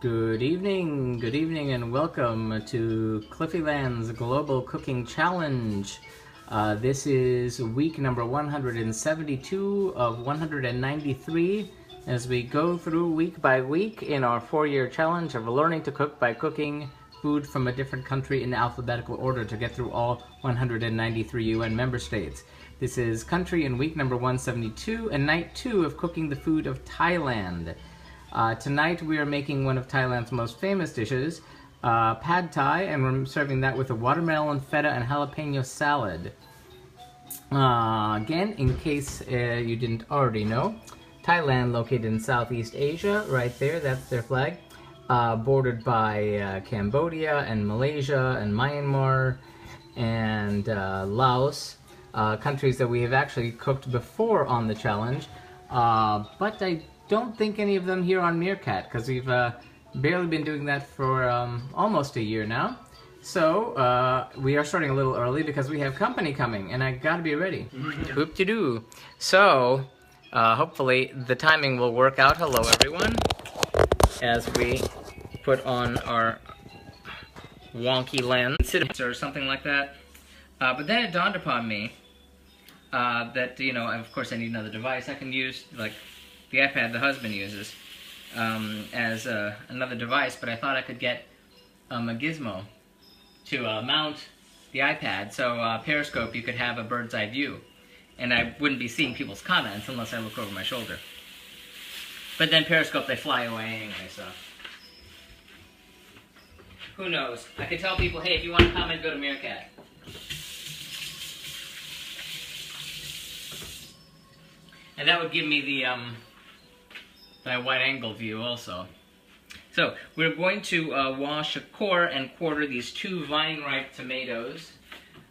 Good evening, and welcome to Cliffyland's Global Cooking Challenge. This is week number 172 of 193 as we go through week by week in our 4-year challenge of learning to cook by cooking food from a different country in alphabetical order to get through all 193 UN member states. This is country in week number 172 and night 2 of cooking the food of Thailand. Tonight we are making one of Thailand's most famous dishes, pad thai, and we're serving that with a watermelon, feta, and jalapeno salad. Again, in case you didn't already know, Thailand, located in Southeast Asia, right there, that's their flag, bordered by Cambodia and Malaysia and Myanmar and Laos, countries that we have actually cooked before on the challenge, but I don't think any of them here on Meerkat, because we've barely been doing that for almost a year now. So we are starting a little early because we have company coming, and I gotta be ready. Hoop-de-doo. So hopefully the timing will work out. Hello everyone, as we put on our wonky lens or something like that. But then it dawned upon me that, you know, of course I need another device. I can use, like, the iPad the husband uses as another device, but I thought I could get a gizmo to mount the iPad, so Periscope you could have a bird's eye view, and I wouldn't be seeing people's comments unless I look over my shoulder. But then Periscope, they fly away anyway, so who knows? I could tell people, hey, if you want to comment, go to Meerkat. And that would give me the wide-angle view also. So we're going to wash, core, and quarter these 2 vine-ripe tomatoes.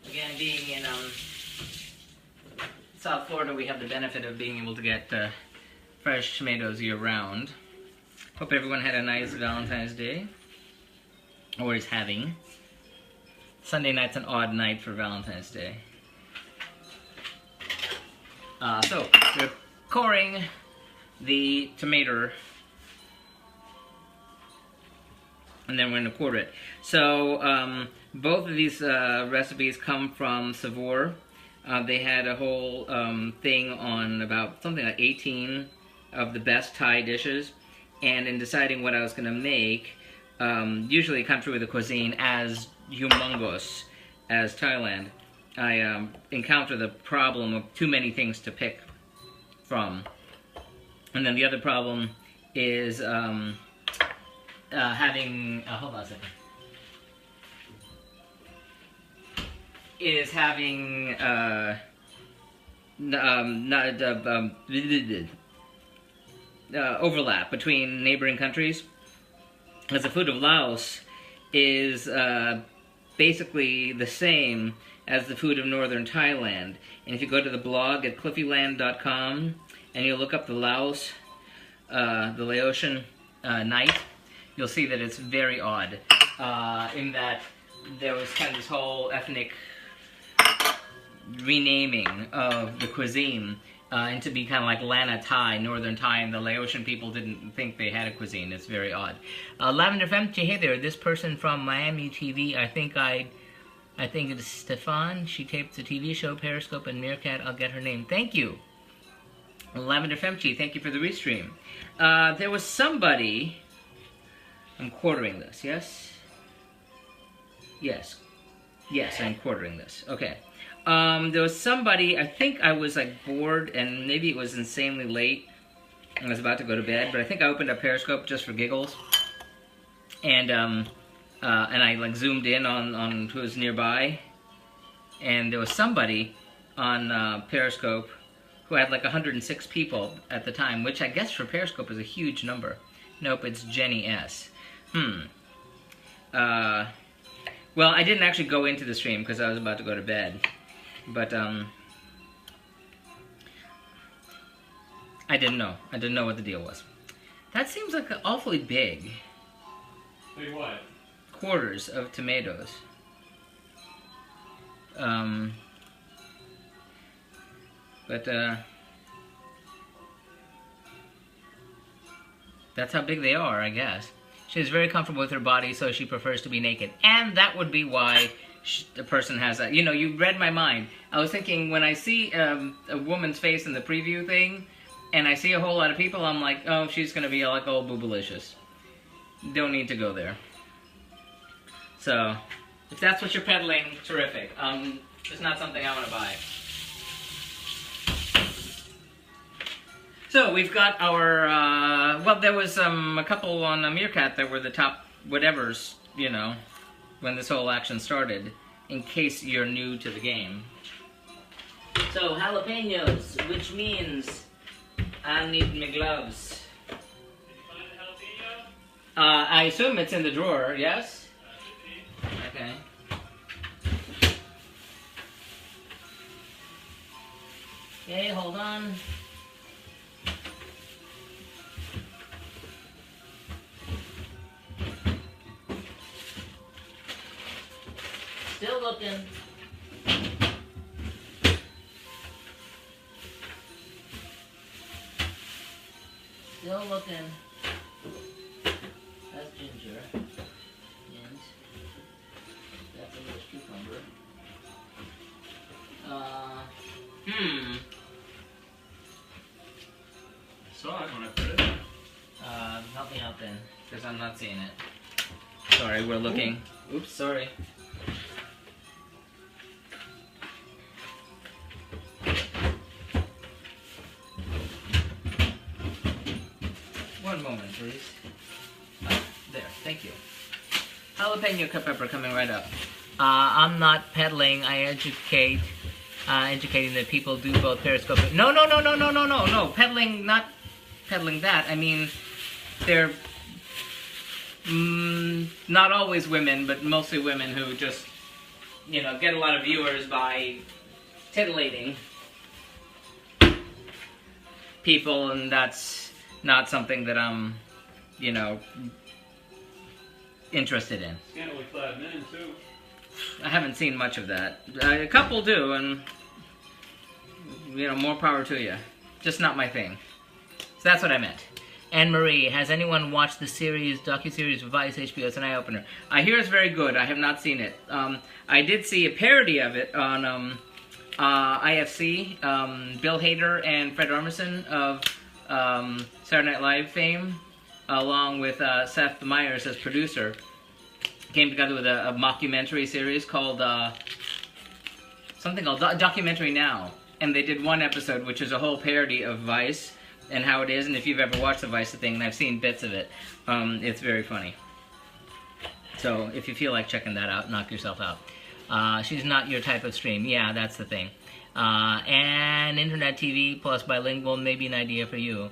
Again, being in South Florida, we have the benefit of being able to get fresh tomatoes year-round. Hope everyone had a nice Valentine's Day, or is having. Sunday night's an odd night for Valentine's Day. So we're coring the tomato, and then we're going to quarter it. So both of these recipes come from Savour. They had a whole thing on about something like 18 of the best Thai dishes, and in deciding what I was going to make, usually a country with a cuisine as humongous as Thailand, I encounter the problem of too many things to pick from. And then the other problem is having, hold on a second, is having overlap between neighboring countries. As the food of Laos is basically the same as the food of northern Thailand. And if you go to the blog at cliffyland.com and you look up the Laos, the Laotian night, you'll see that it's very odd, in that there was kind of this whole ethnic renaming of the cuisine into be kind of like Lana Thai, northern Thai, and the Laotian people didn't think they had a cuisine. It's very odd. Lavender Femke, hey there, this person from Miami TV, I think it is Stefan. She taped the TV show Periscope and Meerkat. I'll get her name. Thank you. Lavender Femke, thank you for the restream. There was somebody... I'm quartering this, yes? Yes. Yes, I'm quartering this. Okay. There was somebody, I think I was like bored and maybe it was insanely late. I was about to go to bed, but I think I opened up Periscope just for giggles. And I like zoomed in on who was nearby. And there was somebody on Periscope who had like 106 people at the time, which I guess for Periscope is a huge number. Nope, it's Jenny S. Well, I didn't actually go into the stream because I was about to go to bed. But, I didn't know. I didn't know what the deal was. That seems like awfully big. Big what? Quarters of tomatoes. But, that's how big they are, I guess. She's very comfortable with her body, so she prefers to be naked. And that would be why the person has that. You know, you read my mind. I was thinking, when I see a woman's face in the preview thing, and I see a whole lot of people, I'm like, oh, she's going to be like all boobalicious. Don't need to go there. So, if that's what you're peddling, terrific. It's not something I want to buy. So, we've got our, well, there was a couple on Meerkat that were the top whatevers, you know, when this whole action started, in case you're new to the game. So, jalapenos, which means I need my gloves. Did you find the jalapeno? I assume it's in the drawer, yes? Okay. Okay, hold on. Still looking. Still looking. That's ginger. And that's a little cucumber. Saw it when I put it. Help me out then, because I'm not seeing it. Sorry, we're looking. Oops, sorry. One moment, please. Oh, there, thank you. Jalapeno cut pepper coming right up. I'm not peddling, I educate, educating that people do both Periscope. No, peddling, not peddling that. I mean, they're not always women, but mostly women who just, you know, get a lot of viewers by titillating people, and that's not something that I'm, you know, interested in. Scantily clad men, too. I haven't seen much of that. A couple do, and, you know, more power to you. Just not my thing. So that's what I meant. Anne-Marie, has anyone watched the series, docuseries Vice HBO? It's an eye-opener. I hear it's very good. I have not seen it. I did see a parody of it on IFC. Bill Hader and Fred Armisen of Saturday Night Live fame, along with Seth Meyers as producer, came together with a mockumentary series called something called Documentary Now, and they did one episode which is a whole parody of Vice and how it is. And if you've ever watched the Vice thing, and I've seen bits of it, it's very funny. So if you feel like checking that out, knock yourself out. She's not your type of stream. Yeah, that's the thing. And internet TV plus bilingual may be an idea for you.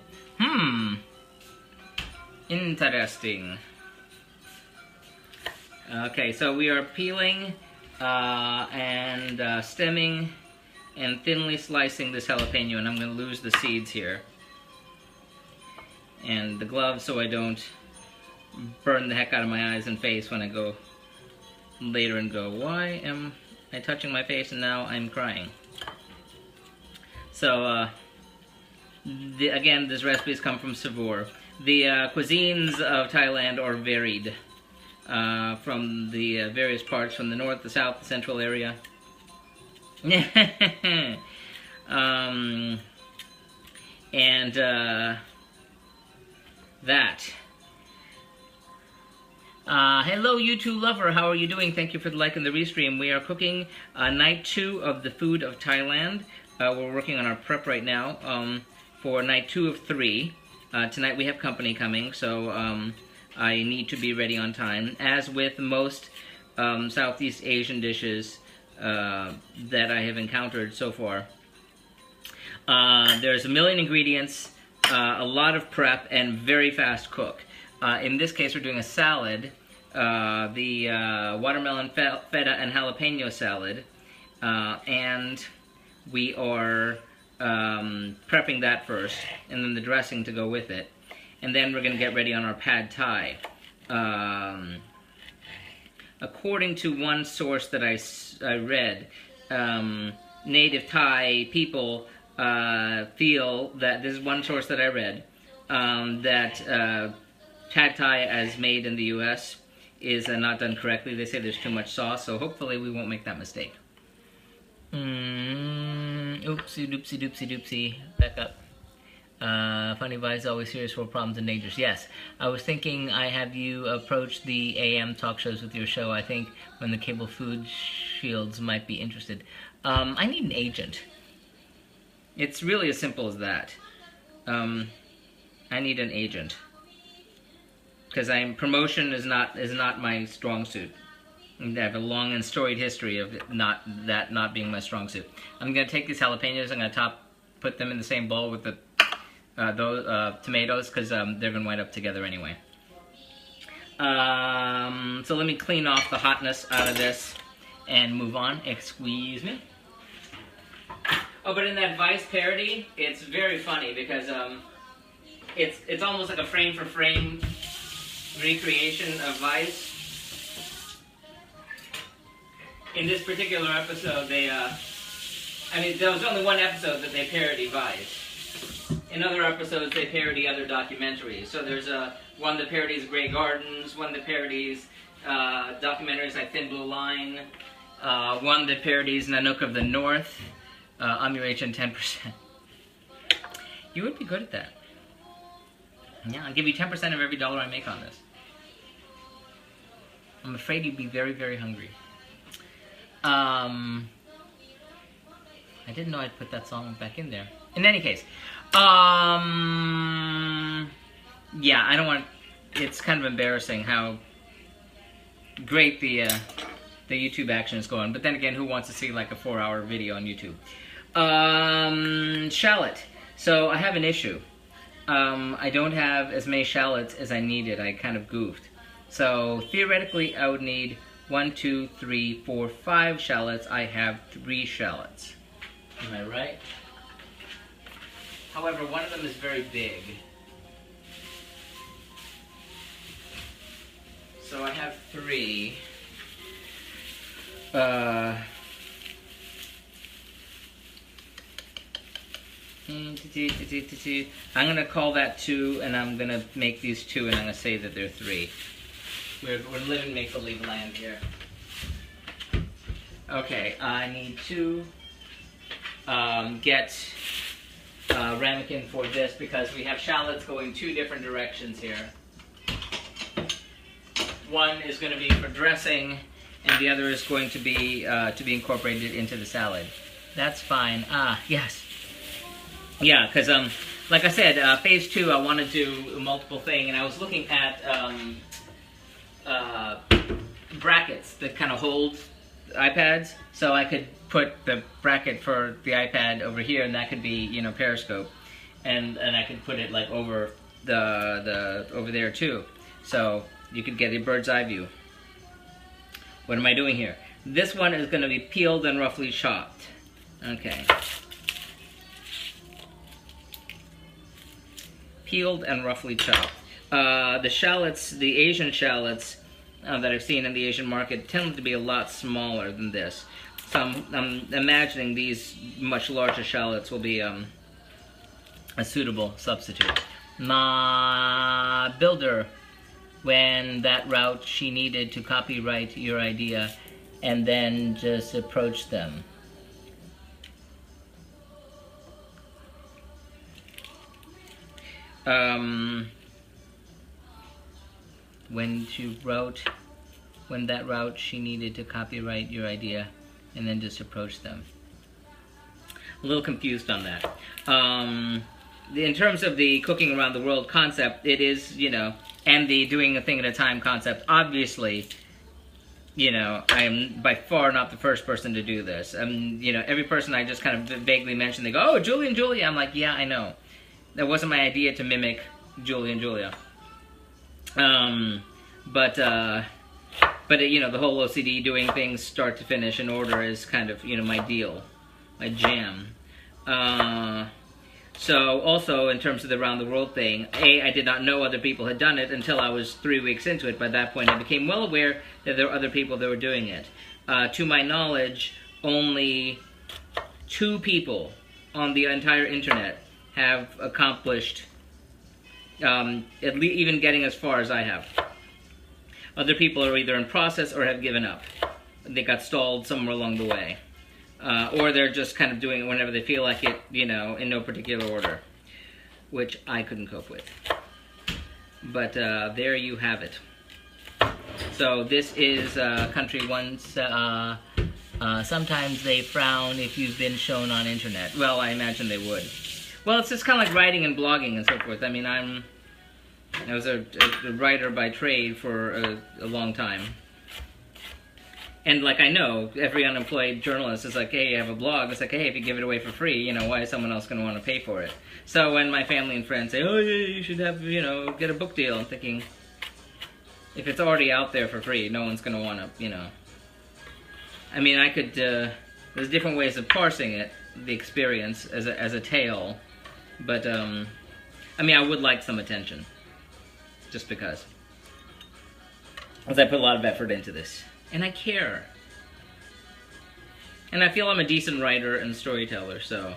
Interesting. Okay, so we are peeling and stemming and thinly slicing this jalapeno, and I'm going to lose the seeds here. And the gloves so I don't burn the heck out of my eyes and face when I go later and go, why am I touching my face and now I'm crying? So, again, this recipes come from Savour. The cuisines of Thailand are varied from the various parts, from the north, the south, the central area. That. Hello, YouTube lover. How are you doing? Thank you for the like and the restream. We are cooking night 2 of the food of Thailand. We're working on our prep right now for night 2 of 3. Tonight we have company coming, so I need to be ready on time. As with most Southeast Asian dishes that I have encountered so far, there's a million ingredients, a lot of prep, and very fast cook. In this case, we're doing a salad, the watermelon, feta, and jalapeno salad, and we are prepping that first, and then the dressing to go with it. And then we're going to get ready on our pad thai. According to one source that I read, native Thai people feel that, this is one source that I read, that Pad Thai as made in the US is not done correctly. They say there's too much sauce, so hopefully we won't make that mistake. Oopsie doopsie doopsie doopsie. Back up. Funny Vice, always serious world problems and dangers. Yes, I was thinking I have you approach the AM talk shows with your show. I think when the cable food shields might be interested. I need an agent. It's really as simple as that. I need an agent. Because promotion is not my strong suit. I have a long and storied history of not being my strong suit. I'm gonna take these jalapenos. I'm gonna put them in the same bowl with the tomatoes, because they're gonna wind up together anyway. So let me clean off the hotness out of this and move on. Excuse me. Oh, but in that Vice parody, it's very funny because it's almost like a frame for frame recreation of Vice. In this particular episode, there was only one episode that they parody Vice. In other episodes, they parody other documentaries. So there's one that parodies Grey Gardens, one that parodies documentaries like Thin Blue Line, one that parodies Nanook of the North, I'm Your Agent 10%. You would be good at that. Yeah, I'll give you 10% of every dollar I make on this. I'm afraid you'd be very, very hungry. I didn't know I'd put that song back in there. In any case, yeah, I don't want. It's kind of embarrassing how great the YouTube action is going. But then again, who wants to see like a 4-hour video on YouTube? Shallot. So I have an issue. I don't have as many shallots as I needed. I kind of goofed. So theoretically, I would need 1, 2, 3, 4, 5 shallots. I have 3 shallots. Am I right? However, one of them is very big. So I have 3. I'm going to call that 2, and I'm going to make these 2, and I'm going to say that they're 3. We're living make-believe land here. Okay, I need to get ramekin for this because we have shallots going 2 different directions here. One is going to be for dressing, and the other is going to be incorporated into the salad. That's fine. Yes. Yeah, because like I said, phase 2, I want to do multiple thing, and I was looking at brackets that kind of hold iPads, so I could put the bracket for the iPad over here, and that could be, you know, Periscope, and I could put it like over over there too, so you could get a bird's eye view. What am I doing here? This one is going to be peeled and roughly chopped. Okay. Peeled and roughly chopped. The shallots, the Asian shallots that I've seen in the Asian market tend to be a lot smaller than this. So I'm imagining these much larger shallots will be a suitable substitute. Ma builder, when that route she needed to copyright your idea and then just approach them. When that route she needed to copyright your idea and then just approach them. A little confused on that. In terms of the cooking around the world concept, it is, you know, and the doing a thing at a time concept, obviously, you know, I am by far not the first person to do this. You know, every person I just kind of vaguely mention, they go, oh, Julie and Julia. I'm like, yeah, I know. That wasn't my idea to mimic Julie and Julia. But you know, the whole OCD doing things start to finish in order is kind of, you know, my deal, my jam. So also in terms of the around the world thing, I did not know other people had done it until I was 3 weeks into it. By that point, I became well aware that there were other people that were doing it. To my knowledge, only 2 people on the entire internet have accomplished even getting as far as I have. Other people are either in process or have given up. They got stalled somewhere along the way. Or they're just kind of doing it whenever they feel like it, you know, in no particular order, which I couldn't cope with. But there you have it. So this is country once. Sometimes they frown if you've been shown on internet. Well, I imagine they would. Well, it's just kind of like writing and blogging and so forth. I mean, I was a writer by trade for a long time. And like, I know every unemployed journalist is like, hey, I have a blog. It's like, hey, if you give it away for free, you know, why is someone else going to want to pay for it? So when my family and friends say, oh, yeah, you should have, you know, get a book deal, I'm thinking, if it's already out there for free, no one's going to want to, you know. I mean, I could, there's different ways of parsing it, the experience, as a tale. But, I mean, I would like some attention. Just because. Because I put a lot of effort into this. And I care. And I feel I'm a decent writer and storyteller, so...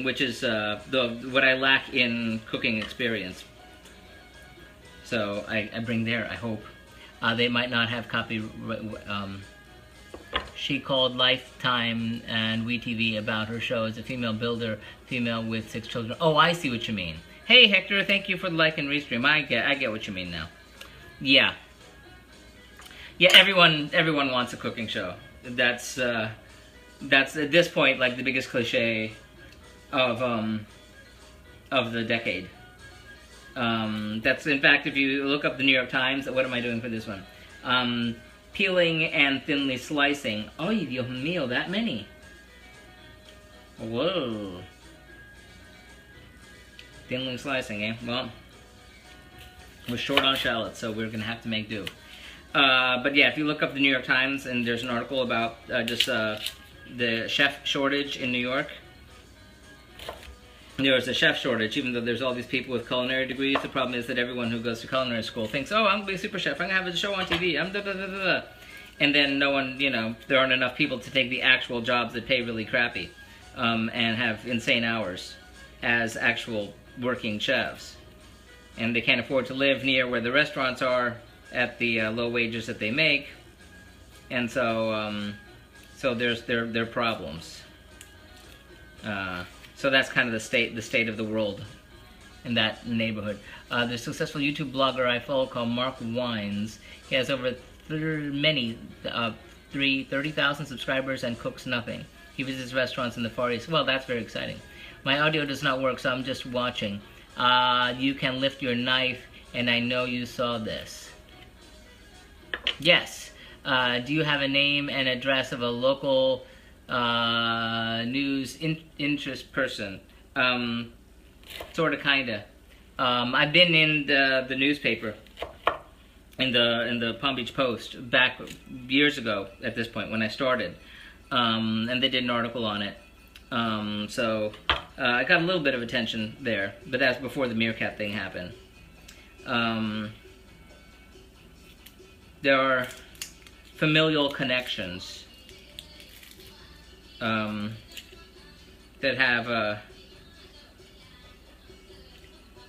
which is what I lack in cooking experience. So I bring there, I hope. They might not have copy... she called Lifetime and WeTV about her show as a female builder, female with 6 children. Oh, I see what you mean. Hey, Hector, thank you for the like and restream. I get what you mean now. Yeah. Yeah, everyone wants a cooking show. That's at this point like the biggest cliche of the decade. That's, in fact, if you look up the New York Times, what am I doing for this one? Peeling and thinly slicing. Oh, Dios mío, that many. Whoa. Thinly slicing, eh? Well, we're short on shallots, so we're gonna have to make do. But yeah, if you look up the New York Times, and there's an article about the chef shortage in New York. There's a chef shortage, even though there's all these people with culinary degrees. The problem is that everyone who goes to culinary school thinks, oh, I'm gonna be a super chef, I'm gonna have a show on TV, I'm da-da-da-da-da. And then no one, you know, there aren't enough people to take the actual jobs that pay really crappy, and have insane hours as actual working chefs. And they can't afford to live near where the restaurants are at the low wages that they make. And so, so there's their problems. So that's kind of the state of the world in that neighborhood. The successful YouTube blogger I follow called Mark Wines. He has over 30,000 subscribers and cooks nothing. He visits restaurants in the Far East. Well, that's very exciting. My audio does not work, so I'm just watching. You can lift your knife, and I know you saw this. Yes. Do you have a name and address of a local news interest person? Sorta, kinda. I've been in the newspaper, in the Palm Beach Post, back years ago at this point when I started, and they did an article on it. So I got a little bit of attention there, but that's before the meerkat thing happened. There are familial connections that have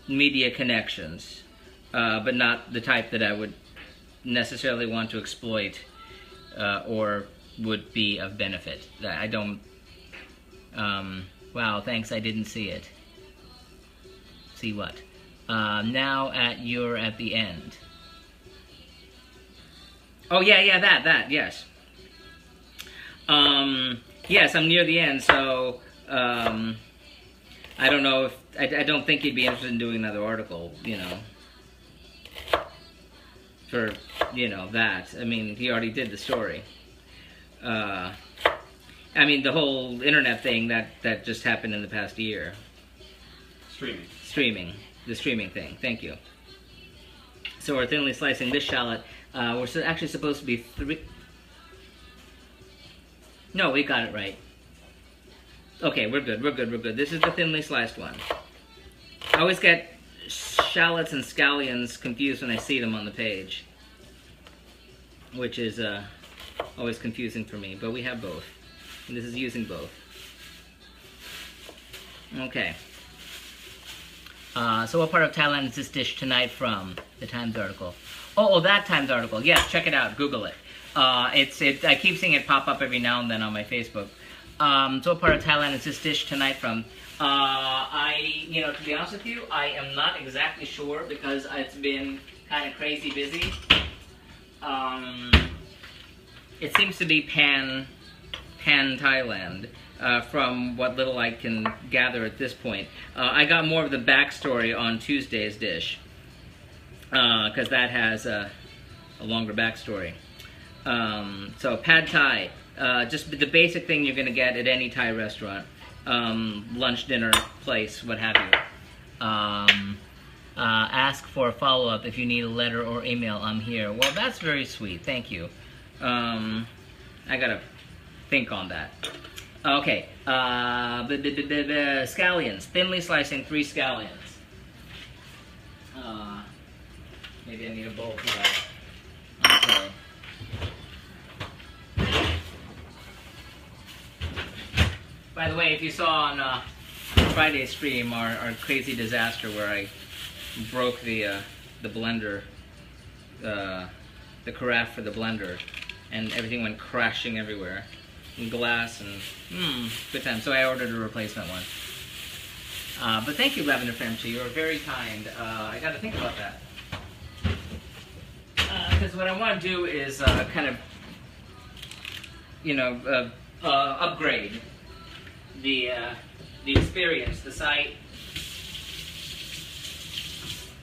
media connections, but not the type that I would necessarily want to exploit or would be of benefit. I don't... wow, thanks, I didn't see it. See what? Now you're at the end. Oh, yeah, that, yes. Yes, I'm near the end, so, I don't know if, I don't think he'd be interested in doing another article, you know, for, you know, that. I mean, he already did the story. I mean, the whole internet thing, that just happened in the past year. Streaming. The streaming thing, thank you. So we're thinly slicing this shallot. We're actually supposed to be 3... No, we got it right. Okay, we're good. This is the thinly sliced one. I always get shallots and scallions confused when I see them on the page, which is always confusing for me, but we have both. And this is using both. Okay. So what part of Thailand is this dish tonight from? The Times article. Oh, that Times article. Yes, check it out. Google it. I keep seeing it pop up every now and then on my Facebook. So what part of Thailand is this dish tonight from? To be honest with you, I am not exactly sure because it's been kind of crazy busy. It seems to be pan Thailand, from what little I can gather at this point. I got more of the backstory on Tuesday's dish, because that has a longer backstory. So pad Thai, just the basic thing you're going to get at any Thai restaurant, lunch, dinner, place, what have you. Ask for a follow-up if you need a letter or email. I'm here. Well, that's very sweet. Thank you. I gotta think on that. Okay. The scallions. Thinly slicing 3 scallions. Maybe I need a bowl for that. Okay. By the way, if you saw on Friday's stream our crazy disaster where I broke the blender, the carafe for the blender, and everything went crashing everywhere, and glass, and good time. So I ordered a replacement one. But thank you, Lavender Femchi. You were very kind. I got to think about that, because what I want to do is kind of, upgrade the experience, the site,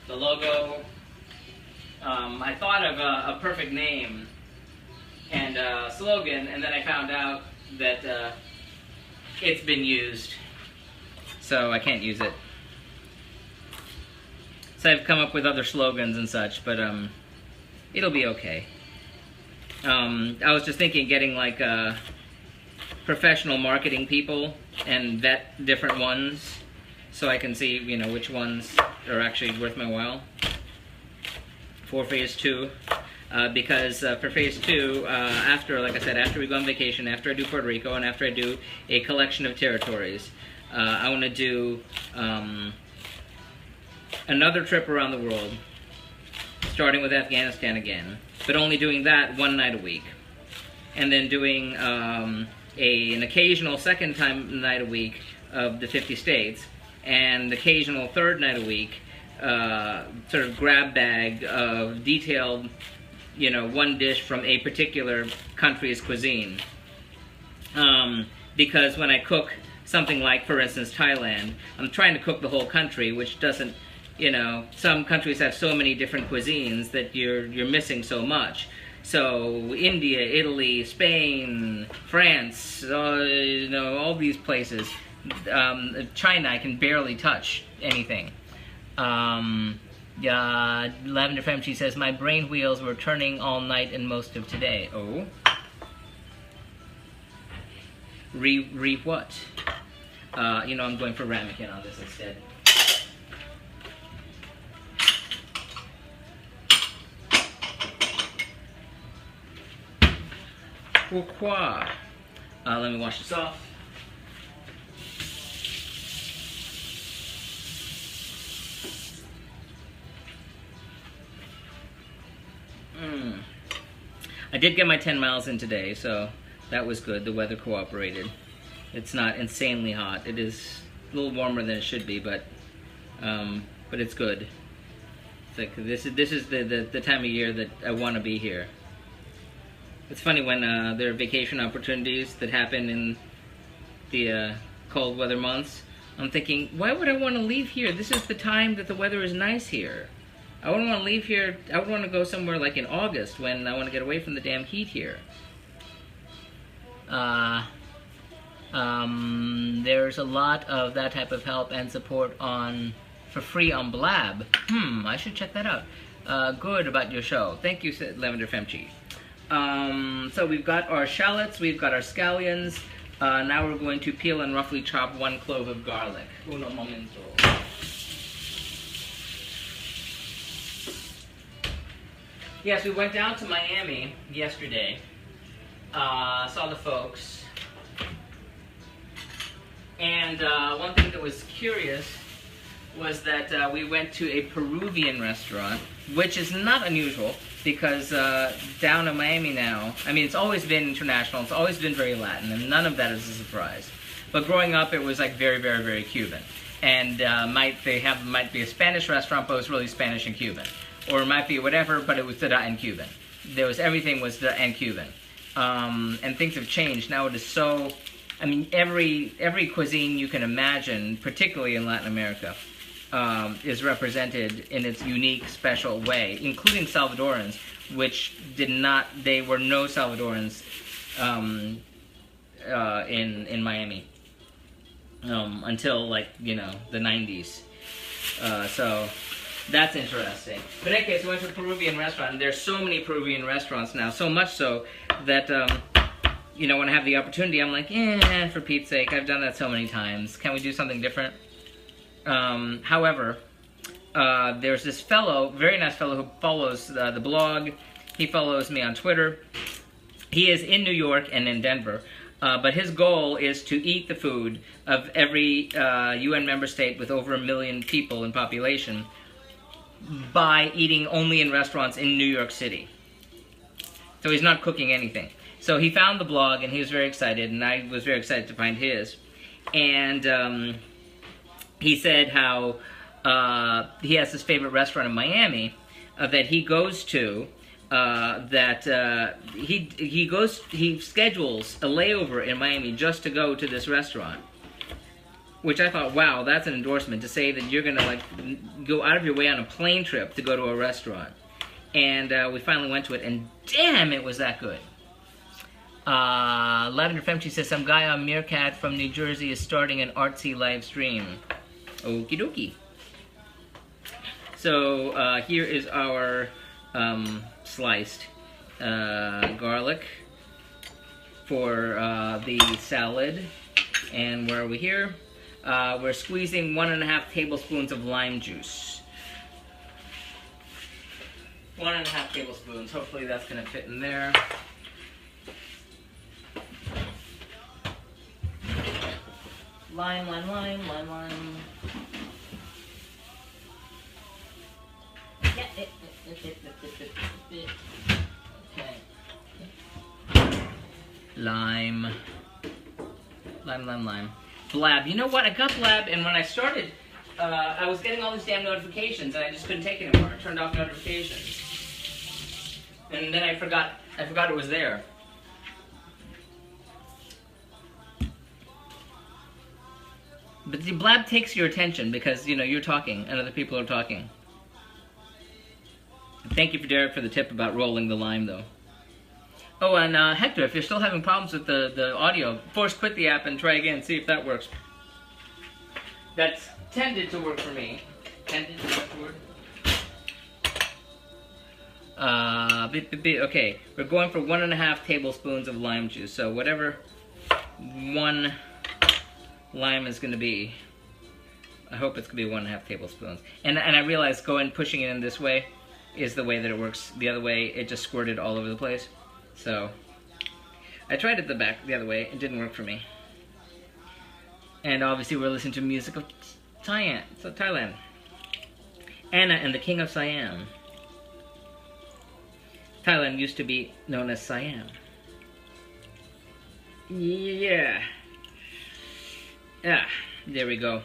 the logo. I thought of a perfect name and slogan, and then I found out that it's been used, so I can't use it. So I've come up with other slogans and such, but it'll be okay. I was just thinking getting like professional marketing people and vet different ones so I can see, which ones are actually worth my while for phase 2. Because for phase 2, like I said, after we go on vacation, after I do Puerto Rico, and after I do a collection of territories, I want to do another trip around the world, starting with Afghanistan again, but only doing that 1 night a week, and then doing an occasional second night a week of the 50 states, and occasional third night a week, sort of grab bag of detailed, one dish from a particular country's cuisine. Because when I cook something like, for instance, Thailand, I'm trying to cook the whole country, which doesn't, some countries have so many different cuisines that you're missing so much. So India, Italy, Spain, France, all these places. China, I can barely touch anything. Lavender Femchi says, my brain wheels were turning all night and most of today. Oh? Re what? I'm going for ramekin on this instead. Pourquoi? Let me wash this off. I did get my 10 miles in today, so that was good. The weather cooperated. It's not insanely hot. It is a little warmer than it should be, but it's good. It's like this is the time of year that I want to be here. It's funny when there are vacation opportunities that happen in the cold weather months. I'm thinking, why would I want to leave here? This is the time that the weather is nice here. I wouldn't want to leave here. I would want to go somewhere like in August when I want to get away from the damn heat here. There's a lot of that type of help and support for free on Blab. I should check that out. Good about your show. Thank you, Lavender Femchi. So we've got our shallots, we've got our scallions. Now we're going to peel and roughly chop 1 clove of garlic. Uno momento. Yes, we went down to Miami yesterday. Saw the folks. And one thing that was curious was that we went to a Peruvian restaurant, which is not unusual because down in Miami now, I mean, it's always been international, it's always been very Latin, and none of that is a surprise. But growing up, it was like very, very, very Cuban. And might be a Spanish restaurant, but it was really Spanish and Cuban. Or it might be whatever, but it was Feta and Cuban. Everything was Feta and Cuban. And things have changed. Now it is so, I mean, every cuisine you can imagine, particularly in Latin America, is represented in its unique, special way, including Salvadorans, which they were no Salvadorans in Miami until, like, you know, the 90s. So that's interesting. But anyway, so we went to a Peruvian restaurant, and there's so many Peruvian restaurants now, so much so that, you know, when I have the opportunity, I'm like, for Pete's sake, I've done that so many times. Can we do something different? However, there's this fellow, very nice fellow, who follows the blog. He follows me on Twitter. He is in New York and in Denver. But his goal is to eat the food of every UN member state with over 1 million people in population by eating only in restaurants in New York City. So he's not cooking anything. So he found the blog, and he was very excited, and I was very excited to find his. And he said how he has his favorite restaurant in Miami that he goes to. He schedules a layover in Miami just to go to this restaurant, which I thought, wow, that's an endorsement to say that you're gonna, like, go out of your way on a plane trip to go to a restaurant. And we finally went to it, and damn, it was that good. Lavender Femchi says some guy on Meerkat from New Jersey is starting an artsy live stream. Okie dokie. So here is our sliced garlic for the salad. And where are we here? We're squeezing 1.5 tablespoons of lime juice. 1.5 tablespoons. Hopefully that's going to fit in there. Lime, lime, lime, lime, lime. Okay. Lime. Lime, lime, lime. Blab. You know what? I got Blab, and when I started, I was getting all these damn notifications, and I just couldn't take it anymore. I turned off notifications. And then I forgot it was there. But the Blab takes your attention because, you know, you're talking and other people are talking. Thank you, Derek, for the tip about rolling the lime, though. Oh, and Hector, if you're still having problems with the audio, force quit the app and try again, see if that works. That's tended to work for me. Tended to work for okay, we're going for 1.5 tablespoons of lime juice. So whatever one lime is going to be, I hope it's going to be 1.5 tablespoons. And I realized pushing it in this way is the way that it works. The other way, it just squirted all over the place. So I tried it the other way. It didn't work for me. And obviously we're listening to music of Thailand. Anna and the King of Siam. Thailand used to be known as Siam. Yeah. Yeah, there we go.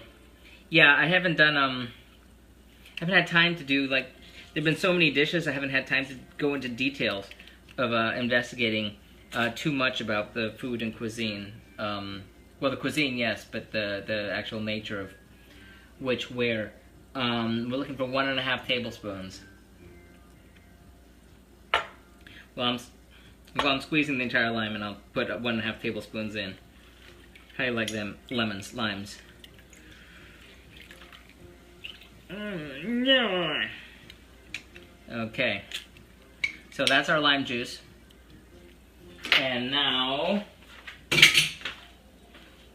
Yeah, I haven't done, I haven't had time to do, like, there've been so many dishes, I haven't had time to go into details of investigating too much about the food and cuisine. Well, the cuisine, yes, but the actual nature of which, where. We're looking for 1.5 tablespoons. Well, I'm squeezing the entire lime, and I'll put 1.5 tablespoons in. How do you like them? Lemons, limes. Okay. So that's our lime juice. And now,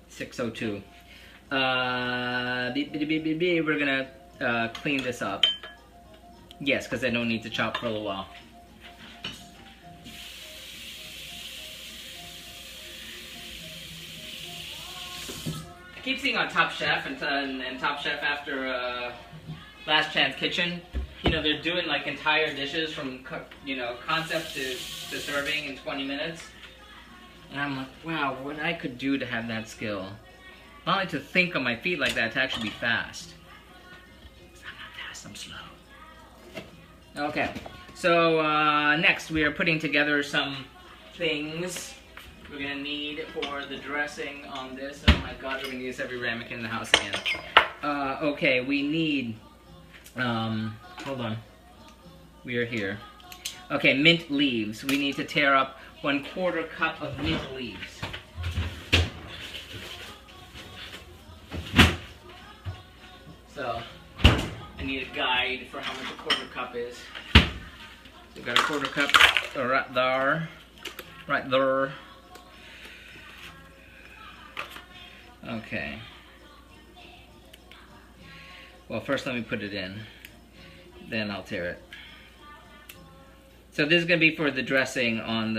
6:02. We're gonna clean this up. Yes, because I don't need to chop for a little while. I keep seeing on Top Chef and Top Chef after Last Chance Kitchen, you know, they're doing like entire dishes from, you know, concept to serving in 20 minutes. And I'm like, wow, what I could do to have that skill. Not only to think on my feet like that, to actually be fast. I'm not fast, I'm slow. Okay, so next we are putting together some things we're gonna need for the dressing on this. Oh my god, we're gonna use every ramekin in the house again. Okay, we need, hold on. We are here. Okay, mint leaves. We need to tear up 1/4 cup of mint leaves. So, I need a guide for how much a 1/4 cup is. So we've got a 1/4 cup right there. Right there. Okay. Well, first let me put it in. Then I'll tear it. So this is going to be for the dressing on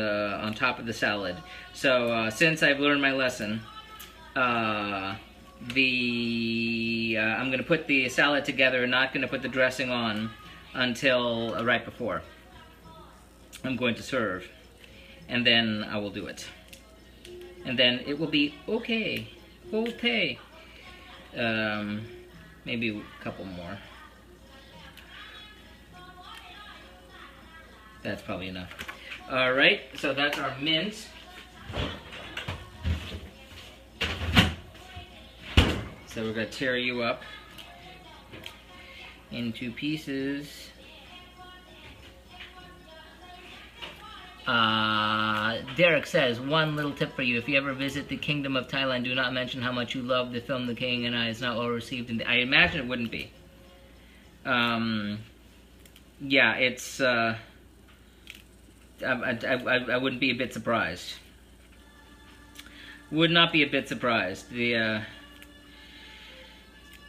top of the salad. So since I've learned my lesson, I'm going to put the salad together, not going to put the dressing on until right before I'm going to serve. And then I will do it. And then it will be okay. Okay. Maybe a couple more. That's probably enough. Alright, so that's our mint. So we're going to tear you up into pieces. Derek says, one little tip for you. If you ever visit the Kingdom of Thailand, do not mention how much you love the film The King and I. It's not well received. I imagine it wouldn't be. Yeah, it's... I wouldn't be a bit surprised. Would not be a bit surprised. Yeah.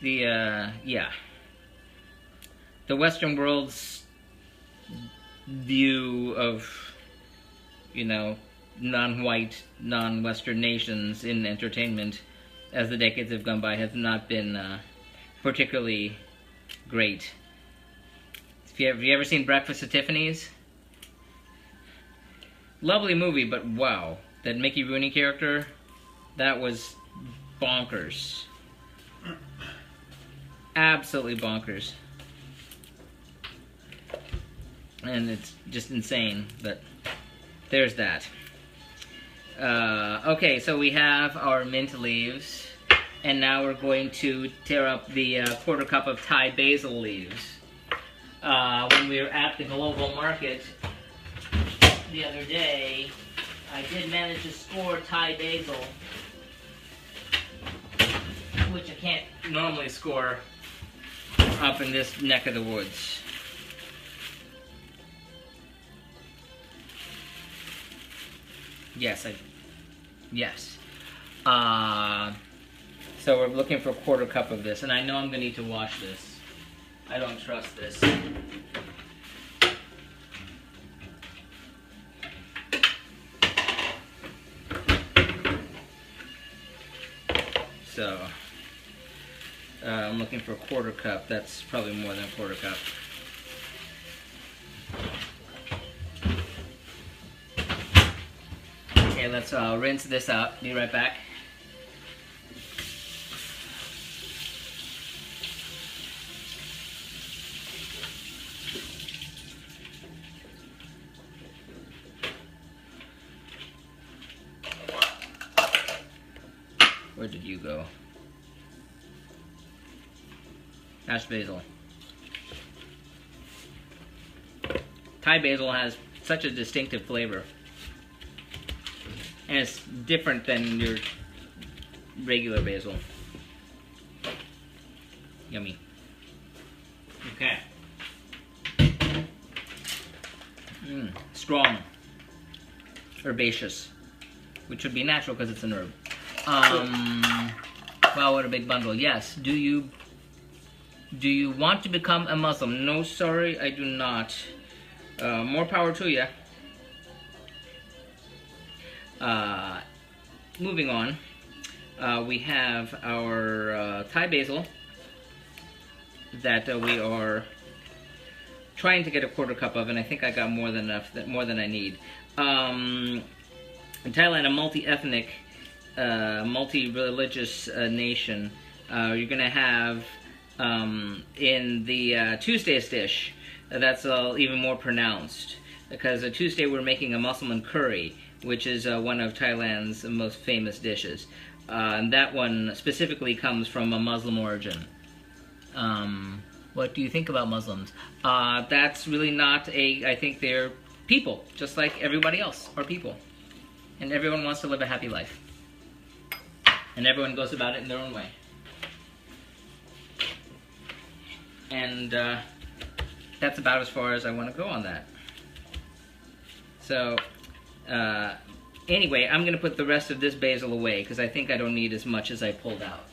The Western world's view of, you know, non-white, non-Western nations in entertainment as the decades have gone by has not been particularly great. Have you ever seen Breakfast at Tiffany's? Lovely movie, but wow. That Mickey Rooney character, that was bonkers. Absolutely bonkers. And it's just insane, but there's that. Okay, so we have our mint leaves, and now we're going to tear up the 1/4 cup of Thai basil leaves. When we were at the global market the other day, I did manage to score Thai basil, which I can't normally score up in this neck of the woods. Yes, yes. So we're looking for a 1/4 cup of this, and I know I'm gonna need to wash this. I don't trust this. So, I'm looking for a 1/4 cup. That's probably more than a 1/4 cup. Okay, let's rinse this out. Be right back. Where did you go? Mashed basil. Thai basil has such a distinctive flavor. And it's different than your regular basil. Yummy. Okay. Strong. Herbaceous. Which would be natural because it's an herb. Wow, what a big bundle. Yes. Do you want to become a Muslim? No, sorry, I do not. More power to you. Moving on. we have our Thai basil that we are trying to get a quarter cup of, and I think I got more than enough, more than I need. In Thailand, a multi-ethnic, multi-religious nation, you're going to have in the Tuesday's dish, that's even more pronounced, because Tuesday we're making a mussel curry, which is one of Thailand's most famous dishes. And that one specifically comes from a Muslim origin. What do you think about Muslims? That's really not I think they're people, just like everybody else are people. And everyone wants to live a happy life. And everyone goes about it in their own way. And that's about as far as I want to go on that. So, anyway, I'm going to put the rest of this basil away because I think I don't need as much as I pulled out.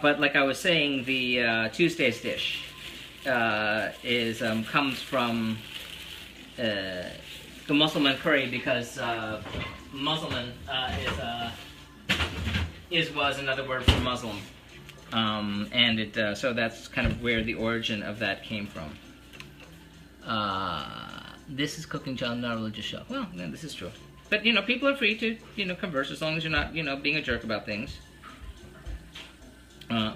But like I was saying, the Tuesday's dish comes from the Muslim curry, because Muslim was another word for Muslim. And so that's kind of where the origin of that came from. This is cooking channel, not a religious show. Well, no, this is true. But, you know, people are free to, you know, converse as long as you're not, you know, being a jerk about things. I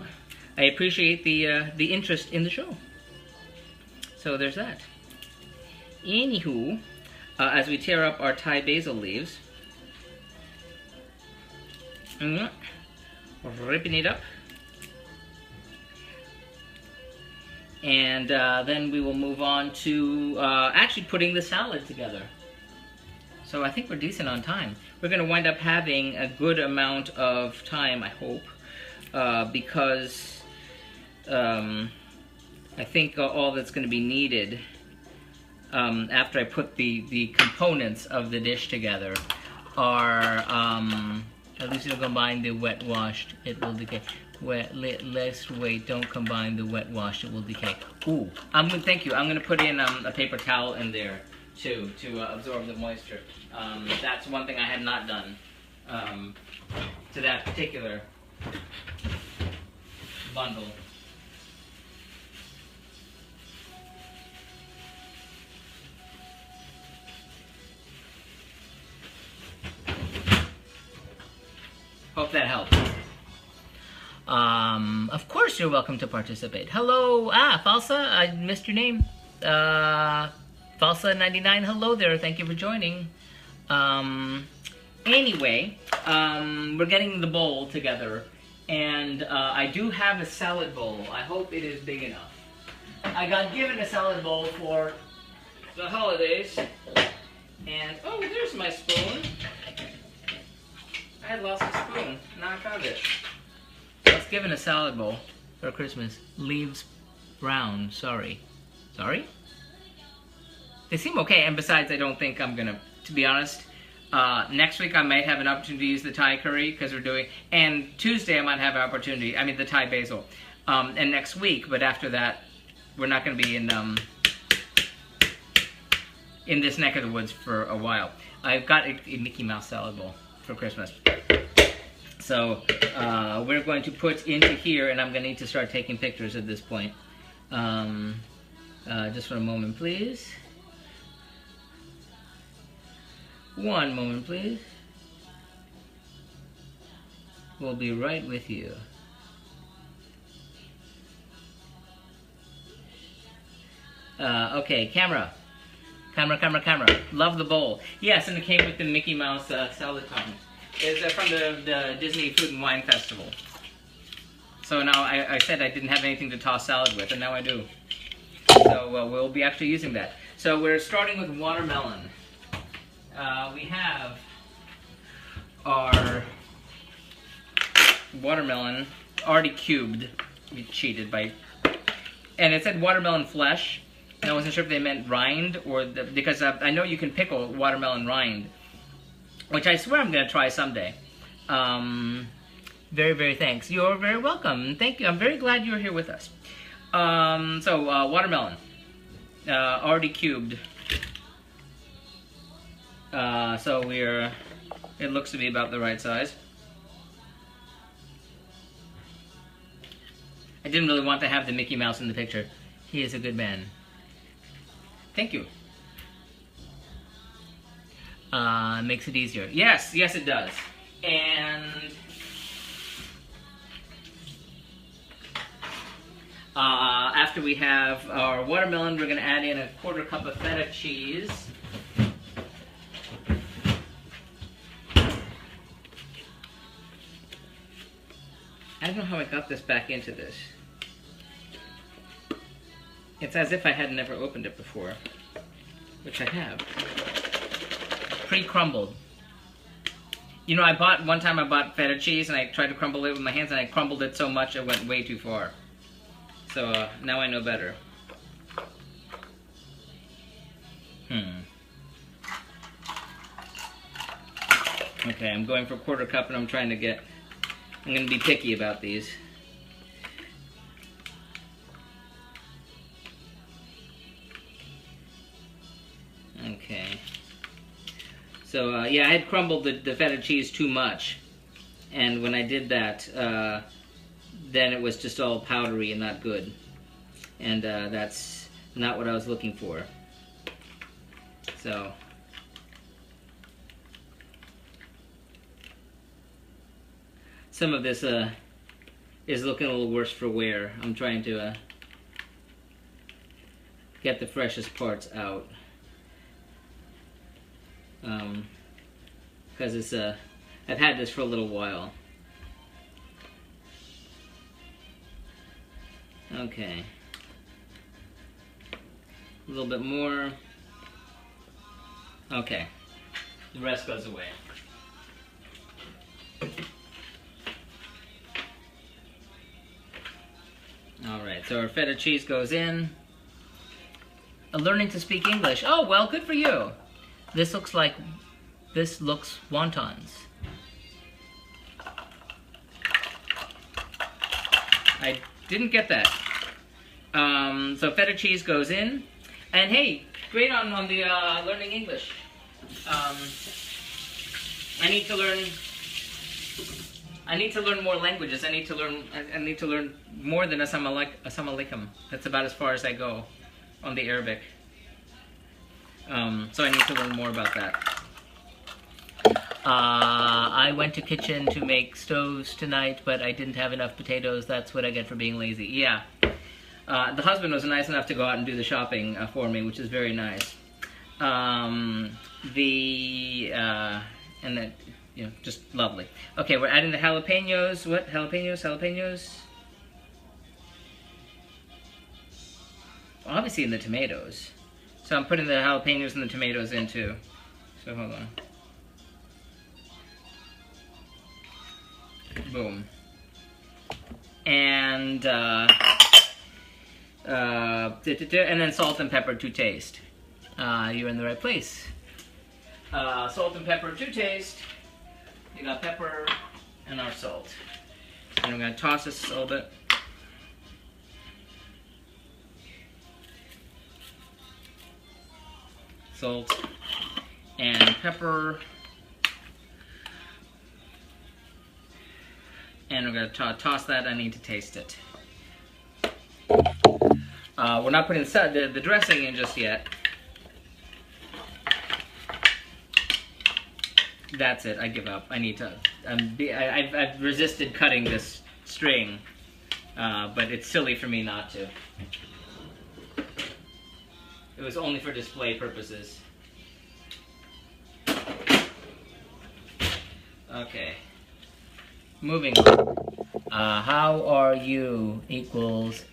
appreciate the interest in the show. So there's that. Anywho, as we tear up our Thai basil leaves, ripping it up. And then we will move on to actually putting the salad together. So I think we're decent on time. We're going to wind up having a good amount of time, I hope, because I think all that's going to be needed after I put the components of the dish together are, at least you'll combine the wet washed, it will decay. Let's wait, don't combine the wet washed, it will decay. Ooh, thank you. I'm going to put in a paper towel in there too to absorb the moisture. That's one thing I had not done to that particular bundle. Hope that helps. Of course you're welcome to participate. Hello, Falsa, I missed your name. Falsa99, hello there, thank you for joining. Anyway, we're getting the bowl together, and I do have a salad bowl. I hope it is big enough. I got given a salad bowl for the holidays, and oh, there's my spoon. I had lost a spoon, now I found it. I was given a salad bowl for Christmas. Leaves brown, sorry. Sorry? They seem okay, and besides, I don't think I'm gonna, to be honest, next week I might have an opportunity to use the Thai curry, because we're doing, and Tuesday I might have an opportunity, I mean the Thai basil, and next week, but after that, we're not gonna be in this neck of the woods for a while. I've got a Mickey Mouse salad bowl for Christmas. So we're going to put into here, and I'm going to need to start taking pictures at this point. Just for a moment, please. One moment, please. We'll be right with you. Okay, camera. Camera. Love the bowl. Yes, and it came with the Mickey Mouse salad tongs. It's from the Disney Food and Wine Festival. So now I said I didn't have anything to toss salad with, and now I do. So we'll be actually using that. So we're starting with watermelon. We have our watermelon already cubed. We cheated by... And it said watermelon flesh. And I wasn't sure if they meant rind, or because I know you can pickle watermelon rind, which I swear I'm going to try someday. Very, very thanks. You're very welcome. Thank you. I'm very glad you're here with us. Watermelon. Already cubed. So it looks to be about the right size. I didn't really want to have the Mickey Mouse in the picture. He is a good man. Thank you. Makes it easier. Yes, yes it does. And after we have our watermelon, we're going to add in a 1/4 cup of feta cheese. I don't know how I got this back into this. It's as if I had never opened it before, which I have. Pre-crumbled. You know, one time I bought feta cheese and I tried to crumble it with my hands and I crumbled it so much it went way too far. So now I know better. Okay, I'm going for 1/4 cup and I'm going to be picky about these. Okay. So, yeah, I had crumbled the feta cheese too much. And when I did that, then it was just all powdery and not good. And that's not what I was looking for. So. Some of this is looking a little worse for wear. I'm trying to get the freshest parts out. Because it's I've had this for a little while. Okay. A little bit more. Okay. The rest goes away. Alright, so our feta cheese goes in. Learning to speak English. Oh, well, good for you. This looks wontons. I didn't get that. So feta cheese goes in. And hey, great on the learning English. I need to learn more languages. I need to learn more than Assalamu alaikum. That's about as far as I go on the Arabic. So I need to learn more about that. I went to kitchen to make stoves tonight, but I didn't have enough potatoes. That's what I get for being lazy. Yeah. The husband was nice enough to go out and do the shopping for me, which is very nice. And then, you know, just lovely. Okay, we're adding the jalapeños. What? Jalapeños? Obviously in the tomatoes. So I'm putting the jalapeños and the tomatoes in too. So hold on. Boom. And then salt and pepper to taste. You're in the right place. Salt and pepper to taste. You got pepper and our salt. And I'm going to toss this a little bit. Salt and pepper. And we're going to toss that. I need to taste it. We're not putting the dressing in just yet. That's it. I give up. I need to. I've resisted cutting this string, but it's silly for me not to. It was only for display purposes. Okay. Moving on. How are you equals.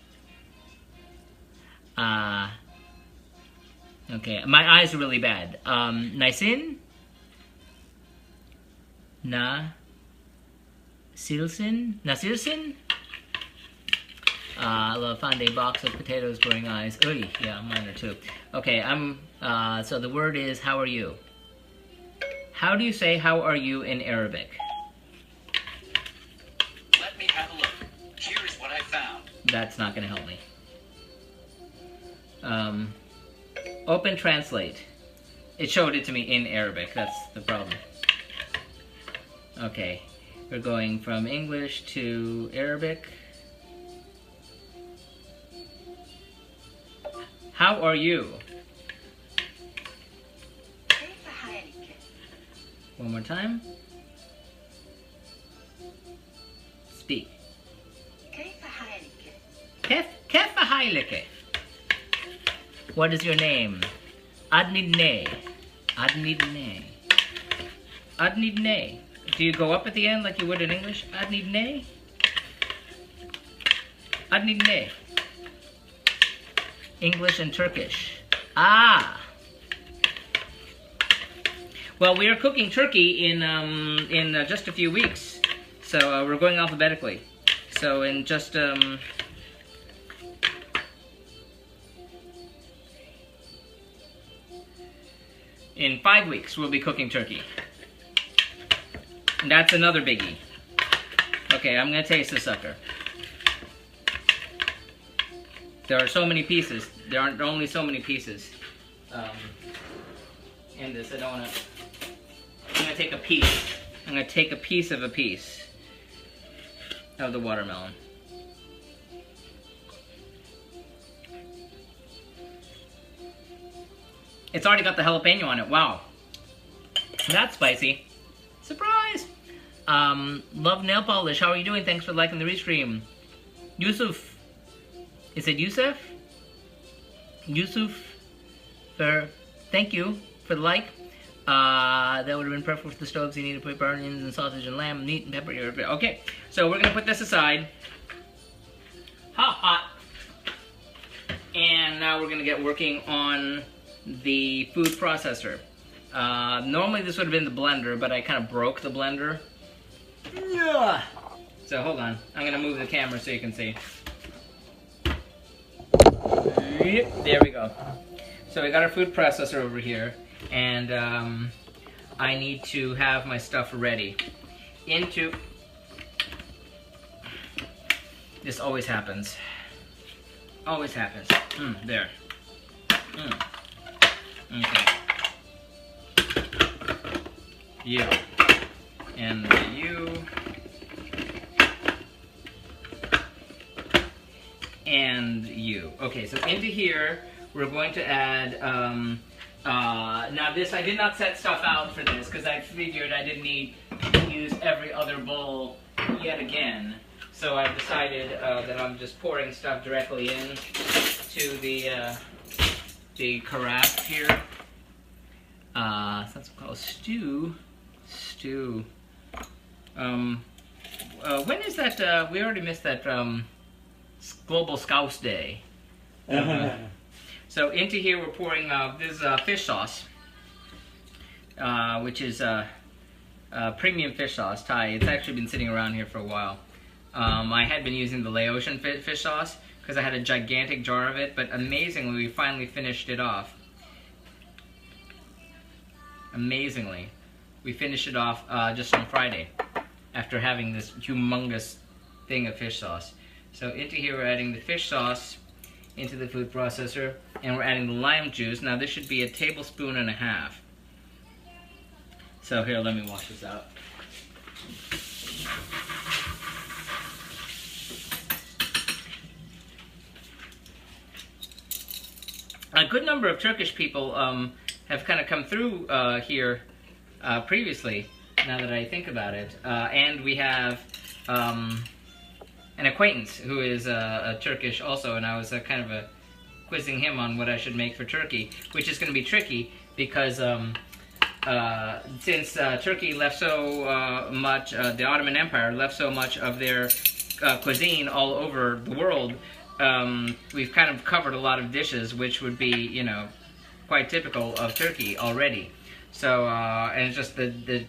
Okay. My eyes are really bad. Nisin? Nasilsin? I'll find a box of potatoes growing eyes. Oy, yeah, mine are too. Okay, so the word is, how are you? How do you say how are you in Arabic? Let me have a look. Here is what I found. That's not going to help me. Open translate. It showed it to me in Arabic. That's the problem. Okay, we're going from English to Arabic. How are you? One more time. Speak. كيف حالك? What is your name? Adnidne. Adnidne. Adnidne. Do you go up at the end like you would in English? Adnidne. Adnidne. English and Turkish. Ah. Well, we are cooking turkey in just a few weeks, so we're going alphabetically. So in just in 5 weeks, we'll be cooking turkey. And that's another biggie. Okay, I'm gonna taste the sucker. There are so many pieces. There aren't only so many pieces in this. I don't wanna. I'm gonna take a piece. I'm gonna take a piece of the watermelon. It's already got the jalapeno on it. Wow, that's spicy. Surprise! Love nail polish. How are you doing? Thanks for liking the restream. Yusuf. Is it Yusuf? Yusuf. Thank you for the like. That would have been perfect for the stoves. You need to put onions and sausage and lamb, meat and pepper. Okay, so we're gonna put this aside. Hot. And now we're gonna get working on the food processor. Normally this would have been the blender, but I kind of broke the blender. Yeah. So hold on, I'm gonna move the camera so you can see. There we go. So we got our food processor over here, and I need to have my stuff ready. This always happens. Always happens. There. Okay. You. And you. And you. Okay, so into here, we're going to add, now this, I did not set stuff out for this, because I figured I didn't need to use every other bowl yet again. So I decided that I'm just pouring stuff directly in to the carafe here. That's called stew. When is that, we already missed that, Global Scouts Day. So into here we're pouring this fish sauce, which is premium fish sauce, Thai. It's actually been sitting around here for a while. I had been using the Laotian fish sauce because I had a gigantic jar of it, but amazingly we finally finished it off. Amazingly, we finished it off just on Friday after having this humongous thing of fish sauce. So into here we're adding the fish sauce into the food processor, and we're adding the lime juice. Now this should be 1.5 tablespoons. So here, let me wash this out. A good number of Turkish people have kind of come through here previously, now that I think about it. And we have an acquaintance who is Turkish also, and I was kind of quizzing him on what I should make for Turkey, which is going to be tricky because since Turkey left so much, the Ottoman Empire left so much of their cuisine all over the world, we've kind of covered a lot of dishes which would be, you know, quite typical of Turkey already. So, and it's just the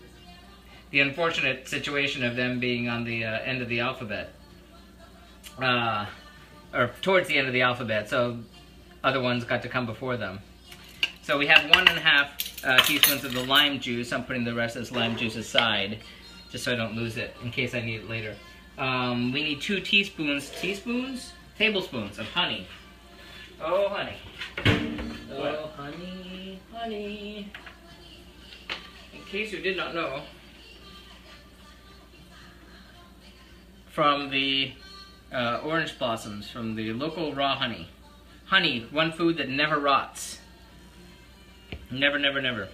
unfortunate situation of them being on the end of the alphabet. Or towards the end of the alphabet, so other ones got to come before them. So we have 1.5 teaspoons of the lime juice. I'm putting the rest of this lime juice aside, just so I don't lose it, in case I need it later. We need 2 tablespoons of honey. Oh, honey. Oh, honey. honey. In case you did not know, from the orange blossoms, from the local raw honey. Honey, one food that never rots. Never, never, never.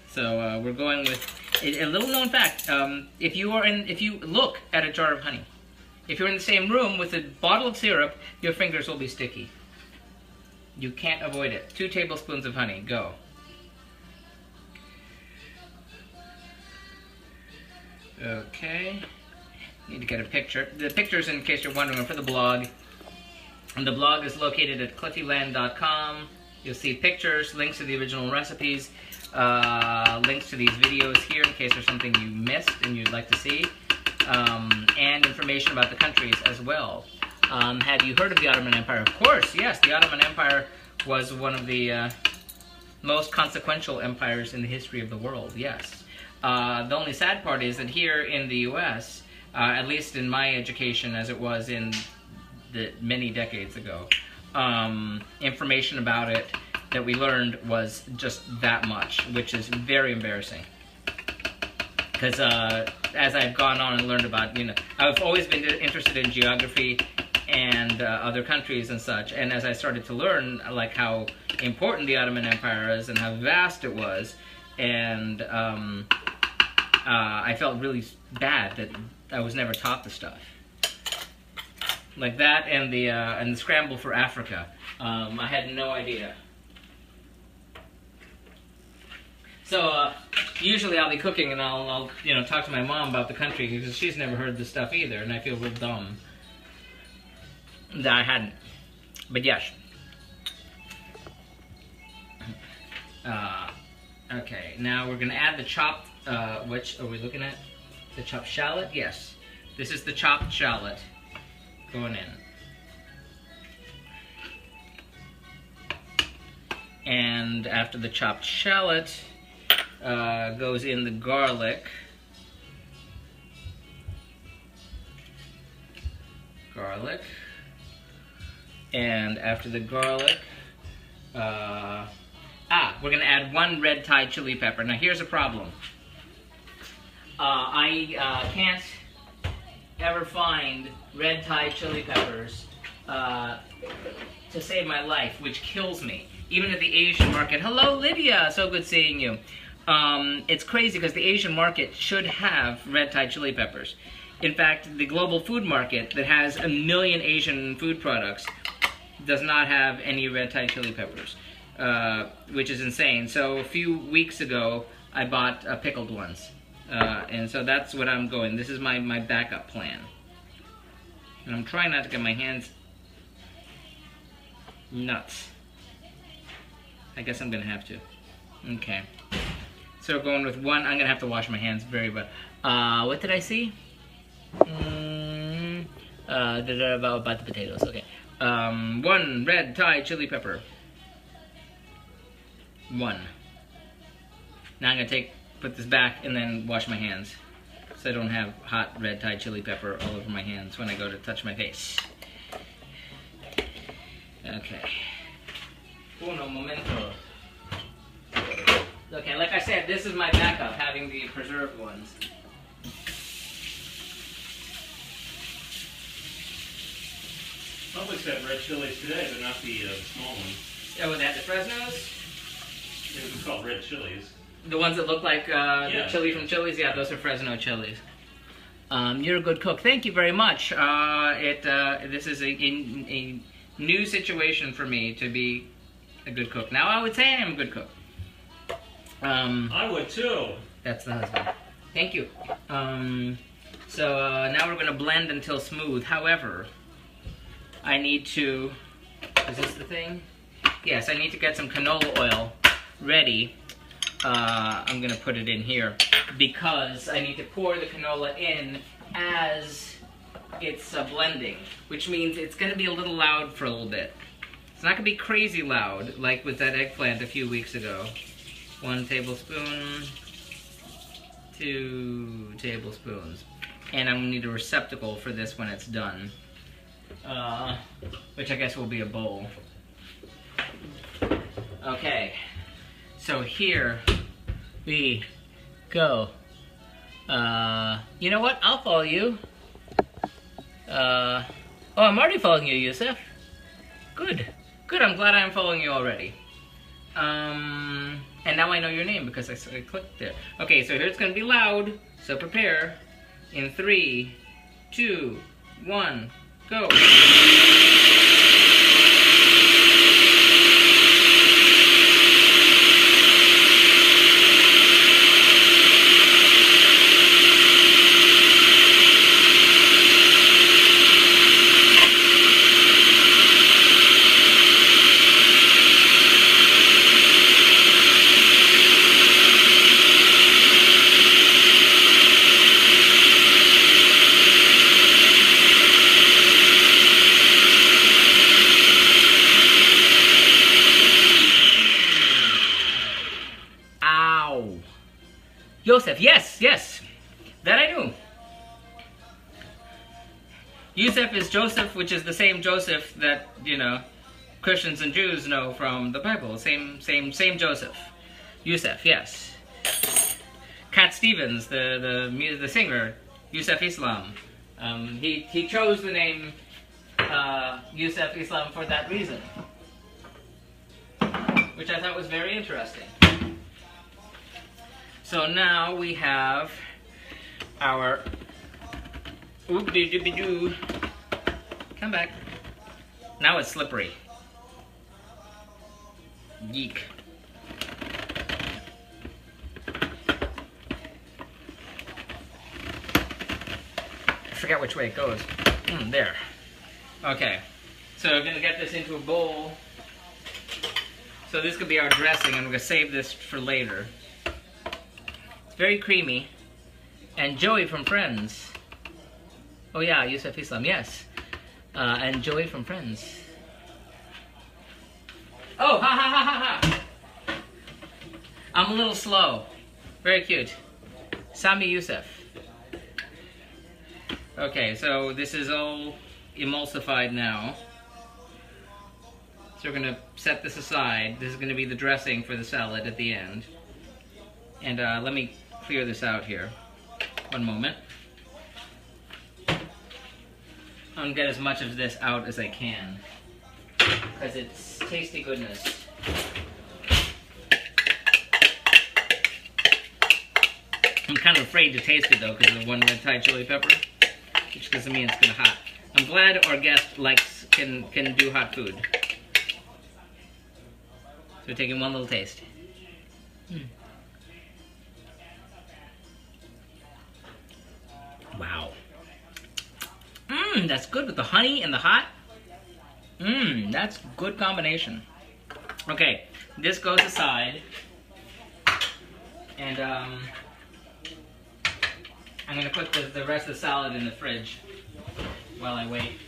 So we're going with a little known fact. If you look at a jar of honey, if you're in the same room with a bottle of syrup, your fingers will be sticky. You can't avoid it. 2 tablespoons of honey, go. Okay. Need to get a picture. The pictures, in case you're wondering, are for the blog. And the blog is located at cliffyland.com. You'll see pictures, links to the original recipes, links to these videos here in case there's something you missed and you'd like to see, and information about the countries as well. Have you heard of the Ottoman Empire? Of course, yes. The Ottoman Empire was one of the most consequential empires in the history of the world, yes. The only sad part is that here in the U.S., at least in my education as it was in the many decades ago, information about it that we learned was just that much, which is very embarrassing. Because as I've gone on and learned about, I've always been interested in geography and other countries and such, and as I started to learn like how important the Ottoman Empire is and how vast it was, and I felt really bad that I was never taught the stuff. Like that and the scramble for Africa. I had no idea. So usually I'll be cooking and I'll talk to my mom about the country because she's never heard this stuff either, and I feel real dumb that I hadn't. But yes. Okay, now we're gonna add the chopped. Which are we looking at? The chopped shallot. Yes, this is the chopped shallot going in. And after the chopped shallot goes in the garlic. And after the garlic, we're gonna add 1 red Thai chili pepper. Now here's a problem. I can't ever find red Thai chili peppers to save my life, which kills me. Even at the Asian market. Hello, Lydia! So good seeing you. It's crazy because the Asian market should have red Thai chili peppers. In fact, the global food market that has 1 million Asian food products does not have any red Thai chili peppers, which is insane. So a few weeks ago, I bought pickled ones. And so that's what I'm going. This is my backup plan. And I'm trying not to get my hands nuts. I guess I'm gonna have to. Okay. So we're going with 1. I'm gonna have to wash my hands very well. What did I see? About the potatoes. Okay. 1 red Thai chili pepper. 1. Now I'm gonna put this back and then wash my hands, so I don't have hot red Thai chili pepper all over my hands when I go to touch my face. Okay. Uno momento. Okay, like I said, this is my backup, having the preserved ones. Publix had red chilies today, but not the small ones. Yeah, well, they had the Fresnos? They were called red chilies. The ones that look like the chili from Chili's? Yeah, those are Fresno chilies. You're a good cook. Thank you very much. This is a new situation for me to be a good cook. Now, I would say I am a good cook. I would too. That's the husband. Thank you. So now we're going to blend until smooth. However, I need to... Is this the thing? Yes, I need to get some canola oil ready. I'm going to put it in here because I need to pour the canola in as it's blending, which means it's going to be a little loud for a little bit. It's not going to be crazy loud like with that eggplant a few weeks ago. 1 tablespoon, 2 tablespoons. And I'm going to need a receptacle for this when it's done, which I guess will be a bowl. Okay, so here we go. You know what? I'll follow you. Oh, I'm already following you, Yusuf. Good. Good, I'm glad I'm following you already. And now I know your name because I clicked there. Okay, so here it's gonna be loud, so prepare. In 3, 2, 1, go. Joseph, yes, yes, that I knew. Yusuf is Joseph, which is the same Joseph that, you know, Christians and Jews know from the Bible. Same Joseph. Yusuf, yes. Cat Stevens, the singer, Yusuf Islam. He chose the name Yusuf Islam for that reason, which I thought was very interesting. So now we have our oop-de-doo-be-doo. Come back. Now it's slippery. Yeek. I forget which way it goes. There. Okay. So we're gonna get this into a bowl. So this could be our dressing, and we're gonna save this for later. Very creamy. And Joey from Friends. Oh yeah, Yusuf Islam, yes. And Joey from Friends. Oh, ha ha ha ha ha! I'm a little slow. Very cute. Sami Yusuf. Okay, so this is all emulsified now. So we're gonna set this aside. This is gonna be the dressing for the salad at the end. And let me clear this out here. One moment. I'm gonna get as much of this out as I can, because it's tasty goodness. I'm kind of afraid to taste it though, because of the one red Thai chili pepper, which doesn't mean it's gonna hot. I'm glad our guest can do hot food. So we're taking one little taste. Wow. That's good with the honey and the hot. That's good combination. Okay, this goes aside. And I'm gonna put the rest of the salad in the fridge while I wait.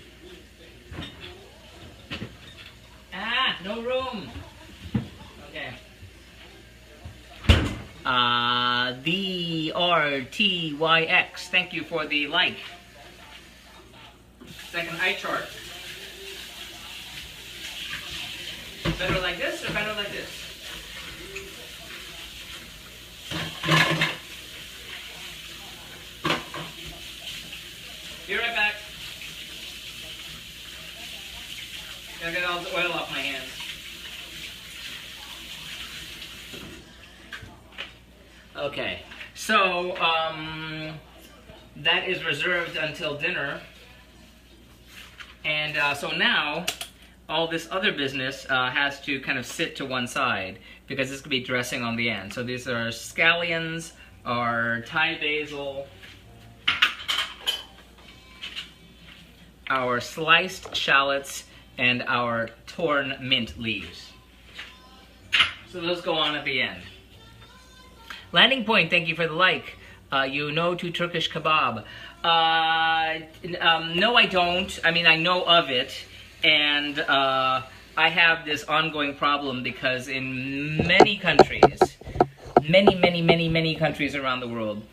Ah, no room. Okay. The RTYX, thank you for the like. Second eye chart. Better like this or better like this? Be right back. Gotta get all the oil off my hands. Okay, so that is reserved until dinner. And so now, all this other business has to kind of sit to one side, because this could be dressing on the end. So these are scallions, our Thai basil, our sliced shallots, and our torn mint leaves. So those go on at the end. Landing Point, thank you for the like. You know to Turkish kebab. No, I don't. I mean, I know of it, and I have this ongoing problem because in many countries, many countries around the world,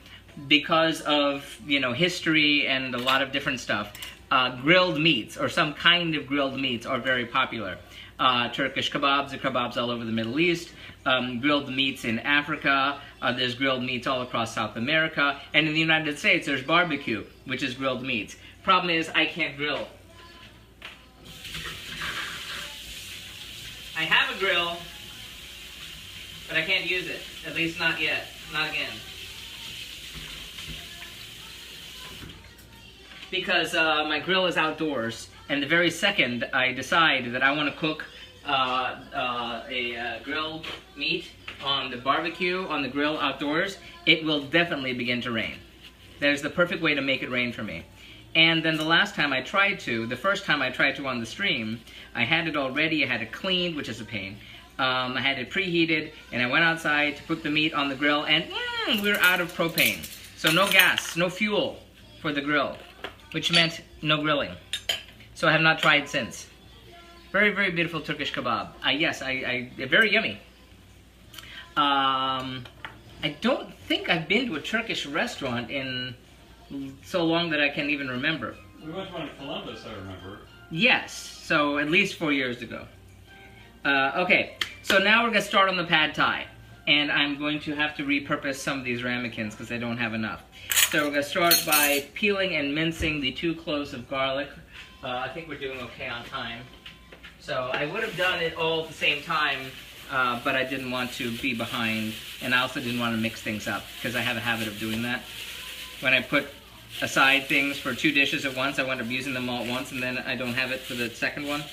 because of, you know, history and a lot of different stuff, grilled meats or some kind of grilled meats are very popular. Turkish kebabs are kebabs all over the Middle East. Grilled meats in Africa. There's grilled meats all across South America. And in the United States, there's barbecue, which is grilled meats. Problem is, I can't grill. I have a grill, but I can't use it. At least not yet. Not again. Because my grill is outdoors, and the very second I decide that I want to cook grilled meat on the barbecue, on the grill outdoors, it will definitely begin to rain. That is the perfect way to make it rain for me. And then the last time I tried to, the first time I tried to on the stream, I had it all ready, I had it cleaned, which is a pain. I had it preheated, and I went outside to put the meat on the grill, and we're out of propane. So no gas, no fuel for the grill, which meant no grilling. So I have not tried since. Very, very beautiful Turkish kebab. Yes, very yummy. I don't think I've been to a Turkish restaurant in so long that I can't even remember. We went to one in Columbus, I remember. Yes, so at least 4 years ago. Okay, so now we're going to start on the pad thai. And I'm going to have to repurpose some of these ramekins because I don't have enough. So we're going to start by peeling and mincing the 2 cloves of garlic. I think we're doing okay on time. So I would have done it all at the same time, but I didn't want to be behind. And I also didn't want to mix things up because I have a habit of doing that. When I put aside things for 2 dishes at once, I wind up using them all at once, and then I don't have it for the second one.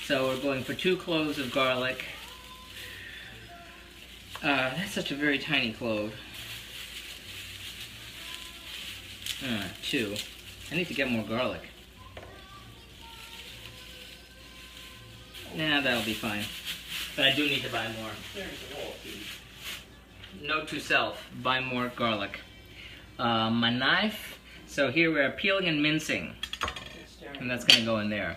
So we're going for 2 cloves of garlic. That's such a very tiny clove. 2. I need to get more garlic. Nah, that'll be fine. But I do need to buy more. Note to self, buy more garlic. My knife. So here we're peeling and mincing. And that's going to go in there.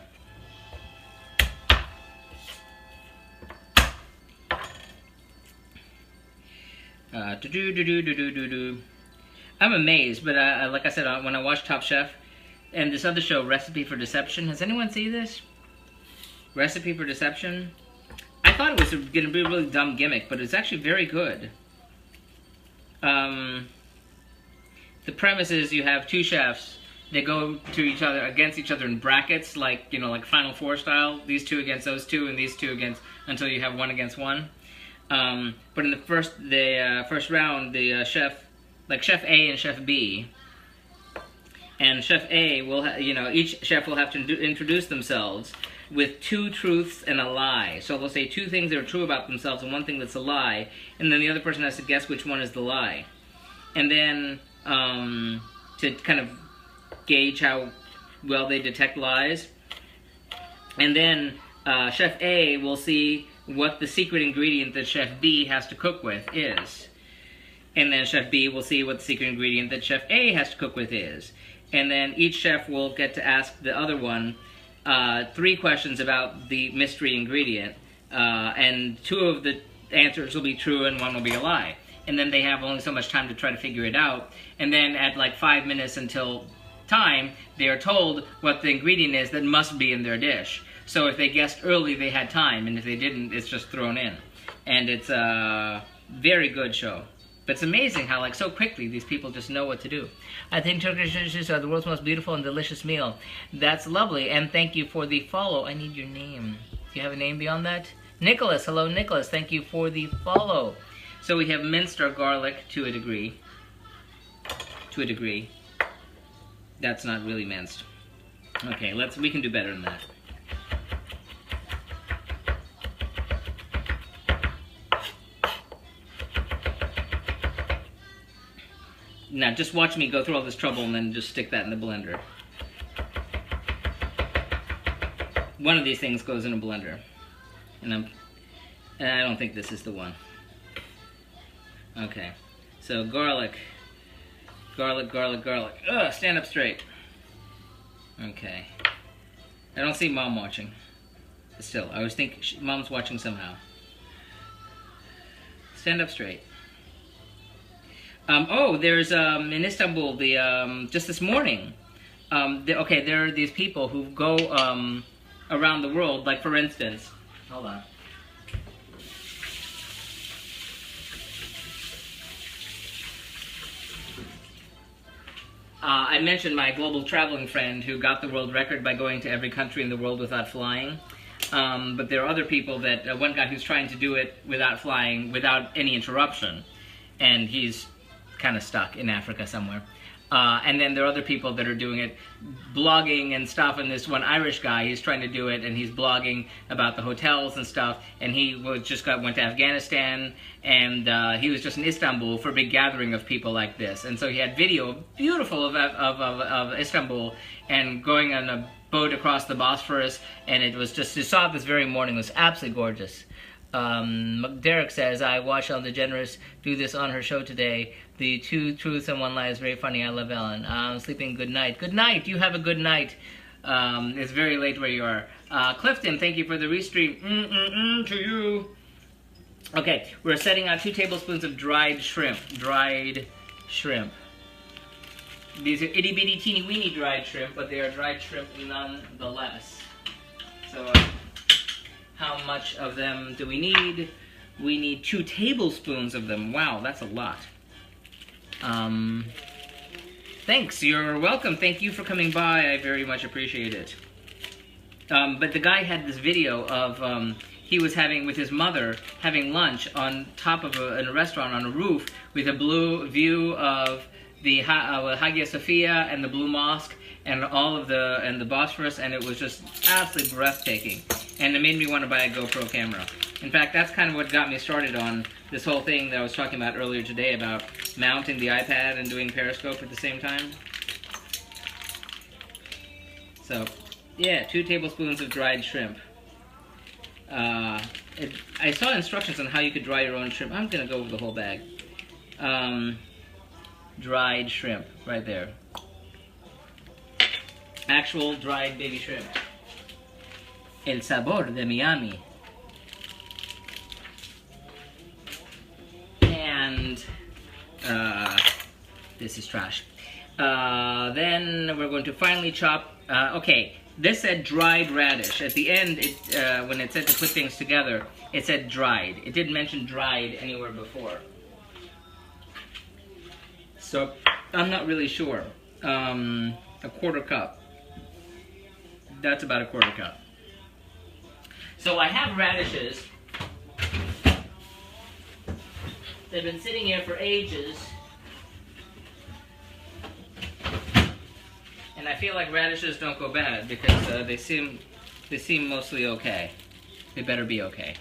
I'm amazed, but like I said, when I watched Top Chef and this other show, Recipe for Deception, has anyone seen this? Recipe for Deception? I thought it was going to be a really dumb gimmick, but it's actually very good. The premise is you have 2 chefs. They go to each other, against each other in brackets, like, you know, like Final Four style. These 2 against those 2, and these 2 against, until you have 1 against 1. But in the first round, the chef, like Chef A and Chef B, and Chef A will, each chef will have to introduce themselves with 2 truths and a lie. So they'll say 2 things that are true about themselves and 1 thing that's a lie, and then the other person has to guess which one is the lie. And then to kind of gauge how well they detect lies. And then Chef A will see what the secret ingredient that Chef B has to cook with is. And then Chef B will see what the secret ingredient that Chef A has to cook with is. And then each chef will get to ask the other one 3 questions about the mystery ingredient. And 2 of the answers will be true and 1 will be a lie. And then they have only so much time to try to figure it out. And then at like 5 minutes until time, they are told what the ingredient is that must be in their dish. So if they guessed early, they had time, and if they didn't, it's just thrown in. And it's a very good show. But it's amazing how, like, so quickly these people just know what to do. I think Turkish dishes are the world's most beautiful and delicious meal. That's lovely, and thank you for the follow. I need your name. Do you have a name beyond that? Nicholas. Hello, Nicholas. Thank you for the follow. So we have minced our garlic to a degree. To a degree. That's not really minced. Okay, we can do better than that. Now, just watch me go through all this trouble and then just stick that in the blender. One of these things goes in a blender. And I don't think this is the one. Okay. So, garlic. Garlic, garlic, garlic. Ugh, stand up straight. Okay. I don't see Mom watching. But still, I always think Mom's watching somehow. Stand up straight. Oh, there's in Istanbul just this morning. Okay, there are these people who go around the world. Like for instance, hold on. I mentioned my global traveling friend who got the world record by going to every country in the world without flying. But there are other people that, one guy who's trying to do it without flying, without any interruption. And he's kind of stuck in Africa somewhere. And then there are other people that are doing it, blogging and stuff. And this one Irish guy, he's trying to do it, and he's blogging about the hotels and stuff. And he went to Afghanistan, and he was just in Istanbul for a big gathering of people like this. And so he had video, beautiful, of Istanbul, and going on a boat across the Bosphorus. And it was just, you saw it this very morning, it was absolutely gorgeous. Derek says, I watched Ellen DeGeneres do this on her show today. The two truths and one lie is very funny. I love Ellen. I'm sleeping. Good night. Good night. You have a good night. It's very late where you are. Clifton, thank you for the restream. To you. Okay, we're setting out 2 tablespoons of dried shrimp. Dried shrimp. These are itty bitty teeny weeny dried shrimp, but they are dried shrimp nonetheless. So, how much of them do we need? We need 2 tablespoons of them. Wow, that's a lot. Thanks, you're welcome. Thank you for coming by. I very much appreciate it. But the guy had this video of, he was having, with his mother, having lunch on top of in a restaurant on a roof with a blue view of the Hagia Sophia and the Blue Mosque and all of the Bosphorus, and it was just absolutely breathtaking. And it made me want to buy a GoPro camera. In fact, that's kind of what got me started on this whole thing that I was talking about earlier today about mounting the iPad and doing Periscope at the same time. So, yeah, 2 tablespoons of dried shrimp. I saw instructions on how you could dry your own shrimp. I'm going to go over the whole bag. Dried shrimp, right there. Actual dried baby shrimp. El sabor de Miami. And this is trash. Then we're going to finely chop. Okay, this said dried radish. At the end, when it said to put things together, it said dried. It didn't mention dried anywhere before. So I'm not really sure. A 1/4 cup. That's about a 1/4 cup. So I have radishes. They've been sitting here for ages. And I feel like radishes don't go bad because they seem mostly okay. They better be okay.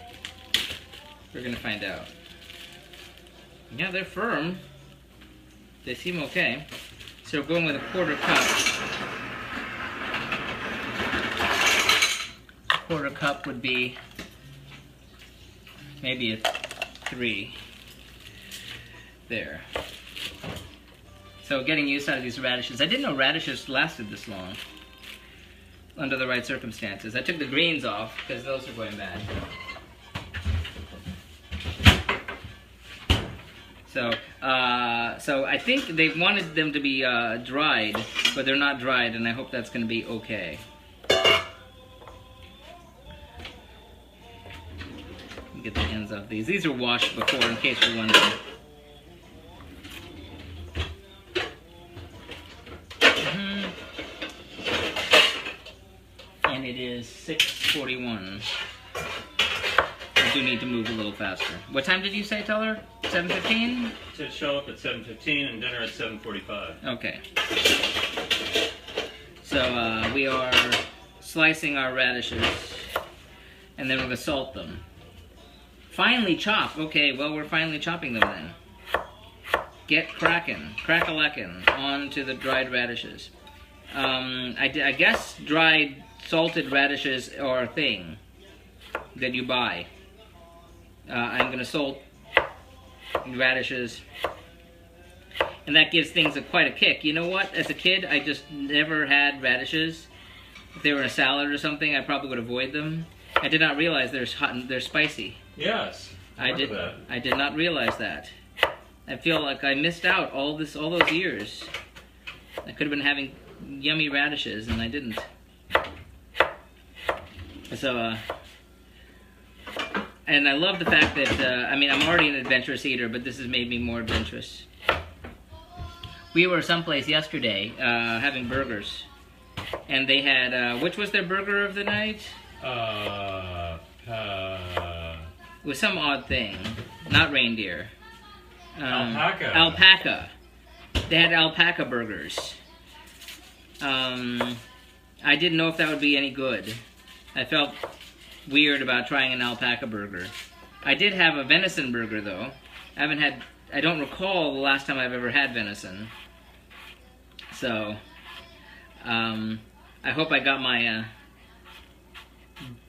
We're gonna find out. Yeah, they're firm. They seem okay. So we're going with a 1/4 cup. 1/4 cup would be maybe a 3. There. So getting used out of these radishes. I didn't know radishes lasted this long under the right circumstances. I took the greens off because those are going bad. So I think they wanted them to be dried, but they're not dried, and I hope that's going to be okay. Get the ends off these. These are washed before, in case you're wondering. And it is 6:41. I do need to move a little faster. What time did you say, Teller? 7:15? To show up at 7:15 and dinner at 7:45. Okay. So we are slicing our radishes, and then we're going to salt them. Finely chop. Okay, well, we're finally chopping them then. Get crackin', crack-a-lackin' onto the dried radishes. I guess dried salted radishes are a thing that you buy. I'm going to salt radishes, and that gives things quite a kick. You know what? As a kid, I just never had radishes. If they were in a salad or something, I probably would avoid them. I did not realize they're hot and they're spicy. Yes. I did not realize that. I feel like I missed out all those years. I could have been having yummy radishes, and I didn't. So, and I love the fact that, I mean, I'm already an adventurous eater, but this has made me more adventurous. We were someplace yesterday having burgers, and they had, which was their burger of the night? It was some odd thing, not reindeer. Alpaca. Alpaca. They had alpaca burgers. I didn't know if that would be any good. I felt weird about trying an alpaca burger. I did have a venison burger though. I don't recall the last time I've ever had venison. So, I hope I got my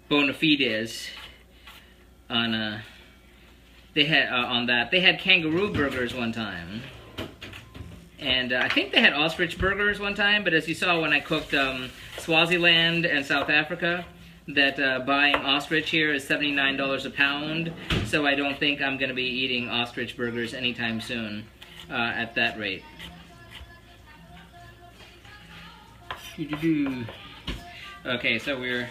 bona fides on they had on that. They had kangaroo burgers one time, and I think they had ostrich burgers one time. But as you saw when I cooked Swaziland and South Africa, that buying ostrich here is $79 a pound. So I don't think I'm going to be eating ostrich burgers anytime soon at that rate. Okay, so we're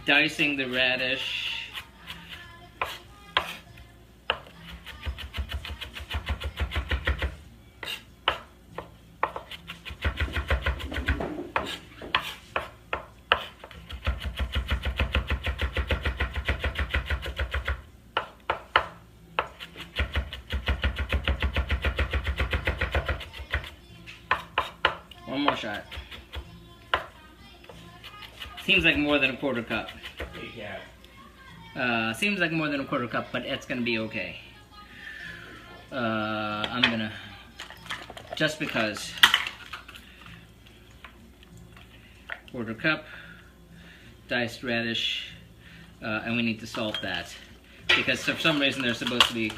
dicing the radish. One more shot. Seems like more than a quarter cup. Seems like more than a quarter cup, but it's gonna be okay. I'm gonna, just because. Quarter cup, diced radish, and we need to salt that. Because for some reason they're supposed to be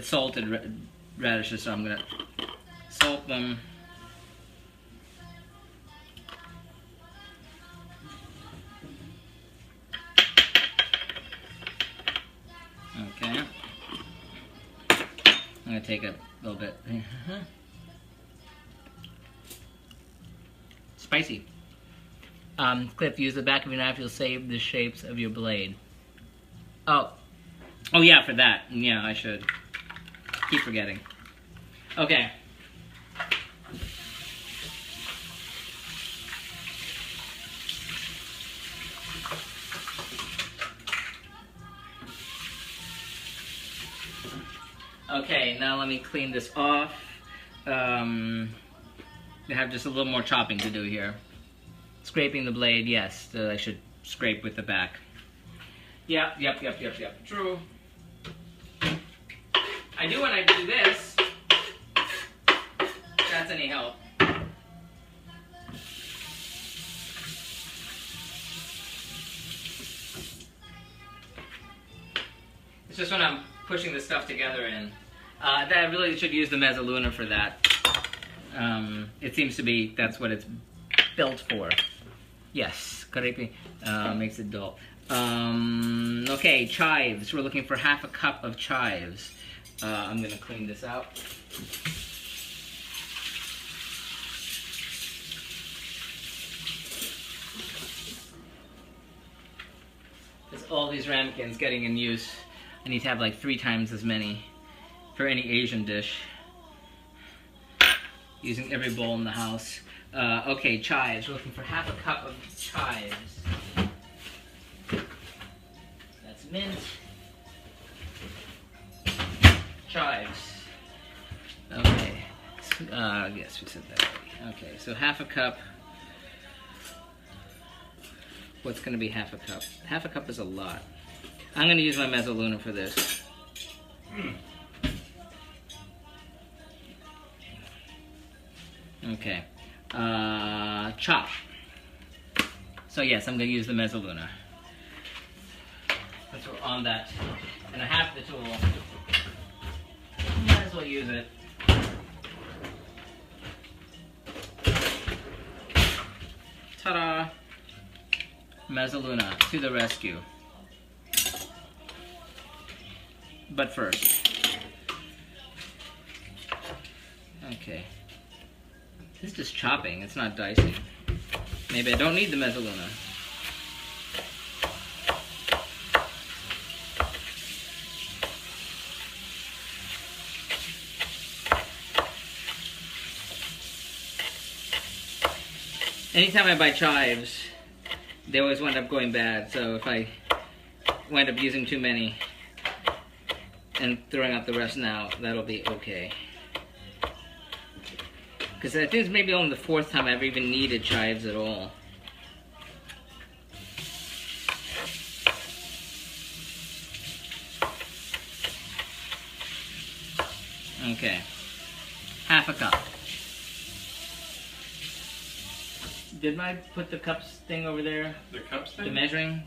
salted radishes, so I'm gonna salt them. Okay. I'm gonna take a little bit. Spicy. Cliff, use the back of your knife, you'll save the shapes of your blade. Oh yeah, for that. Yeah, I should. Keep forgetting. Okay. Okay, now let me clean this off. I have just a little more chopping to do here. Scraping the blade, yes, I should scrape with the back. Yep, true. I do when I do this. If that's any help. It's just when I'm pushing this stuff together in. That I really should use the mezzaluna for that. It seems to be, that's what it's built for. Yes, karepi makes it dull. Okay, chives. We're looking for half a cup of chives. I'm gonna clean this out. There's all these ramekins getting in use. I need to have like 3 times as many for any Asian dish. Using every bowl in the house. Okay, chives. We're looking for half a cup of chives. That's mint. Chives. Okay. Yes, we said that already. Okay, so half a cup. What's going to be half a cup? Half a cup is a lot. I'm going to use my mezzaluna for this. Okay. Chop. So yes, I'm going to use the mezzaluna. Since we're on that. And I have the tool. Might as well use it. Ta-da! Mezzaluna to the rescue. But first, Okay. This is just chopping, it's not dicing. Maybe I don't need the mezzaluna. Anytime I buy chives, they always wind up going bad, so if I wind up using too many and throwing out the rest now, that'll be okay. Because I think it's maybe only the 4th time I've ever even needed chives at all. Okay, half a cup. Didn't I put the cups thing over there? The cups thing? The measuring?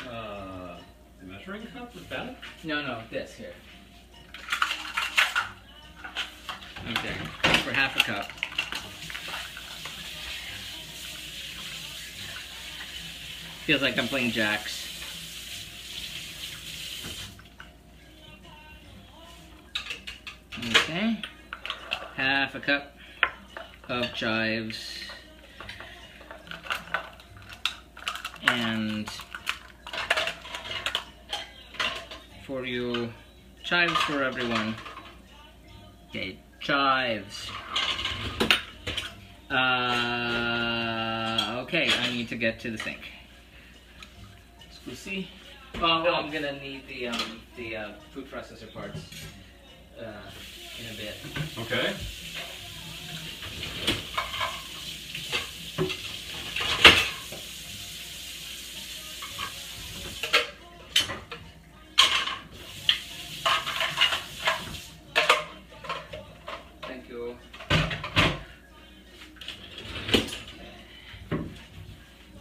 The measuring cup with that? No, this here. Okay, for half a cup. Feels like I'm playing jacks. Okay, half a cup of chives. And for you, chives for everyone. Okay, chives. Okay, I need to get to the sink. Squeezy. Oh, I'm gonna need the food processor parts in a bit. Okay.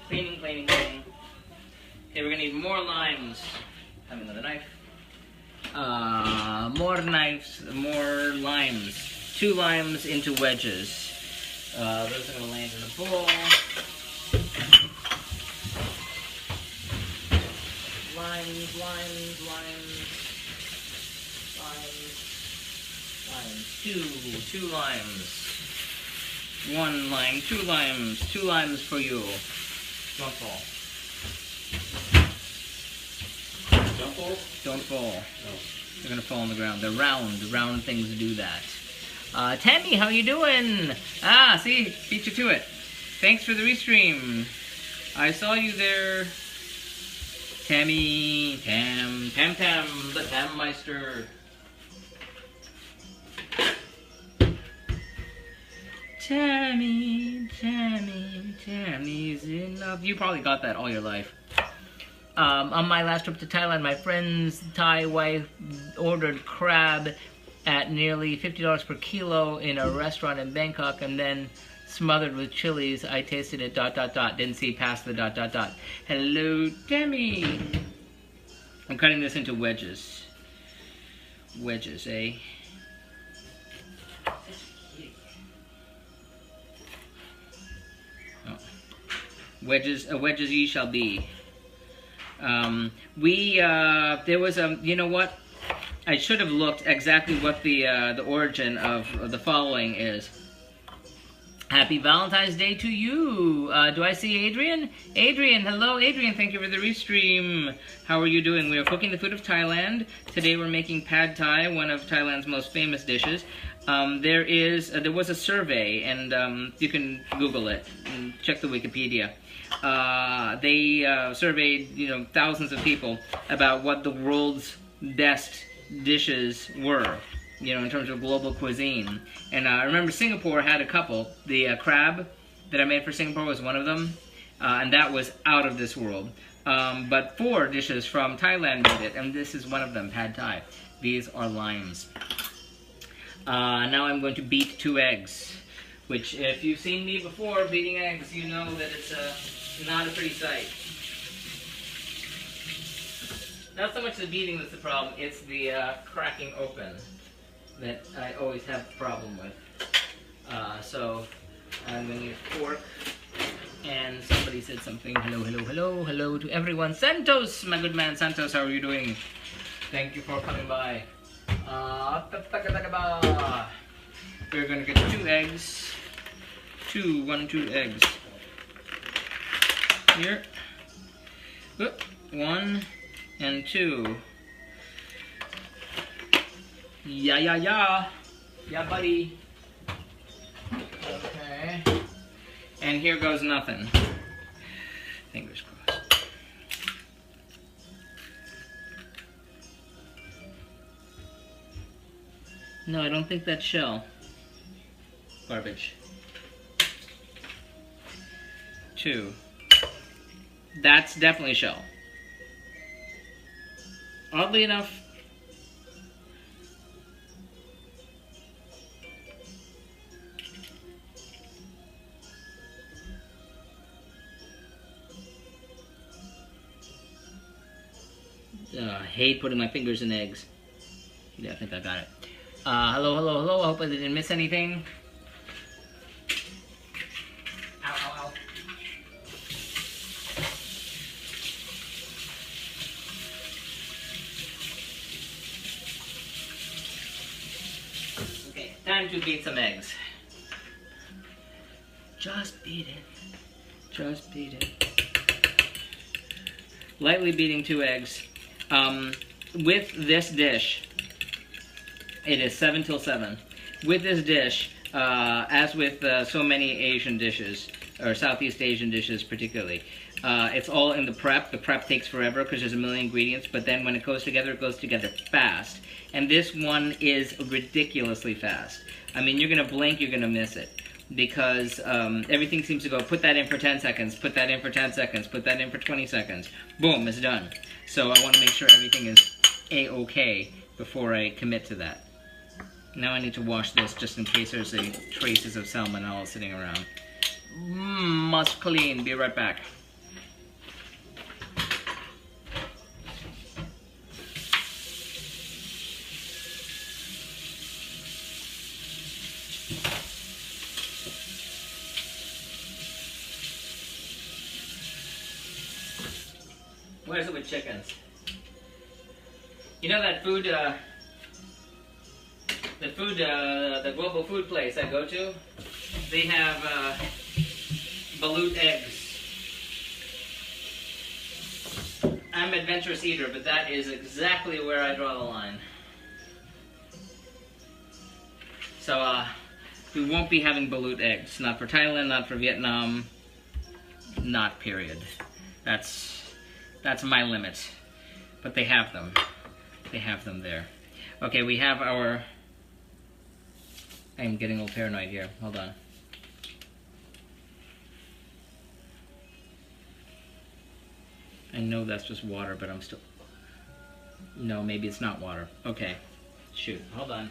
Cleaning. Okay, we're gonna need more limes. Have another knife. More knives, more limes. 2 limes into wedges. Those are gonna land in a bowl. Limes. Two limes. 1 lime, 2 limes. 2 limes for you. Don't fall. Don't fall? Don't fall. No. They're gonna fall on the ground. They're round. Round things do that. Tammy, how you doing? Ah, see? Beat you to it. Thanks for the restream. I saw you there. Tammy, Tam, the Tammeister. Tammy's in love. You probably got that all your life. On my last trip to Thailand, my friend's Thai wife ordered crab at nearly $50 per kilo in a restaurant in Bangkok, and then smothered with chilies. I tasted it, ... Didn't see past the ... Hello, Tammy. I'm cutting this into wedges. Wedges, eh? Wedges ye shall be. There was a, you know what? I should have looked exactly what the origin of the following is. Happy Valentine's Day to you. Do I see Adrian? Adrian, hello, Adrian. Thank you for the restream. How are you doing? We are cooking the food of Thailand. Today we're making pad Thai, one of Thailand's most famous dishes. There was a survey, and you can Google it and check the Wikipedia. They surveyed, thousands of people about what the world's best dishes were, in terms of global cuisine. And I remember Singapore had a couple. The crab that I made for Singapore was one of them, and that was out of this world. But 4 dishes from Thailand made it, and this is one of them, pad Thai. These are limes. Now I'm going to beat 2 eggs, which if you've seen me before beating eggs, you know that it's not a pretty sight. Not so much the beating that's the problem, it's the cracking open that I always have a problem with. So I'm going to use fork, and somebody said something. Hello to everyone. Santos, my good man, Santos, how are you doing? Thank you for coming by. we're gonna get 2 eggs. 2 eggs. Here. Oop, 1 and 2. Yeah, buddy. Okay. And here goes nothing. Fingers crossed. No, I don't think that's shell. Garbage. 2. That's definitely shell. Oddly enough, I hate putting my fingers in eggs. Yeah, I think I got it. Hello. I hope I didn't miss anything. Ow. Okay, time to beat some eggs. Just beat it. Lightly beating 2 eggs. With this dish, it is 7 till 7. With this dish, as with so many Asian dishes, or Southeast Asian dishes particularly, it's all in the prep. The prep takes forever because there's a million ingredients, but then when it goes together fast. And this one is ridiculously fast. I mean, you're going to blink, you're going to miss it. Because everything seems to go, put that in for 10 seconds, put that in for 10 seconds, put that in for 20 seconds. Boom, it's done. So I want to make sure everything is A-okay before I commit to that. Now I need to wash this just in case there's any traces of salmonella sitting around. Must clean. Be right back. What is it with chickens? You know that food, the global food place I go to? They have balut eggs. I'm an adventurous eater, but that is exactly where I draw the line. So, we won't be having balut eggs. Not for Thailand, not for Vietnam, not period. That's my limit. But they have them. They have them there. Okay, we have our... I'm getting a little paranoid here. Hold on. I know that's just water, but I'm still... No, maybe it's not water. Okay. Shoot. Hold on.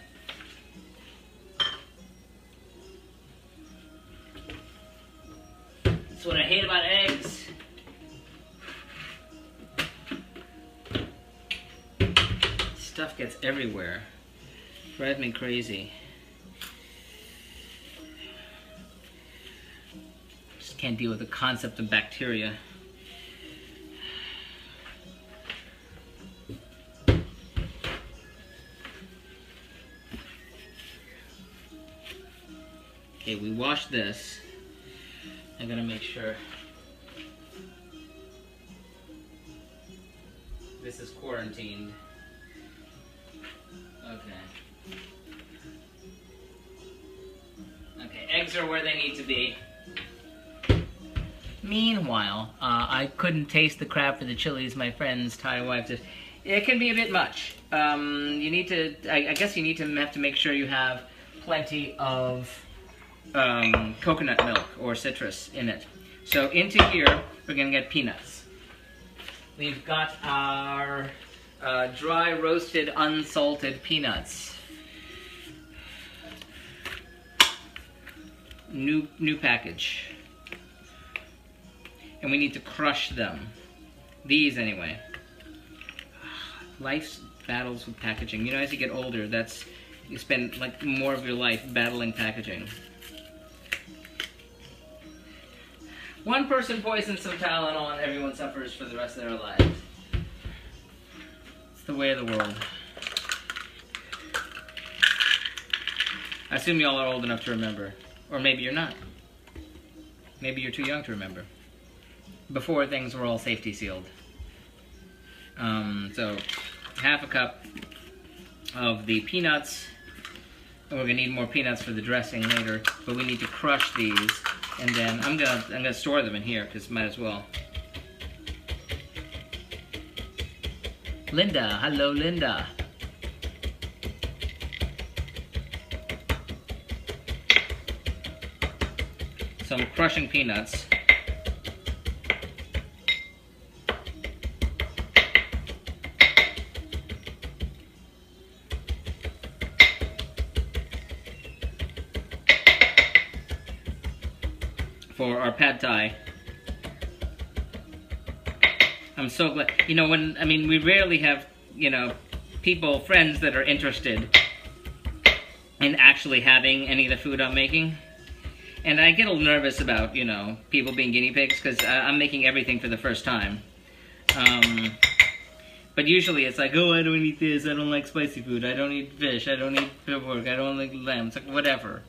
That's what I hate about eggs. Stuff gets everywhere. Drives me crazy. Just can't deal with the concept of bacteria. Okay, we wash this. I gotta make sure this is quarantined. Okay. Okay, eggs are where they need to be. Meanwhile, I couldn't taste the crab for the chilies. My friend's Thai wife just... It can be a bit much. You need to... I guess you need to have to make sure you have plenty of coconut milk or citrus in it. So into here, we're going to get peanuts. We've got our... dry roasted unsalted peanuts. New package. And we need to crush them. These anyway. Life's battles with packaging. You know, as you get older, you spend like more of your life battling packaging. One person poisons some Tylenol and everyone suffers for the rest of their lives. The way of the world. I assume y'all are old enough to remember. Or maybe you're not. Maybe you're too young to remember. Before things were all safety sealed. So, half a cup of the peanuts. And we're gonna need more peanuts for the dressing later. But we need to crush these. And then I'm gonna store them in here, because might as well. Linda, hello Linda. So I'm crushing peanuts. For our pad thai. I'm so glad, you know, we rarely have, you know, friends that are interested in actually having any of the food I'm making. And I get a little nervous about, you know, people being guinea pigs, because I'm making everything for the first time. But usually it's like, oh, I don't eat this, I don't like spicy food, I don't eat fish, I don't eat pork, I don't like lamb, it's like, whatever.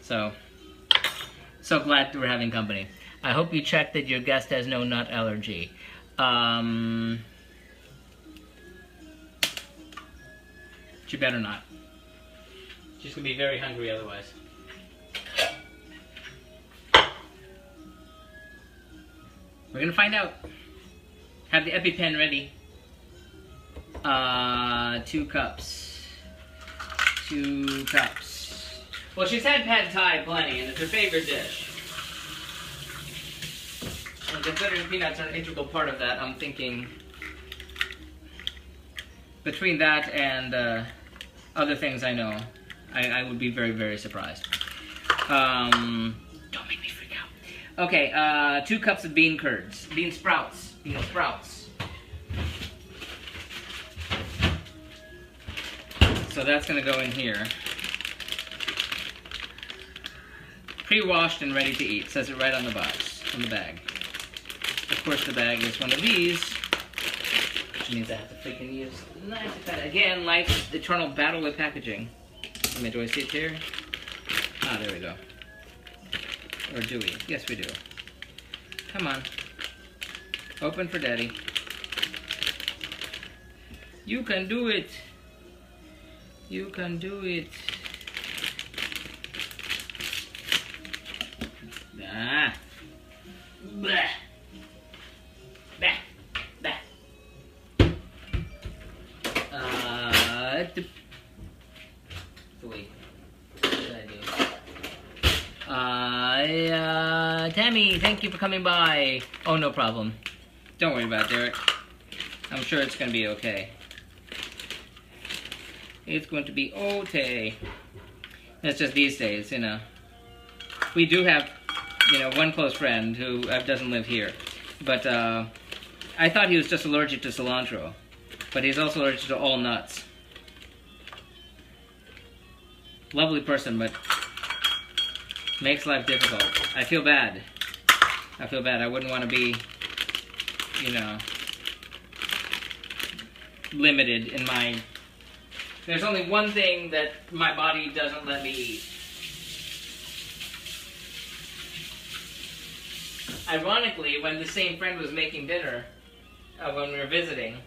So glad we're having company. I hope you checked that your guest has no nut allergy. But you better not. She's gonna be very hungry otherwise. We're gonna find out. Have the EpiPen ready. 2 cups. 2 cups. Well, she's had pad thai plenty, and it's her favorite dish. And considering peanuts are an integral part of that, I'm thinking between that and other things I know, I would be very, very surprised. Don't make me freak out. Okay, 2 cups of bean curds. Bean sprouts. Bean sprouts. So that's going to go in here. Pre-washed and ready to eat. Says it right on the box, on the bag. Of course, the bag is one of these, which means I have to freaking use knife to cut it. Again, life's eternal battle with packaging. I mean, do I see it here? Ah, there we go. Or do we? Yes, we do. Come on. Open for Daddy. You can do it. You can do it. Ah. Blah. Bah. Bah. Wait. What did I do? Tammy, thank you for coming by. Oh, no problem. Don't worry about it, Derek. I'm sure it's going to be okay. It's going to be okay. It's just these days, you know. We do have, you know, one close friend who doesn't live here. But I thought he was just allergic to cilantro. But he's also allergic to all nuts. Lovely person, but makes life difficult. I feel bad. I feel bad. I wouldn't want to be, you know, limited in my... There's only one thing that my body doesn't let me eat. Ironically, when the same friend was making dinner, when we were visiting,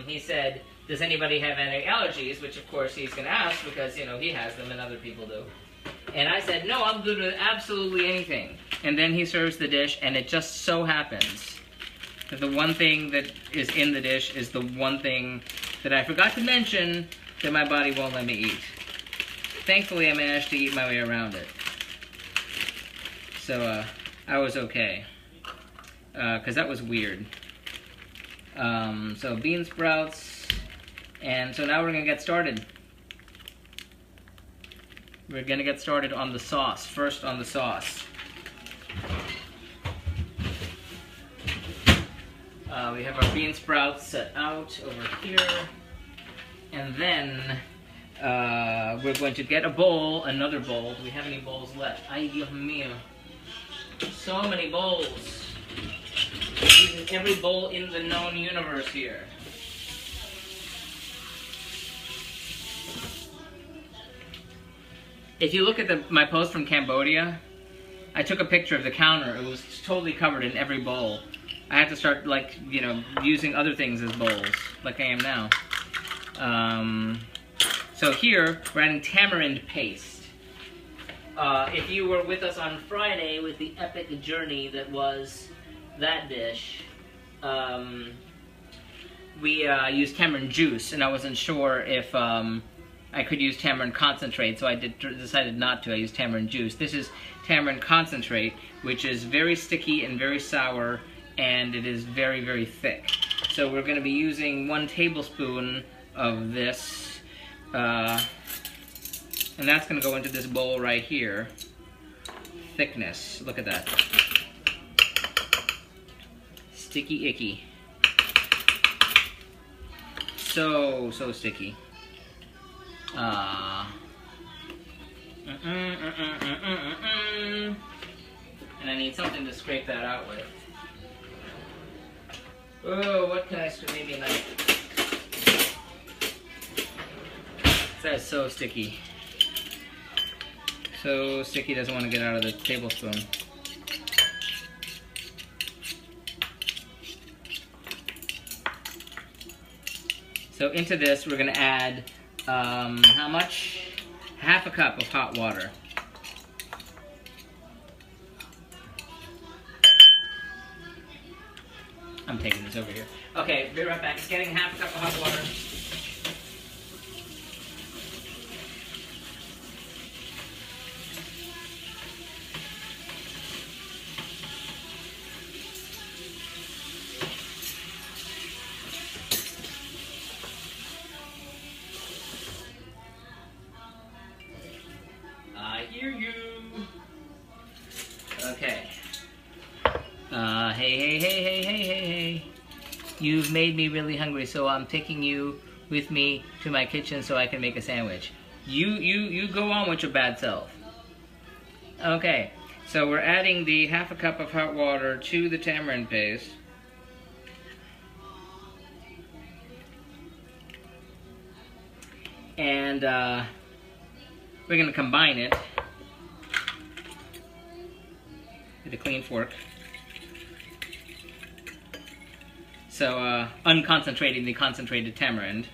he said, does anybody have any allergies? Which, of course, he's going to ask because, you know, he has them and other people do. And I said, no, I'm good with absolutely anything. And then he serves the dish, and it just so happens that the one thing that is in the dish is the one thing that I forgot to mention that my body won't let me eat. Thankfully, I managed to eat my way around it. So, I was okay. Because that was weird. So, bean sprouts. And so now we're going to get started. We're going to get started on the sauce. First on the sauce. We have our bean sprouts set out over here. And then we're going to get a bowl, another bowl. Do we have any bowls left? Ay, Dios mío. So many bowls. Using every bowl in the known universe here. If you look at my post from Cambodia, I took a picture of the counter. It was totally covered in every bowl. I had to start, like, you know, using other things as bowls, like I am now. So here, we're adding tamarind paste. If you were with us on Friday with the epic journey that was that dish, we used tamarind juice, and I wasn't sure if I could use tamarind concentrate, so I decided not to. I used tamarind juice. This is tamarind concentrate, which is very sticky and very sour, and it is very, very thick. So we're going to be using 1 tablespoon of this, and that's going to go into this bowl right here. Thickness, look at that. Sticky icky. So sticky. And I need something to scrape that out with. Oh, what can I scrape? Maybe a knife. That is so sticky. So sticky, doesn't want to get out of the tablespoon. So into this, we're going to add, how much? Half a cup of hot water. I'm taking this over here. Okay, be right back. Getting half a cup of hot water. I hear you. Okay. Hey. You've made me really hungry, so I'm taking you with me to my kitchen so I can make a sandwich. You go on with your bad self. Okay, so we're adding the half a cup of hot water to the tamarind paste. And we're going to combine it with a clean fork. So, unconcentrating the concentrated tamarind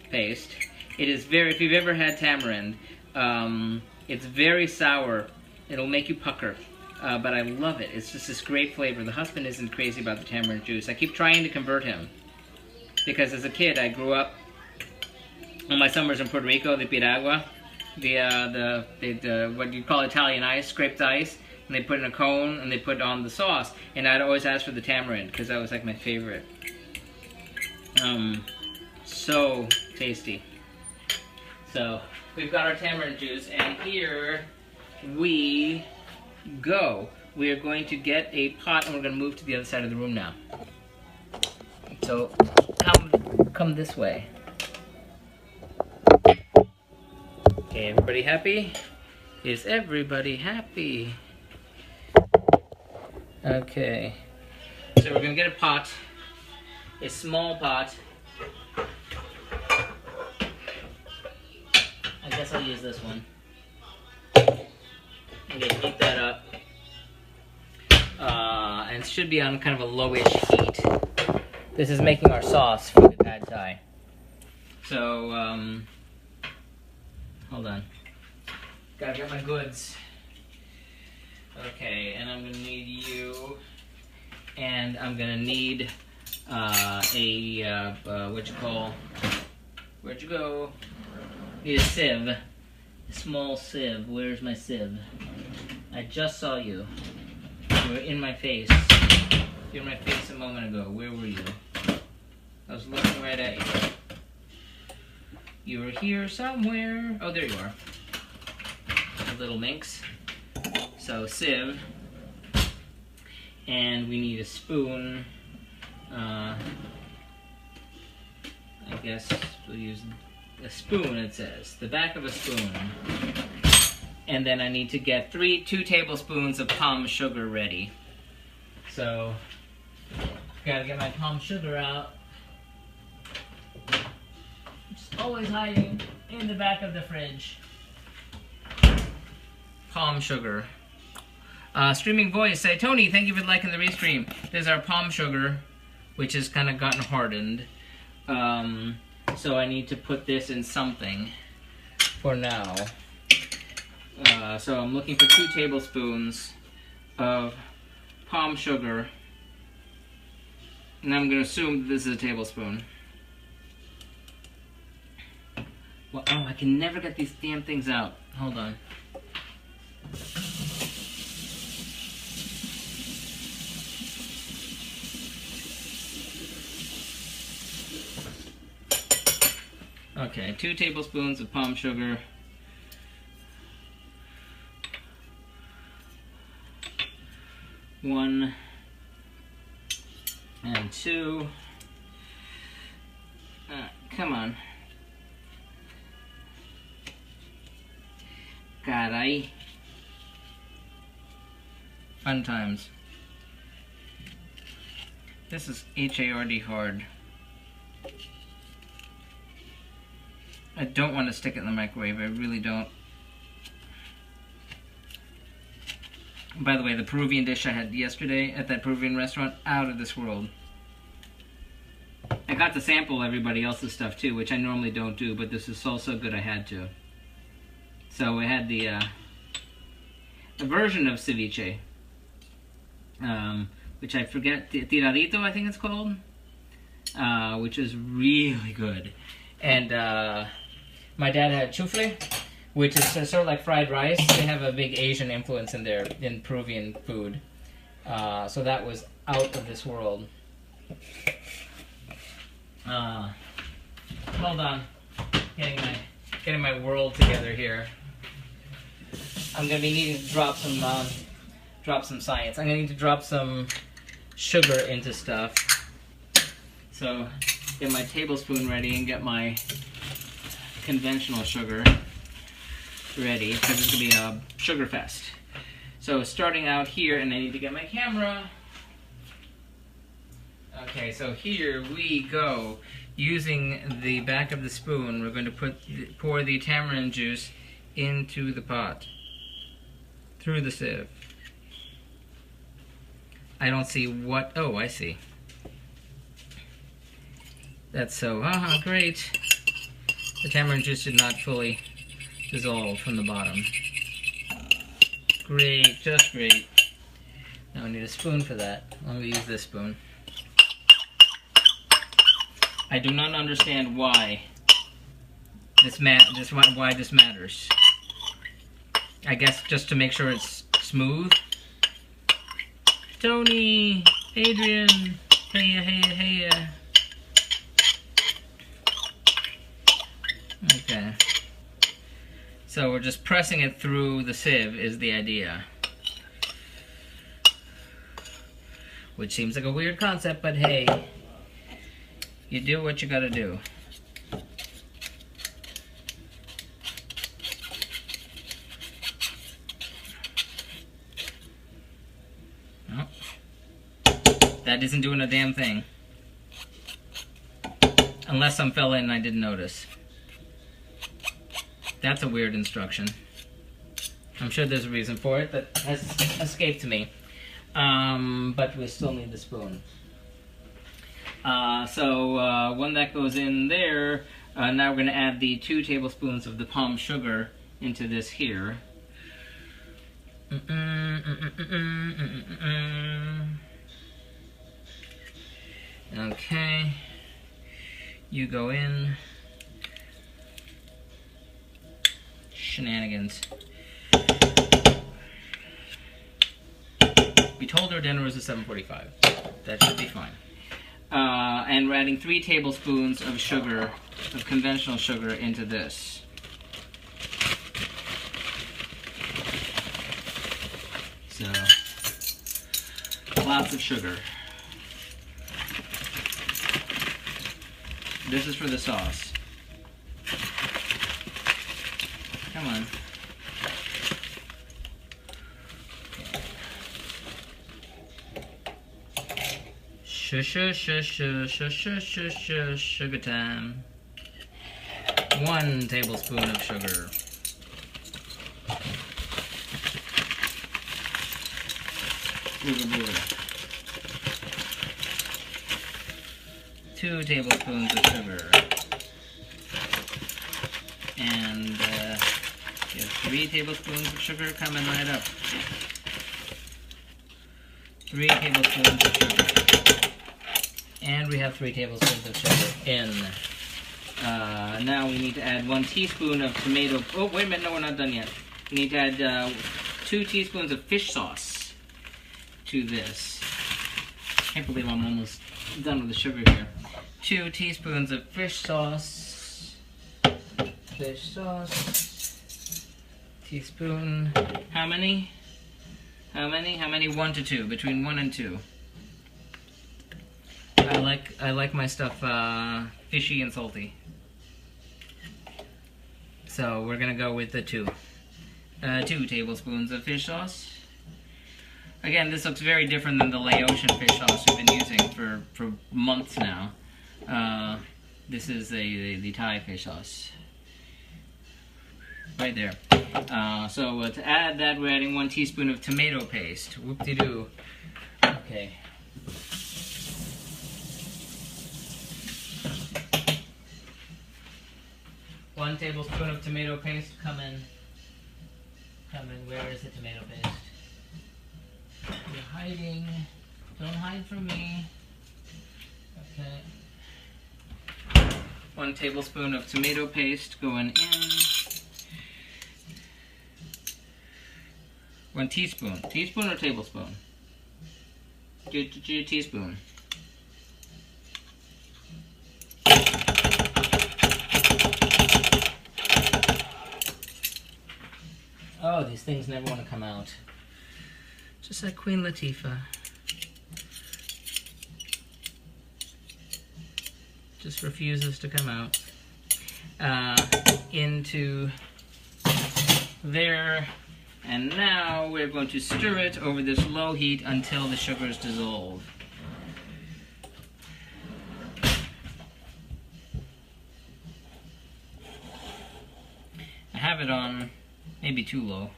paste. It is very, if you've ever had tamarind, it's very sour. It'll make you pucker, but I love it. It's just this great flavor. The husband isn't crazy about the tamarind juice. I keep trying to convert him, because as a kid, I grew up on my summers in Puerto Rico, the piragua, the what you call Italian ice, scraped ice, and they put in a cone and they put on the sauce, and I'd always ask for the tamarind because that was like my favorite. So tasty. So we've got our tamarind juice, and here we go. We are going to get a pot, and we're going to move to the other side of the room now. So come this way. Okay, everybody happy? Is everybody happy? Okay. So we're gonna get a pot, a small pot. I guess I'll use this one. Okay, heat that up. And it should be on kind of a lowish heat. This is making our sauce for the pad thai. So, hold on. Gotta get my goods. Okay, and I'm gonna need you, and I'm gonna need what'd you go? Need a sieve, a small sieve. Where's my sieve? I just saw you. You were in my face. You were in my face a moment ago. Where were you? I was looking right at you. You were here somewhere. Oh, there you are. A little minx. So, sieve. And we need a spoon. I guess we'll use a spoon, it says. The back of a spoon. And then I need to get 2 tablespoons of palm sugar ready. So, gotta get my palm sugar out. Just always hiding in the back of the fridge. palm sugar. Streaming voice, say, Tony, thank you for liking the restream. There's our palm sugar, which has kind of gotten hardened. So I need to put this in something for now. So I'm looking for 2 tablespoons of palm sugar. And I'm going to assume this is a tablespoon. Well, oh, I can never get these damn things out. Hold on. Okay, 2 tablespoons of palm sugar. One and 2. Come on. Caray. Fun times. This is HARD hard. I don't want to stick it in the microwave, I really don't. By the way, the Peruvian dish I had yesterday at that Peruvian restaurant, out of this world. I got to sample everybody else's stuff too, which I normally don't do, but this is so good I had to. So we had the version of ceviche, which I forget, tiradito I think it's called, which is really good. And my dad had chufle, which is sort of like fried rice. They have a big Asian influence in there, in Peruvian food. So that was out of this world. Hold on, getting my world together here. I'm gonna be needing to drop some science. I'm gonna need to drop some sugar into stuff. So get my tablespoon ready and get my conventional sugar ready, because it's gonna be a sugar fest. So starting out here, and I need to get my camera. Okay, so here we go. Using the back of the spoon, we're going to pour the tamarind juice into the pot through the sieve. I don't see what. Oh, I see. That's so. Great. The tamarind juice did not fully dissolve from the bottom. Great, just great. Now I need a spoon for that. I'm going to use this spoon. I do not understand why this matters. I guess just to make sure it's smooth. Tony, Adrian, hey. Okay. So we're just pressing it through the sieve is the idea. Which seems like a weird concept, but hey. You do what you gotta do. Oh. That isn't doing a damn thing. Unless some fell in and I didn't notice. That's a weird instruction. I'm sure there's a reason for it that has escaped me. But we still need the spoon. So when that goes in there, now we're going to add the 2 tablespoons of the palm sugar into this here. Okay, you go in. Shenanigans. We told her dinner was at 7:45. That should be fine. And we're adding 3 tablespoons of sugar, of conventional sugar, into this. So, lots of sugar. This is for the sauce. Come on. Sugar time. 1 tablespoon of sugar. 2 tablespoons of sugar. And 3 tablespoons of sugar coming right up. 3 tablespoons of sugar. And we have 3 tablespoons of sugar in. Now we need to add 1 teaspoon of tomato. Oh, wait a minute, no, we're not done yet. We need to add 2 teaspoons of fish sauce to this. Can't believe I'm almost done with the sugar here. 2 teaspoons of fish sauce. Fish sauce. Teaspoon. How many? How many? 1 to 2. Between 1 and 2. I like my stuff fishy and salty. So we're gonna go with the 2. 2 tablespoons of fish sauce. Again, this looks very different than the Laotian fish sauce we've been using for months now. This is the Thai fish sauce. Right there. So to add that, we're adding 1 teaspoon of tomato paste. Whoop-de-doo. Okay. One tablespoon of tomato paste. Come in. Where is the tomato paste? You're hiding. Don't hide from me. Okay. 1 tablespoon of tomato paste going in. 1 teaspoon. Teaspoon or tablespoon? Teaspoon. Oh, these things never want to come out. Just like Queen Latifah. Just refuses to come out. Into there. And now we're going to stir it over this low heat until the sugars dissolve. I have it on maybe too low.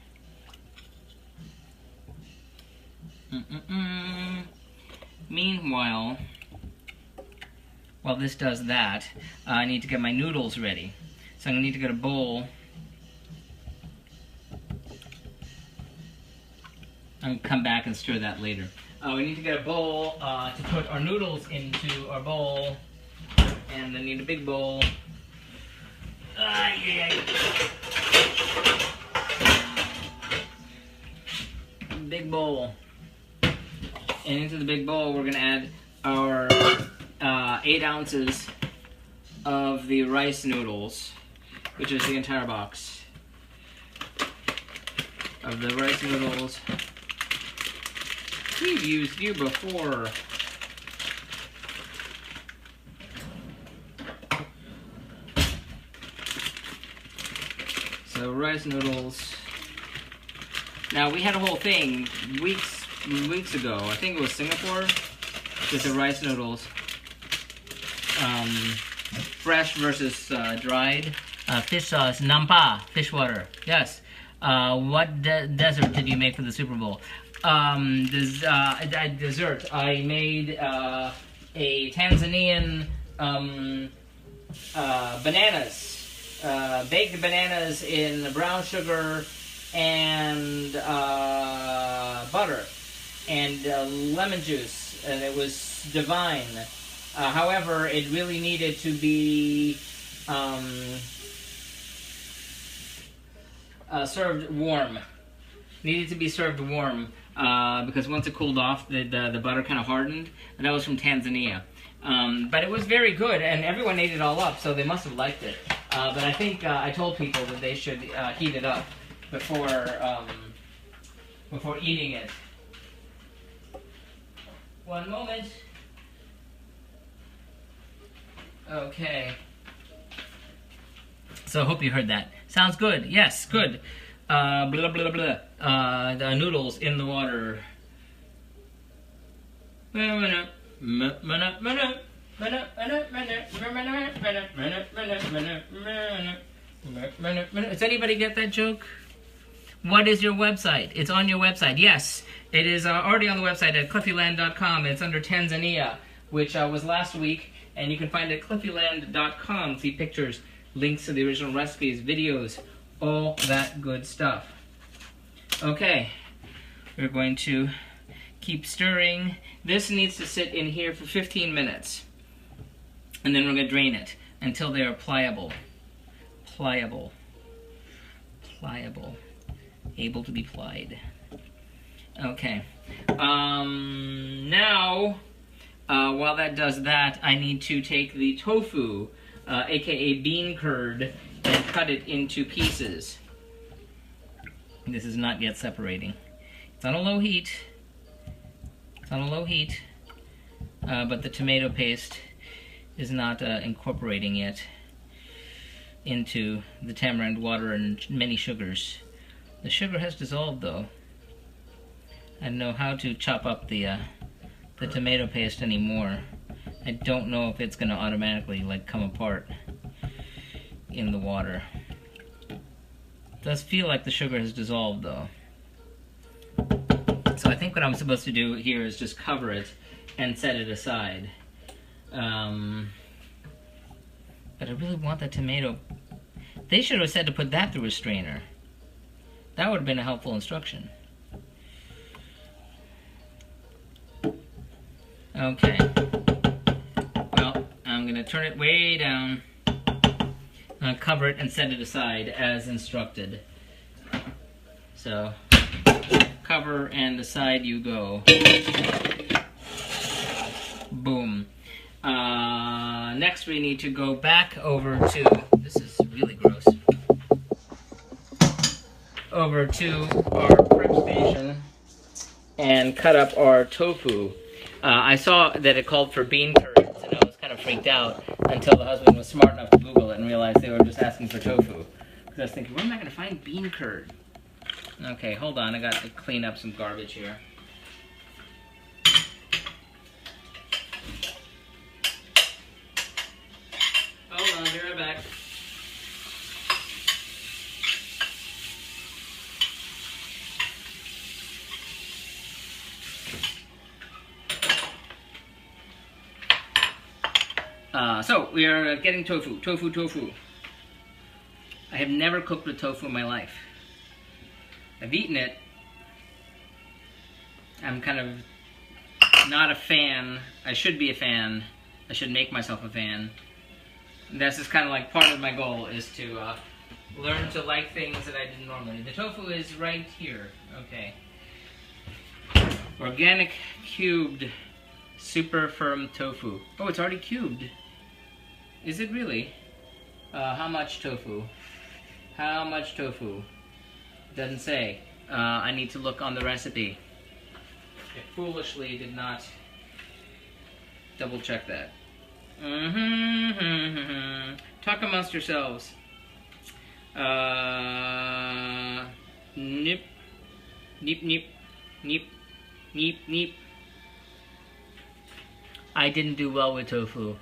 Meanwhile, while this does that, I need to get my noodles ready. So I'm going to need to get a bowl. I'll come back and stir that later. We need to get a bowl to put our noodles into our bowl. And I need a big bowl. Big bowl. And into the big bowl, we're going to add our 8 ounces of the rice noodles, which is the entire box of the rice noodles. We've used you before. So rice noodles. Now we had a whole thing weeks ago. I think it was Singapore with the rice noodles. Fresh versus dried. Fish sauce, nampa, fish water. Yes. What dessert did you make for the Super Bowl? Dessert. I made a Tanzanian bananas. Baked bananas in brown sugar and butter and lemon juice, and it was divine. However, it really needed to be served warm. Needed to be served warm because once it cooled off, the butter kind of hardened, and that was from Tanzania. But it was very good, and everyone ate it all up, so they must have liked it. But I think I told people that they should heat it up before eating it. One moment. Okay. So I hope you heard that. Sounds good. Yes, good. Blah blah blah. The noodles in the water. Does anybody get that joke? What is your website? It's on your website. Yes, it is already on the website at cliffyland.com. It's under Tanzania, which was last week, and you can find it at cliffyland.com. See pictures, links to the original recipes, videos, all that good stuff. Okay, we're going to keep stirring. This needs to sit in here for 15 minutes, and then we're going to drain it until they are pliable. Pliable. Pliable. Able to be plied. Okay. Now, while that does that, I need to take the tofu, aka bean curd, and cut it into pieces. This is not yet separating. It's on a low heat. It's on a low heat, but the tomato paste is not incorporating yet into the tamarind water and many sugars. The sugar has dissolved though. I don't know how to chop up the tomato paste anymore. I don't know if it's gonna automatically like come apart in the water. It does feel like the sugar has dissolved though. So I think what I'm supposed to do here is just cover it and set it aside. But I really want that tomato. They should have said to put that through a strainer. That would have been a helpful instruction. Okay. Well, I'm going to turn it way down, cover it, and set it aside as instructed. So, cover and aside you go. Boom. Next we need to go back over to, this is really gross, over to our prep station and cut up our tofu. I saw that it called for bean curds, and I was kind of freaked out until the husband was smart enough to Google it and realized they were just asking for tofu. Because I was thinking, where am I going to find bean curd? Okay, hold on, I got to clean up some garbage here. Hold on, be right back. So, we are getting tofu. Tofu. I have never cooked with tofu in my life. I've eaten it. I'm kind of not a fan. I should be a fan. I should make myself a fan. This is kind of like part of my goal is to learn to like things that I didn't normally. The tofu is right here. Okay. Organic cubed super firm tofu. Oh, it's already cubed. Is it really? How much tofu? How much tofu? Doesn't say. I need to look on the recipe. I foolishly did not double check that. Talk amongst yourselves. Nip. Neep, neep. Neep. Neep, neep. I didn't do well with tofu.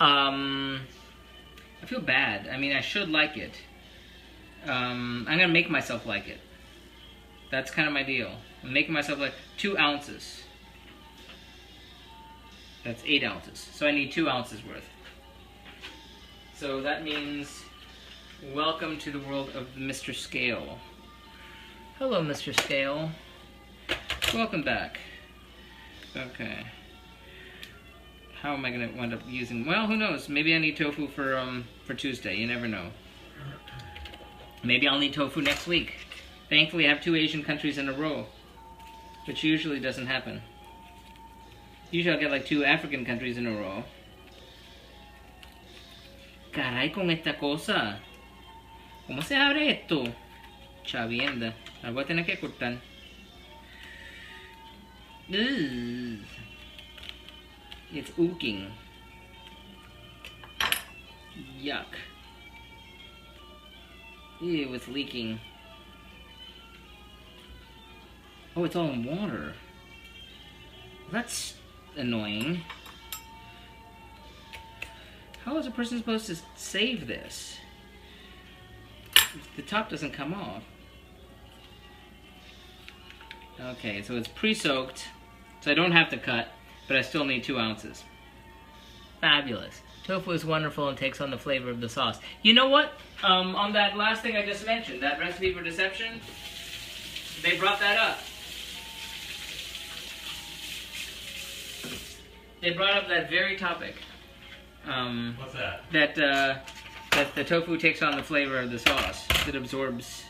I feel bad. I mean, I should like it. I'm gonna make myself like it. That's kind of my deal. I'm making myself like 2 ounces. That's 8 ounces. So I need 2 ounces worth. So that means welcome to the world of Mr. Scale. Hello, Mr. Scale. Welcome back. Okay. How am I going to wind up using... Well, who knows? Maybe I need tofu for Tuesday. You never know. Maybe I'll need tofu next week. Thankfully, I have 2 Asian countries in a row, which usually doesn't happen. Usually I'll get like 2 African countries in a row. Caray con esta cosa. ¿Cómo se abre esto? Chavienda. La voy a tener que cortar. Ugh. It's ooking. Yuck. Ew, it's leaking. Oh, it's all in water. That's annoying. How is a person supposed to save this? The top doesn't come off. Okay, so it's pre-soaked, so I don't have to cut, but I still need 2 ounces. Fabulous. Tofu is wonderful and takes on the flavor of the sauce. You know what? On that last thing I just mentioned, that recipe for deception, they brought that up. They brought up that very topic. What's that? That the tofu takes on the flavor of the sauce. It absorbs.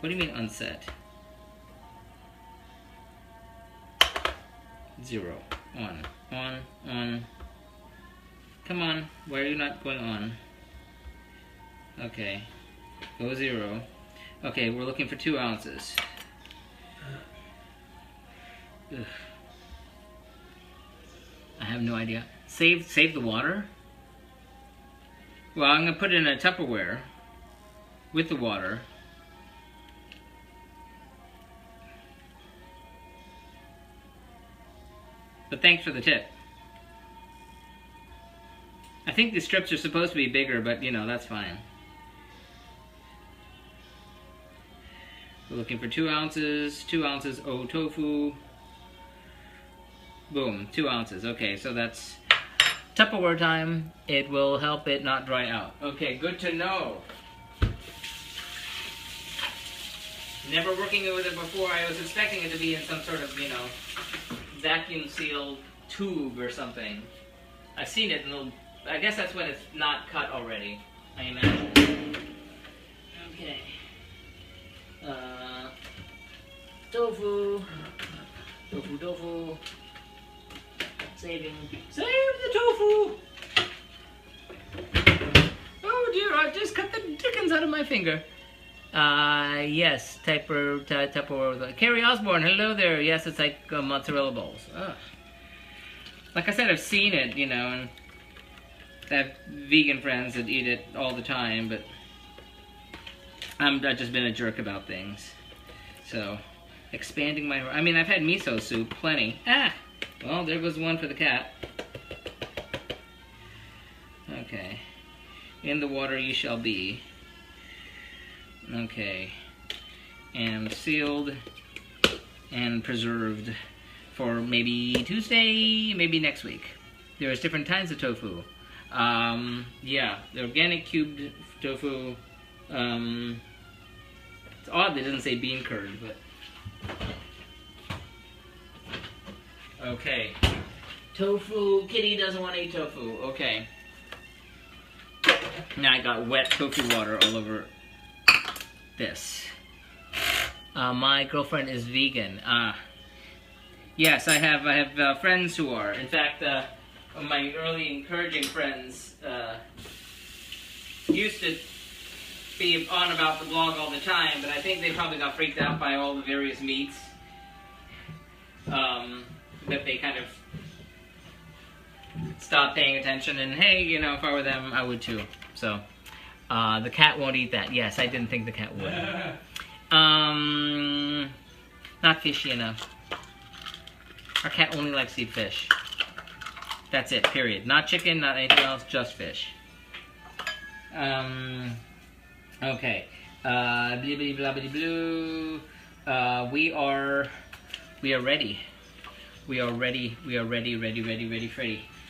What do you mean unset? 0. On. Come on. Why are you not going on? Okay. Go 0. Okay, we're looking for 2 ounces. Ugh. I have no idea. Save the water? Well, I'm gonna put it in a Tupperware with the water. But thanks for the tip. I think the strips are supposed to be bigger, but you know, that's fine. We're looking for 2 ounces, 2 ounces O tofu. Boom, 2 ounces. Okay, so that's Tupperware time. It will help it not dry out. Okay, good to know. Never working with it before, I was expecting it to be in some sort of, you know, vacuum sealed tube or something. I've seen it, and I guess that's when it's not cut already, I imagine. Okay. Tofu. Save the tofu! Oh dear, I've just cut the dickens out of my finger. Yes, Tupperware. Carrie Osborne, hello there. Yes, it's like mozzarella balls. Ugh. Like I said, I've seen it, you know, and I have vegan friends that eat it all the time, but I've just been a jerk about things. So, expanding my... I mean, I've had miso soup, plenty. Well, there goes one for the cat. Okay. In the water you shall be. Okay. And sealed and preserved for maybe Tuesday, maybe next week. There's different kinds of tofu. Yeah, the organic cubed tofu. It's odd that it doesn't say bean curd, but... Okay. Tofu. Kitty doesn't want to eat tofu. Okay. Now I got wet tofu water all over this. My girlfriend is vegan. Yes, I have friends who are. In fact, my early encouraging friends used to be on about the blog all the time, but I think they probably got freaked out by all the various meats. That they kind of stopped paying attention, and hey, you know, if I were them, I would too. So, the cat won't eat that. Yes, I didn't think the cat would. Not fishy enough. Our cat only likes to eat fish. That's it, period. Not chicken, not anything else, just fish. Okay. Blibbity blabbity blue. We are ready. We are ready.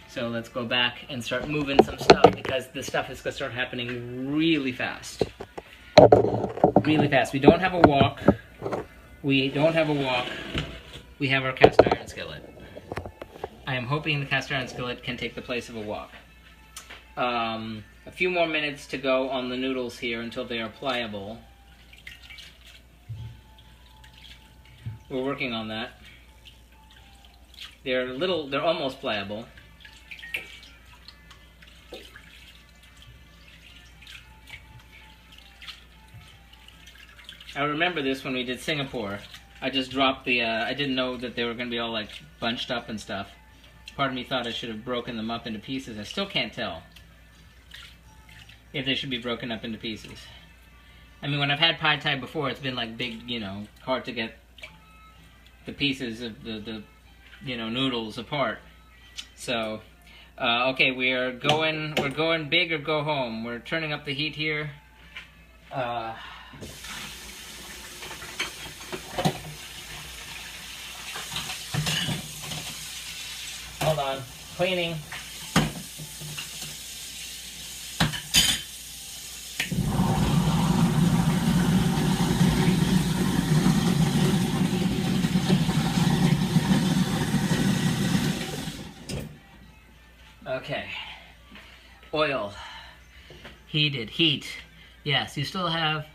So let's go back and start moving some stuff, because this stuff is going to start happening really fast. Really fast. We don't have a wok. We have our cast iron skillet. I am hoping the cast iron skillet can take the place of a wok. A few more minutes to go on the noodles here until they are pliable. We're working on that. They're almost pliable. I remember this when we did Singapore. I just dropped the, I didn't know that they were going to be all like bunched up and stuff. Part of me thought I should have broken them up into pieces. I still can't tell if they should be broken up into pieces. I mean, when I've had Pad Thai before, it's been like big, you know, hard to get the pieces of the you know, noodles apart. So, okay, we're going big or go home. We're turning up the heat here. hold on. Cleaning. Okay. Oil. Heated. Heat. Yes, you still have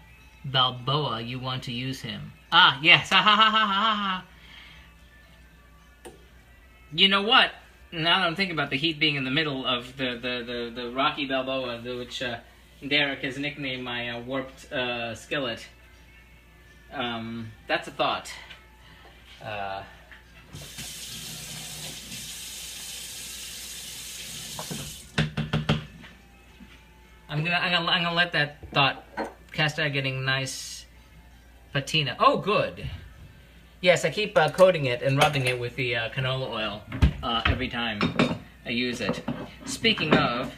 Balboa. You want to use him. Ah, yes. Ha ha ha ha ha ha. You know what? Now that I'm thinking about the heat being in the middle of the Rocky Balboa, which Derek has nicknamed my warped skillet. That's a thought. I'm gonna let that thought cast out, getting nice patina. Oh, good. Yes, I keep coating it and rubbing it with the canola oil every time I use it. Speaking of,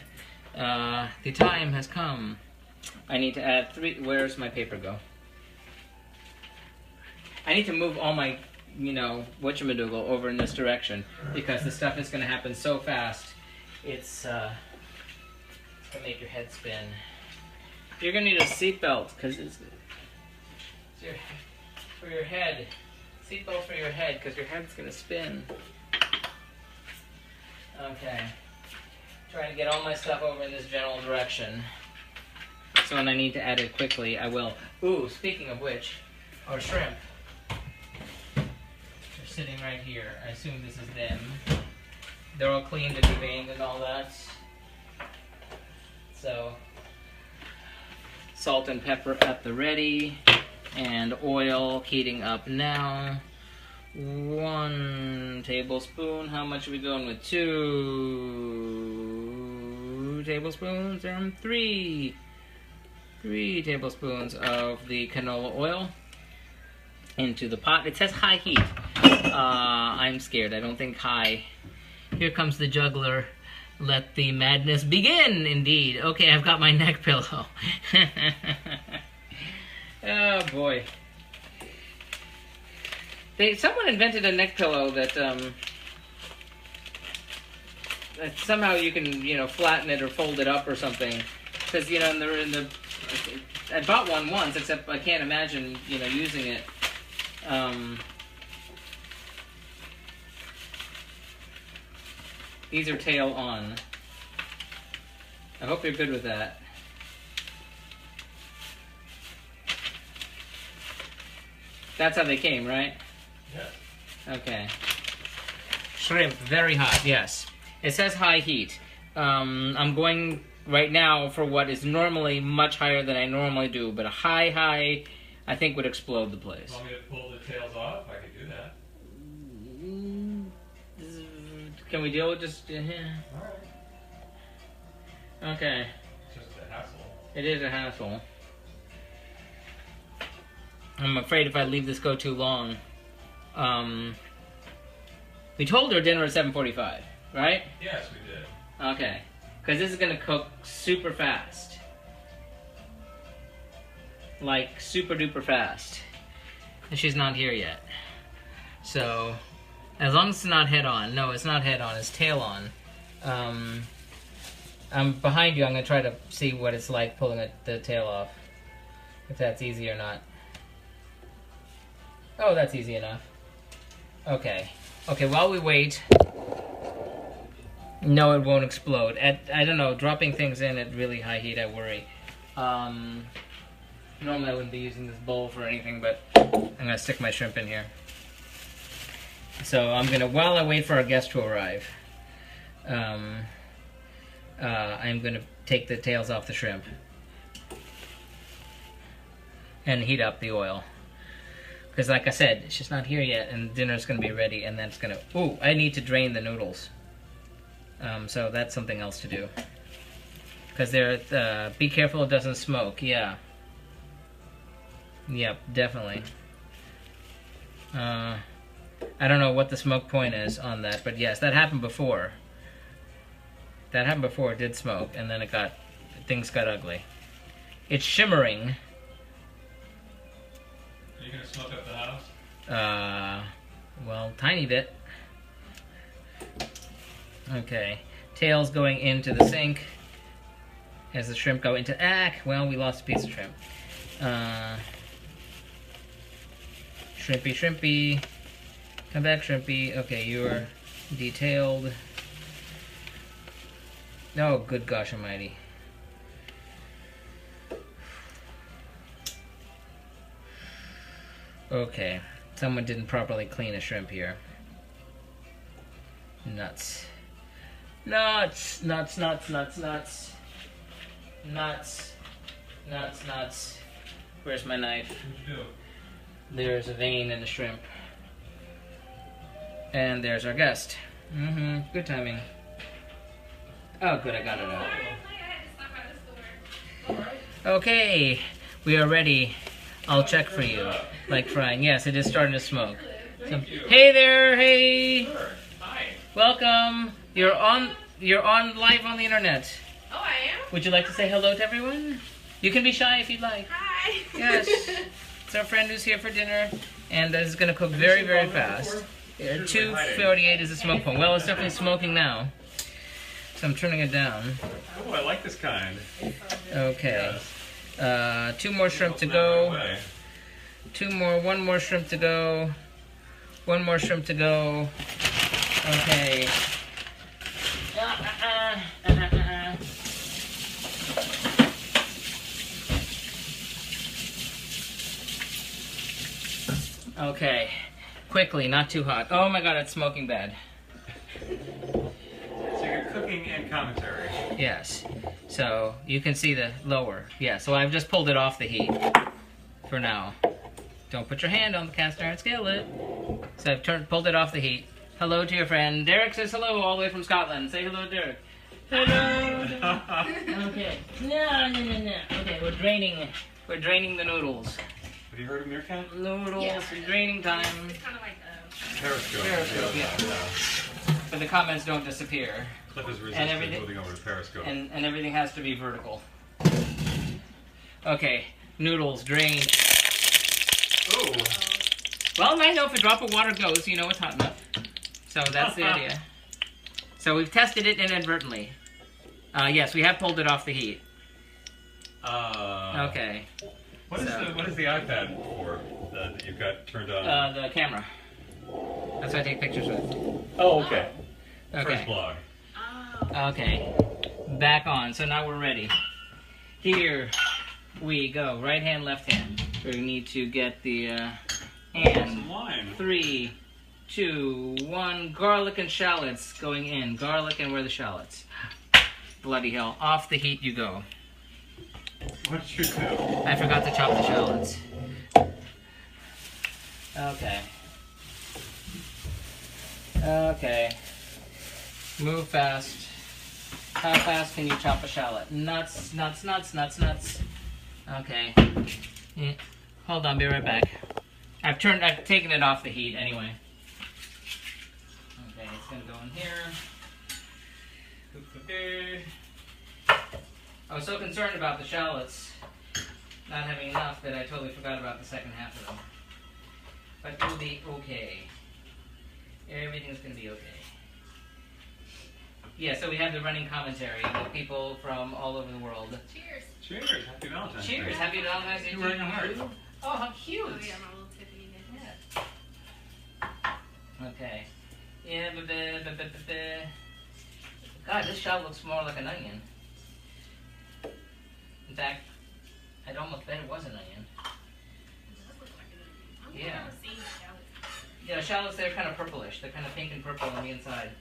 the time has come. I need to add 3. Where's my paper go? I need to move all my, whatchamacallit over in this direction because the stuff is going to happen so fast. It's gonna make your head spin. You're gonna need a seatbelt because it's for your head. Seatbelt for your head because your head's gonna spin. Okay. Trying to get all my stuff over in this general direction. So when I need to add it quickly, I will. Ooh, speaking of which, our shrimp. They're sitting right here. I assume this is them. They're all cleaned and deveined and all that. So, salt and pepper at the ready, and oil heating up now. 1 tablespoon. How much are we going with? 2 tablespoons and 3 tablespoons of the canola oil into the pot. It says high heat. I'm scared. I don't think high. Here comes the juggler. Let the madness begin, indeed. Okay, I've got my neck pillow. Oh, boy. Someone invented a neck pillow that somehow you can, flatten it or fold it up or something. Because, I bought one once, except I can't imagine, using it. These are tail on. I hope you're good with that. That's how they came, right? Yes. Okay. Shrimp, very hot, yes. It says high heat. I'm going right now for what is normally much higher than I normally do, but a high, I think would explode the place. You want me to pull the tails off? I could do that. Can we deal with just... Alright. Okay. It's just a hassle. It is a hassle. I'm afraid if I leave this go too long. We told her dinner at 7:45, right? Yes, we did. Okay. Because this is going to cook super fast. Like, super duper fast. And she's not here yet. So... as long as it's not head on. No, it's not head on, it's tail on. I'm behind you. I'm going to try to see what it's like pulling the tail off. If that's easy or not. Oh, that's easy enough. Okay. Okay, while we wait... no, it won't explode. I don't know, dropping things in at really high heat, I worry. Normally I wouldn't be using this bowl for anything, but I'm going to stick my shrimp in here. So I'm gonna, while I wait for our guest to arrive, I'm gonna take the tails off the shrimp and heat up the oil. Because like I said, she's not here yet, and dinner's gonna be ready, and then it's gonna, ooh, I need to drain the noodles. So that's something else to do. Because they're, be careful it doesn't smoke, yeah. Yep, definitely. I don't know what the smoke point is on that, but yes, that happened before. That happened before, it did smoke, and then things got ugly. It's shimmering. Are you going to smoke up the house? Well, tiny bit. Okay. Tails going into the sink. As the shrimp go into... well, we lost a piece of shrimp. Shrimpy, shrimpy. Come back, shrimpy. Okay, you're detailed. Oh, good gosh almighty. Okay. Someone didn't properly clean a shrimp here. Nuts. Nuts, nuts, nuts, nuts, nuts. Nuts. Nuts, nuts. Where's my knife? What'd you do? There's a vein in the shrimp. And there's our guest. Good timing. Oh, good, I got it out. Okay, we are ready. I'll check for you. Like frying. Yes, it is starting to smoke. So, hey there, hey. Sure. Hi. Welcome. You're on live on the internet. Oh, I am? Would you like to say hello to everyone? You can be shy if you'd like. Hi. Yes. It's our friend who's here for dinner, and is going to cook very, very fast. 2:48 is the smoke point. Well, it's definitely smoking now. So I'm turning it down. Oh, I like this kind. Okay. 2 more shrimp to go. 1 more shrimp to go. 1 more shrimp to go. Okay. Okay. Quickly, not too hot. Oh my god, it's smoking bad. So you're cooking and commentary. Yes. So you can see the lower. Yeah, so I've just pulled it off the heat for now. Don't put your hand on the cast iron skillet. So I've pulled it off the heat. Hello to your friend. Derek says hello all the way from Scotland. Say hello, Derek. Hello. Okay. No. Okay, we're draining the noodles. Have you heard of Meerkat? Noodles, Yeah. draining time. It's kind of like Periscope. Periscope, yeah. But the comments don't disappear. Cliff is And resistant everything- moving over to Periscope. And everything has to be vertical. Okay, noodles drained. Oh! Well, I know if a drop of water goes, you know it's hot enough. So that's the idea. So we've tested it inadvertently. Yes, we have pulled it off the heat. Okay. What is the iPad for that you've got turned on? The camera. That's what I take pictures with. Oh, okay. Okay. First blog. Okay. Back on. So now we're ready. Here we go. Right hand, left hand. We need to get the hand. Some lime. 3, 2, 1. Garlic and shallots going in. Garlic and where are the shallots? Bloody hell. Off the heat you go. What did you do? I forgot to chop the shallots. Okay. Okay. Move fast. How fast can you chop a shallot? Nuts, nuts, nuts, nuts, nuts. Okay. Yeah. Hold on, be right back. I've taken it off the heat anyway. Okay, it's gonna go in here. I was so concerned about the shallots not having enough that I totally forgot about the second half of them. But it'll be okay. Everything's gonna be okay. Yeah, so we have the running commentary with people from all over the world. cheers. Cheers. Happy Valentine's Day. Cheers, happy Valentine's Day. You're wearing a heart. Oh, how cute! Oh yeah, my little Tiffany necklace. Yeah. Okay. Yeah, God, this shallot looks more like an onion. In fact, I'd almost bet it was an onion. It does look like an onion. Yeah. I've never seen shallots. Yeah, shallots, they're kind of purplish. They're kind of pink and purple on the inside.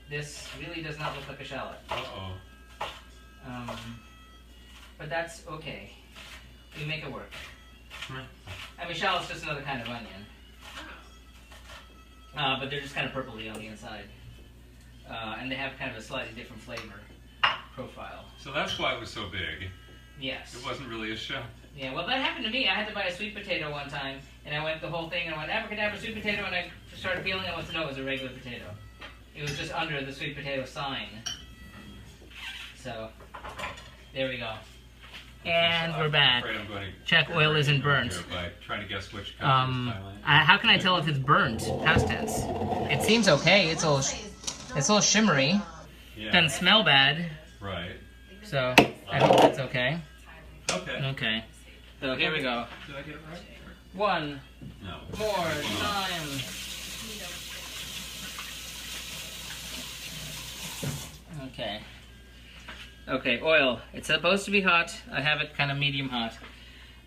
This really does not look like a shallot. Uh-oh. But that's okay. We make it work. I mean, shallot's just another kind of onion. But they're just kind of purpley on the inside. And they have kind of a slightly different flavor profile. So that's why it was so big. Yes. It wasn't really a shell. Yeah, well, that happened to me. I had to buy a sweet potato one time, and I went the whole thing, and I went, abracadabra, sweet potato, and I started peeling it. I went, no, it was a regular potato. It was just under the sweet potato sign. So, there we go. And we're back. I'm afraid I'm going to Check oil isn't burnt. here by trying to guess which country is Thailand. How can I tell if it's burnt? Past tense. It seems okay. It's all. It's a little shimmery. Yeah. Doesn't smell bad, Right. so I hope that's okay. Okay. Okay. So here we go. Did I get it right? One No. more time. Okay. Okay, oil. It's supposed to be hot. I have it kind of medium hot.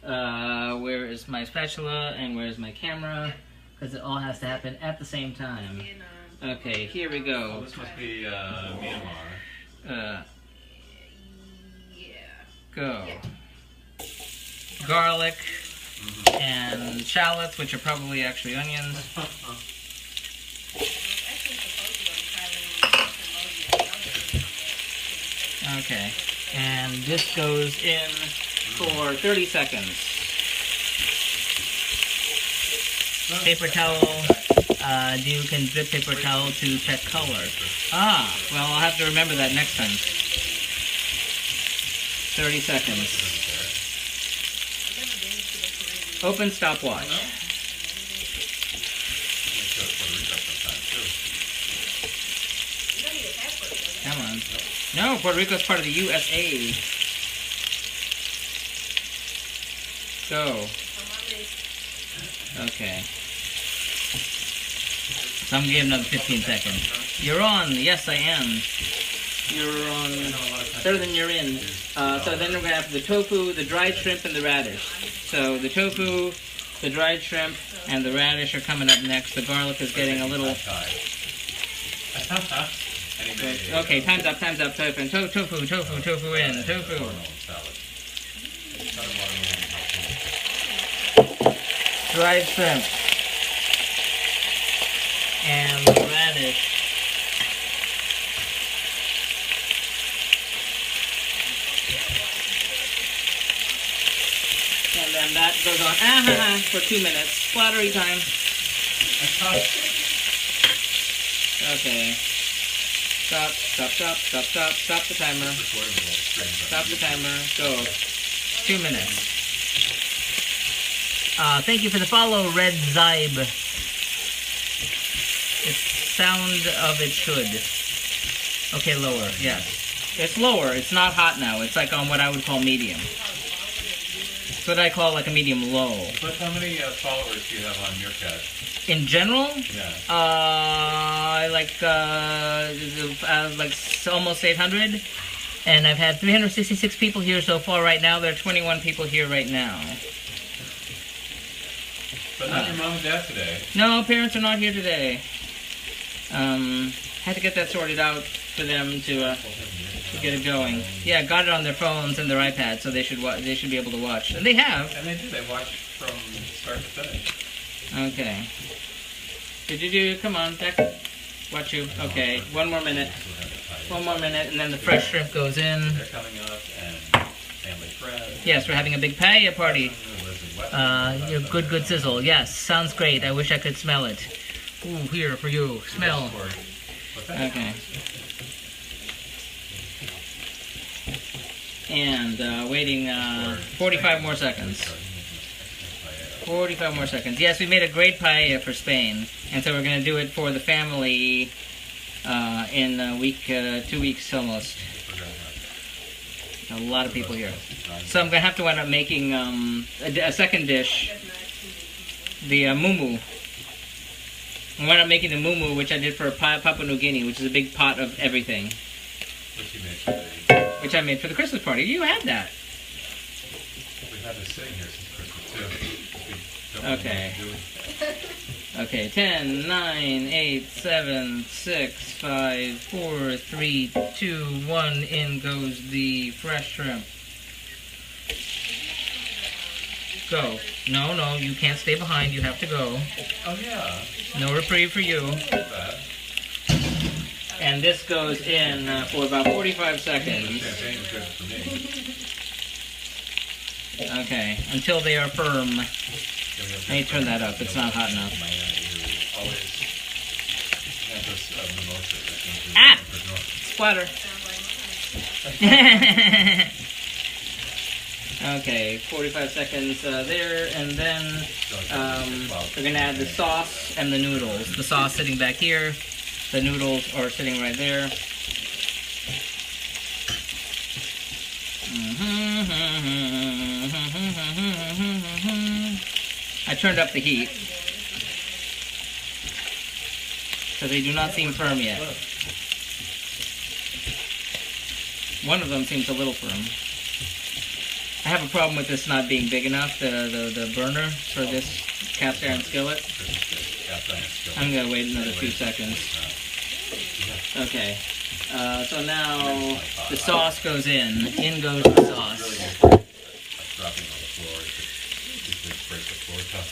Where is my spatula and where's my camera? Because it all has to happen at the same time. Okay, here we Oh, go. this must be Myanmar. Go. Garlic and shallots, which are probably actually onions. Okay, and this goes in for 30 seconds. Paper towel, you can dip paper towel to check color. Ah, well, I'll have to remember that next time. 30 seconds. Open stopwatch. Come on. No, Puerto Rico's part of the USA. Go. Okay. So I'm gonna give another 15 seconds. You're on. Yes, I am. You're on. Better than you're in. So then we're gonna have the tofu, the dried shrimp, and the radish. So the tofu, the dried shrimp, and the radish are coming up next. The garlic is getting a little. Okay, time's up. Tofu in. Tofu in. Tofu. Dried shrimp. And the radish. And then that goes on for 2 minutes. Splattery time. Okay. Stop the timer. Stop the timer. Go. 2 minutes. Thank you for the follow, Red Zybe. It's sound of it should. Okay, lower. Yes. It's lower. It's not hot now. It's like on what I would call medium. It's what I call like a medium low. But how many followers do you have on Meerkat? In general, Yeah. like almost 800, and I've had 366 people here so far. Right now, there are 21 people here right now. But not your mom and dad today. No, parents are not here today. Had to get that sorted out for them to get it going. Yeah, got it on their phones and their iPads, so they should be able to watch, and they have. And they do. They watch from start to finish. Okay. Come on, back. Watch you. Okay, 1 more minute. 1 more minute, and then the fresh shrimp goes in. They're coming up, and family friends. Yes, we're having a big paella party. Your good sizzle. Yes, sounds great. I wish I could smell it. Ooh, here for you. Smell. Okay. And waiting 45 more seconds. 45 more seconds. Yes, we made a great paella for Spain, and so we're going to do it for the family in a week, 2 weeks almost. A lot of people here. So I'm going to have to wind up making a second dish, the mumu. I'm going to make the mumu, which I did for Papua New Guinea, which is a big pot of everything. Which I made for the Christmas party. You had that. We've had this sitting here since Christmas, too. Okay. Okay, 10, 9, 8, 7, 6, 5, 4, 3, 2, 1. In goes the fresh shrimp. Go. No, you can't stay behind. You have to go. Oh, yeah. No reprieve for you. And this goes in for about 45 seconds. Champagne is good for me. Okay, until they are firm. Let me turn that up. It's not hot enough. Ah! Splatter. Okay, 45 seconds there, and then we're going to add the sauce and the noodles. The sauce sitting back here, The noodles are sitting right there. I turned up the heat, so they do not seem firm yet. One of them seems a little firm. I have a problem with this not being big enough, the burner for this cast iron skillet. I'm going to wait another few seconds. Okay, so now the sauce goes in. In goes the sauce. Dropping on the floor, you could break the floor top.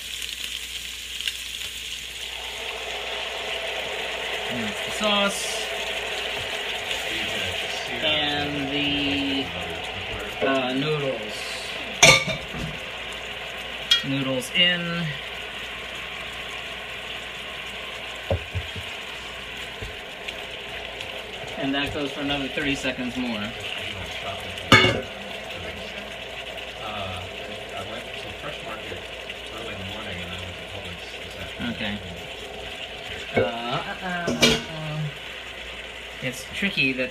And that's the sauce. And the noodles. Noodles in. And that goes for another 30 seconds more. I went to Fresh Market early in the morning and I went to Publix this afternoon. Okay. It's tricky that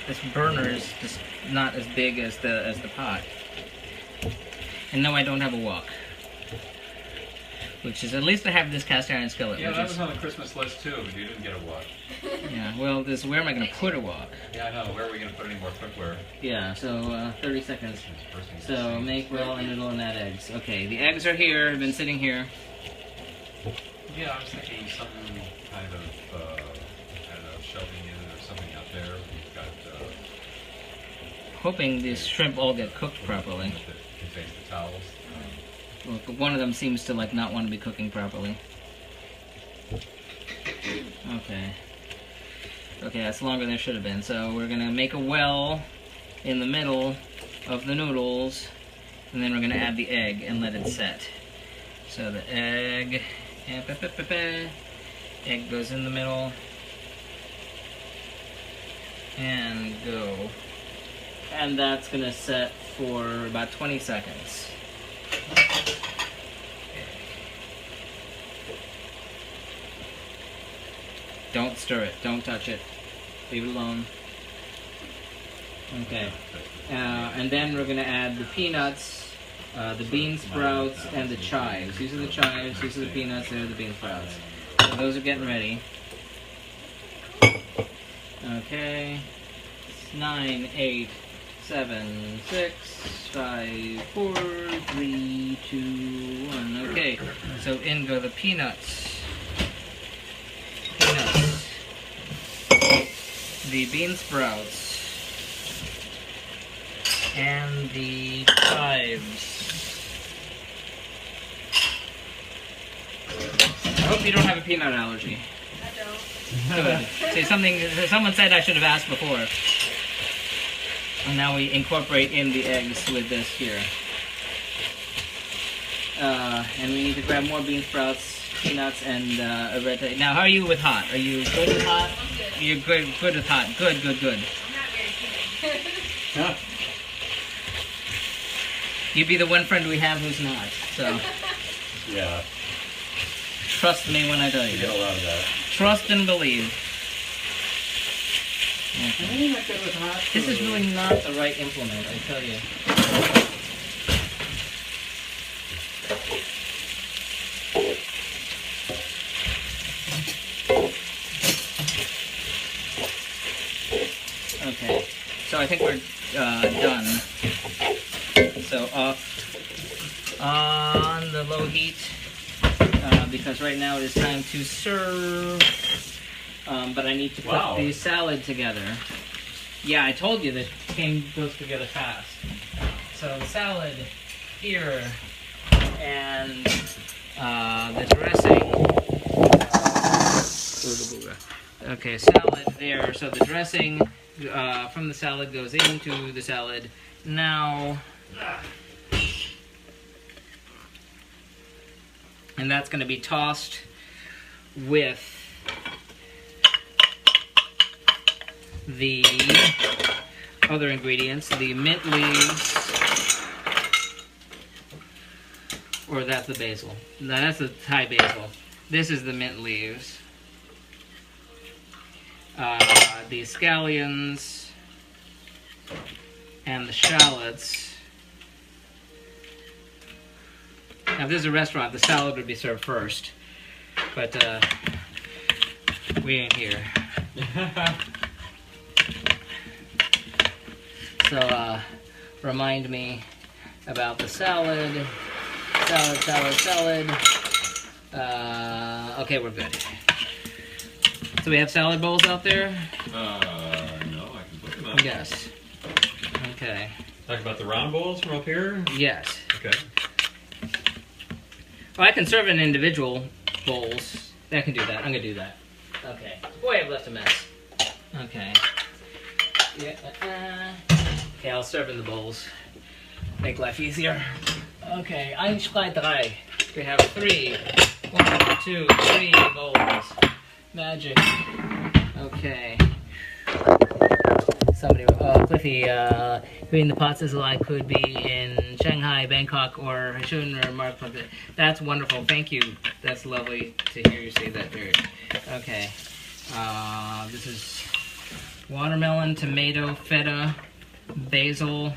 this burner is just not as big as the pot. And no, I don't have a wok. Which is, at least I have this cast iron skillet. Yeah, which that is, was on the Christmas list too, but you didn't get a wok. yeah, well, this, where am I going to put a wok? Yeah, I know. Where are we going to put any more cookware? Yeah, so 30 seconds. First thing So to see. make well and noodle and add eggs. Okay, the eggs are here, have been sitting here. Yeah, I was thinking some kind of, I don't know, shelving unit or something out there. We've got Hoping these shrimp all get cooked properly. that contains the towels. Well, one of them seems to like not want to be cooking properly. Okay. Okay, that's longer than it should have been. So we're gonna make a well in the middle of the noodles, and then we're gonna add the egg and let it set. So the egg, egg goes in the middle, and go. And that's gonna set for about 20 seconds. Don't stir it. Don't touch it. Leave it alone. Okay. And then we're going to add the peanuts, the bean sprouts, and the chives. These are the chives, these are the peanuts, there are the bean sprouts. So those are getting ready. Okay. 9, 8, 7, 6, 5, 4, 3, 2, 1. Okay. So in go the peanuts. The bean sprouts, and the chives. I hope you don't have a peanut allergy. I don't. Good. See, someone said I should have asked before. And now we incorporate in the eggs with this here. And we need to grab more bean sprouts, peanuts, and a red tape. Now, how are you with hot? Are you good with hot? I'm good. You're good with hot. Good. I'm not very good. You'd be the one friend we have who's not. So Yeah, trust me when I tell you you. get a lot of that. Trust and believe. I'm not good with hot This is really not the right implement, I tell you. Okay, so I think we're done. So off on the low heat, because right now it is time to serve. But I need to put Wow. the salad together. Yeah, I told you that goes together fast. So the salad here, and the dressing. Okay, salad there. So the dressing from the salad goes into the salad. Now, and that's going to be tossed with the other ingredients, the mint leaves, or that's the basil. No, that's the Thai basil. This is the mint leaves. the scallions, and the shallots. Now, if this is a restaurant, the salad would be served first, but we ain't here. So, remind me about the salad. Salad. Okay, we're good. So we have salad bowls out there? No, I can put them out. Yes. Okay. Talk about the round bowls from up here? Yes. Okay. Well, I can serve in individual bowls. I can do that. I'm gonna do that. Okay. Boy, I've left a mess. Okay. Yeah. Okay, I'll serve in the bowls. Make life easier. Okay, 1, 2, 3. We have 3. 1, 2, 3 bowls. Magic. Okay. Somebody, Cliffy, Green the Pot says I could be in Shanghai, Bangkok, or Haishun, or Mark. That's wonderful. Thank you. That's lovely to hear you say that, Jared. Okay. This is watermelon, tomato, feta, basil.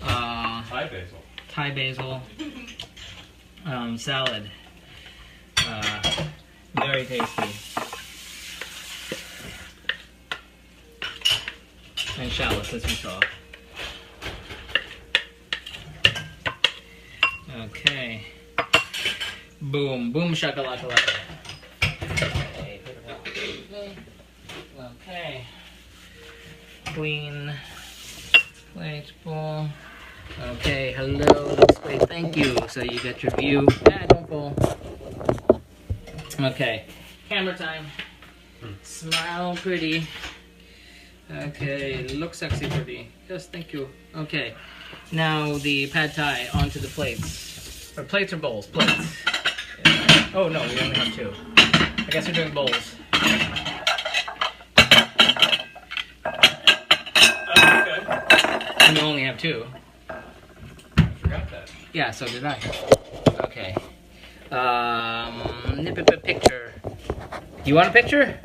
Thai basil. Salad. Very tasty. And shallots, as we saw. Okay. Boom. Boom shakalaka. Okay. Okay. Clean. Plate bowl. Okay, hello, looks great, thank you. So you got your view. Don't fall. Okay, camera time. Smile pretty. Okay, look sexy pretty. Yes, thank you. Okay, now the pad thai onto the plates. Or plates or bowls? Plates. Oh no, we only have 2. I guess we're doing bowls. Okay. And we only have 2. Forgot that. Yeah, so did I. Okay. Picture. You want a picture?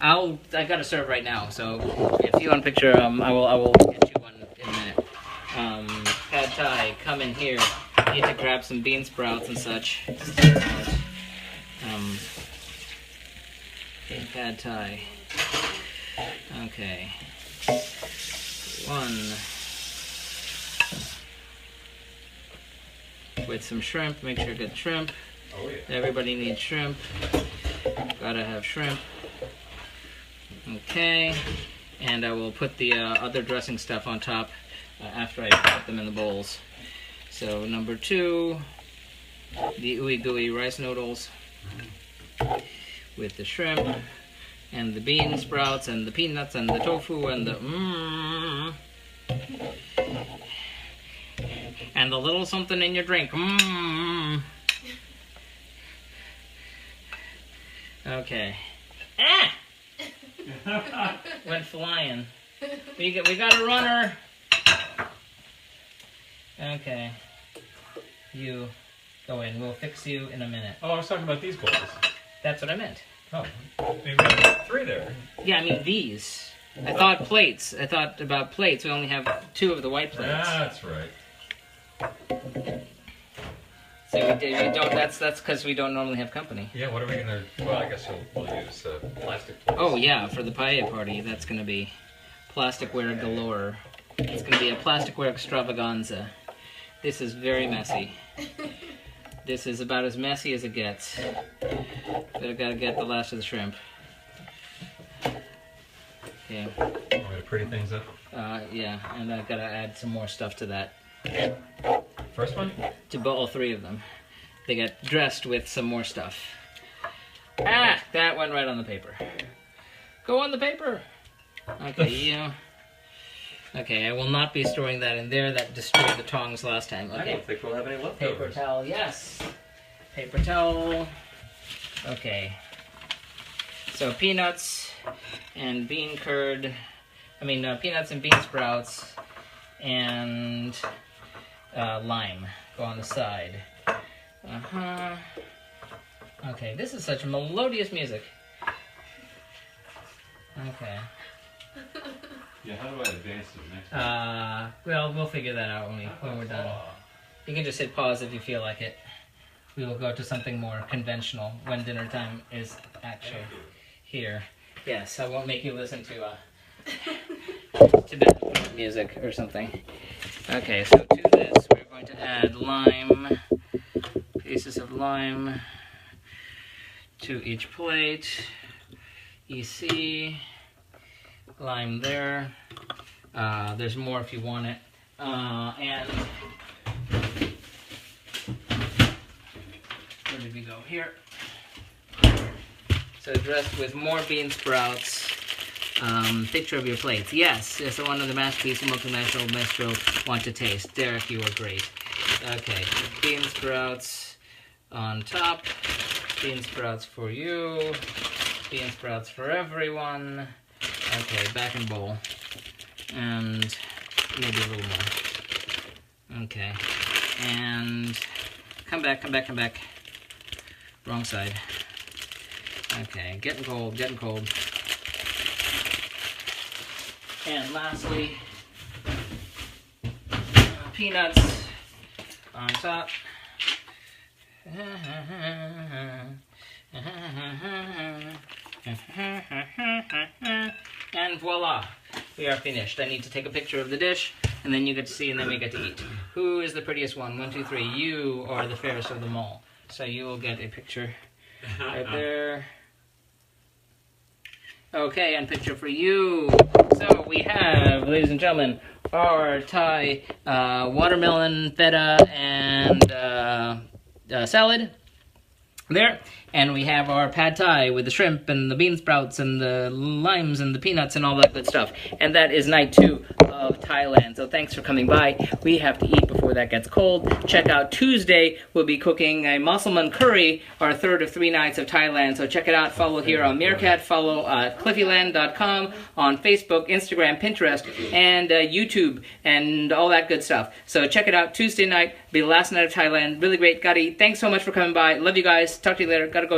I gotta serve right now, so if you want a picture, I will get you one in a minute. Pad thai, come in here. Need to grab some bean sprouts and such. Pad thai. Okay. 1. With some shrimp, make sure you get shrimp. Oh, yeah. Everybody needs shrimp. Gotta have shrimp. Okay. And I will put the other dressing stuff on top after I put them in the bowls. So number 2, the ooey gooey rice noodles with the shrimp and the bean sprouts and the peanuts and the tofu and the and the little something in your drink. Okay. Ah! Went flying. We got a runner. Okay. You go in. We'll fix you in a minute. Oh, I was talking about these bowls. That's what I meant. Oh, maybe we have 3 there. Yeah, I mean these. I thought plates. I thought about plates. We only have 2 of the white plates. That's right. So we don't. That's because we don't normally have company. Yeah, what are we gonna? Well, I guess we'll use plastic plates. Oh yeah, for the paella party, that's gonna be plasticware galore. It's gonna be a plasticware extravaganza. This is very messy. This is about as messy as it gets. But I gotta get the last of the shrimp. Okay. Want me to pretty things up? Yeah, and I gotta add some more stuff to that. First one? To all 3 of them. They get dressed with some more stuff. Ah! That went right on the paper. Go on the paper! Okay, yeah. Okay, I will not be storing that in there. That destroyed the tongs last time. Okay. I don't think we'll have any leftovers. Paper towel, yes. Paper towel. Okay. So peanuts and bean curd. Peanuts and bean sprouts and lime go on the side. Okay, this is such melodious music. Okay. Yeah, how do I advance to the next one? Well, we'll figure that out when we're done. You can just hit pause if you feel like it. We will go to something more conventional when dinner time is actually here. Yes, I won't make you listen to Tibetan music or something. Okay, so to this we're going to add lime, pieces of lime to each plate. You see, lime there. There's more if you want it. And where did we go? Here. So dressed with more bean sprouts. Picture of your plates. Yes, so one of the masterpiece of multinational maestro want to taste. Derek, you are great. Okay, bean sprouts on top. Bean sprouts for you. Bean sprouts for everyone. Okay, back in bowl. And maybe a little more. Okay. And come back. Wrong side. Okay, getting cold. And lastly, peanuts on top. And voila, we are finished. I need to take a picture of the dish, and then you get to see, and then we get to eat. Who is the prettiest one? 1, 2, 3. You are the fairest of them all. So you will get a picture right there. Okay, and picture for you. So we have, ladies and gentlemen, our Thai watermelon, feta, and salad there. And we have our pad thai with the shrimp and the bean sprouts and the limes and the peanuts and all that good stuff. And that is night 2 of Thailand. So thanks for coming by. We have to eat before that gets cold. Check out Tuesday. We'll be cooking a musselman curry, our 3rd of 3 nights of Thailand. So check it out. Follow here on Meerkat. Follow cliffyland.com on Facebook, Instagram, Pinterest, and YouTube, and all that good stuff. So check it out. Tuesday night. Be the last night of Thailand. Really great. Gotta eat. Thanks so much for coming by. Love you guys. Talk to you later. Gotta go.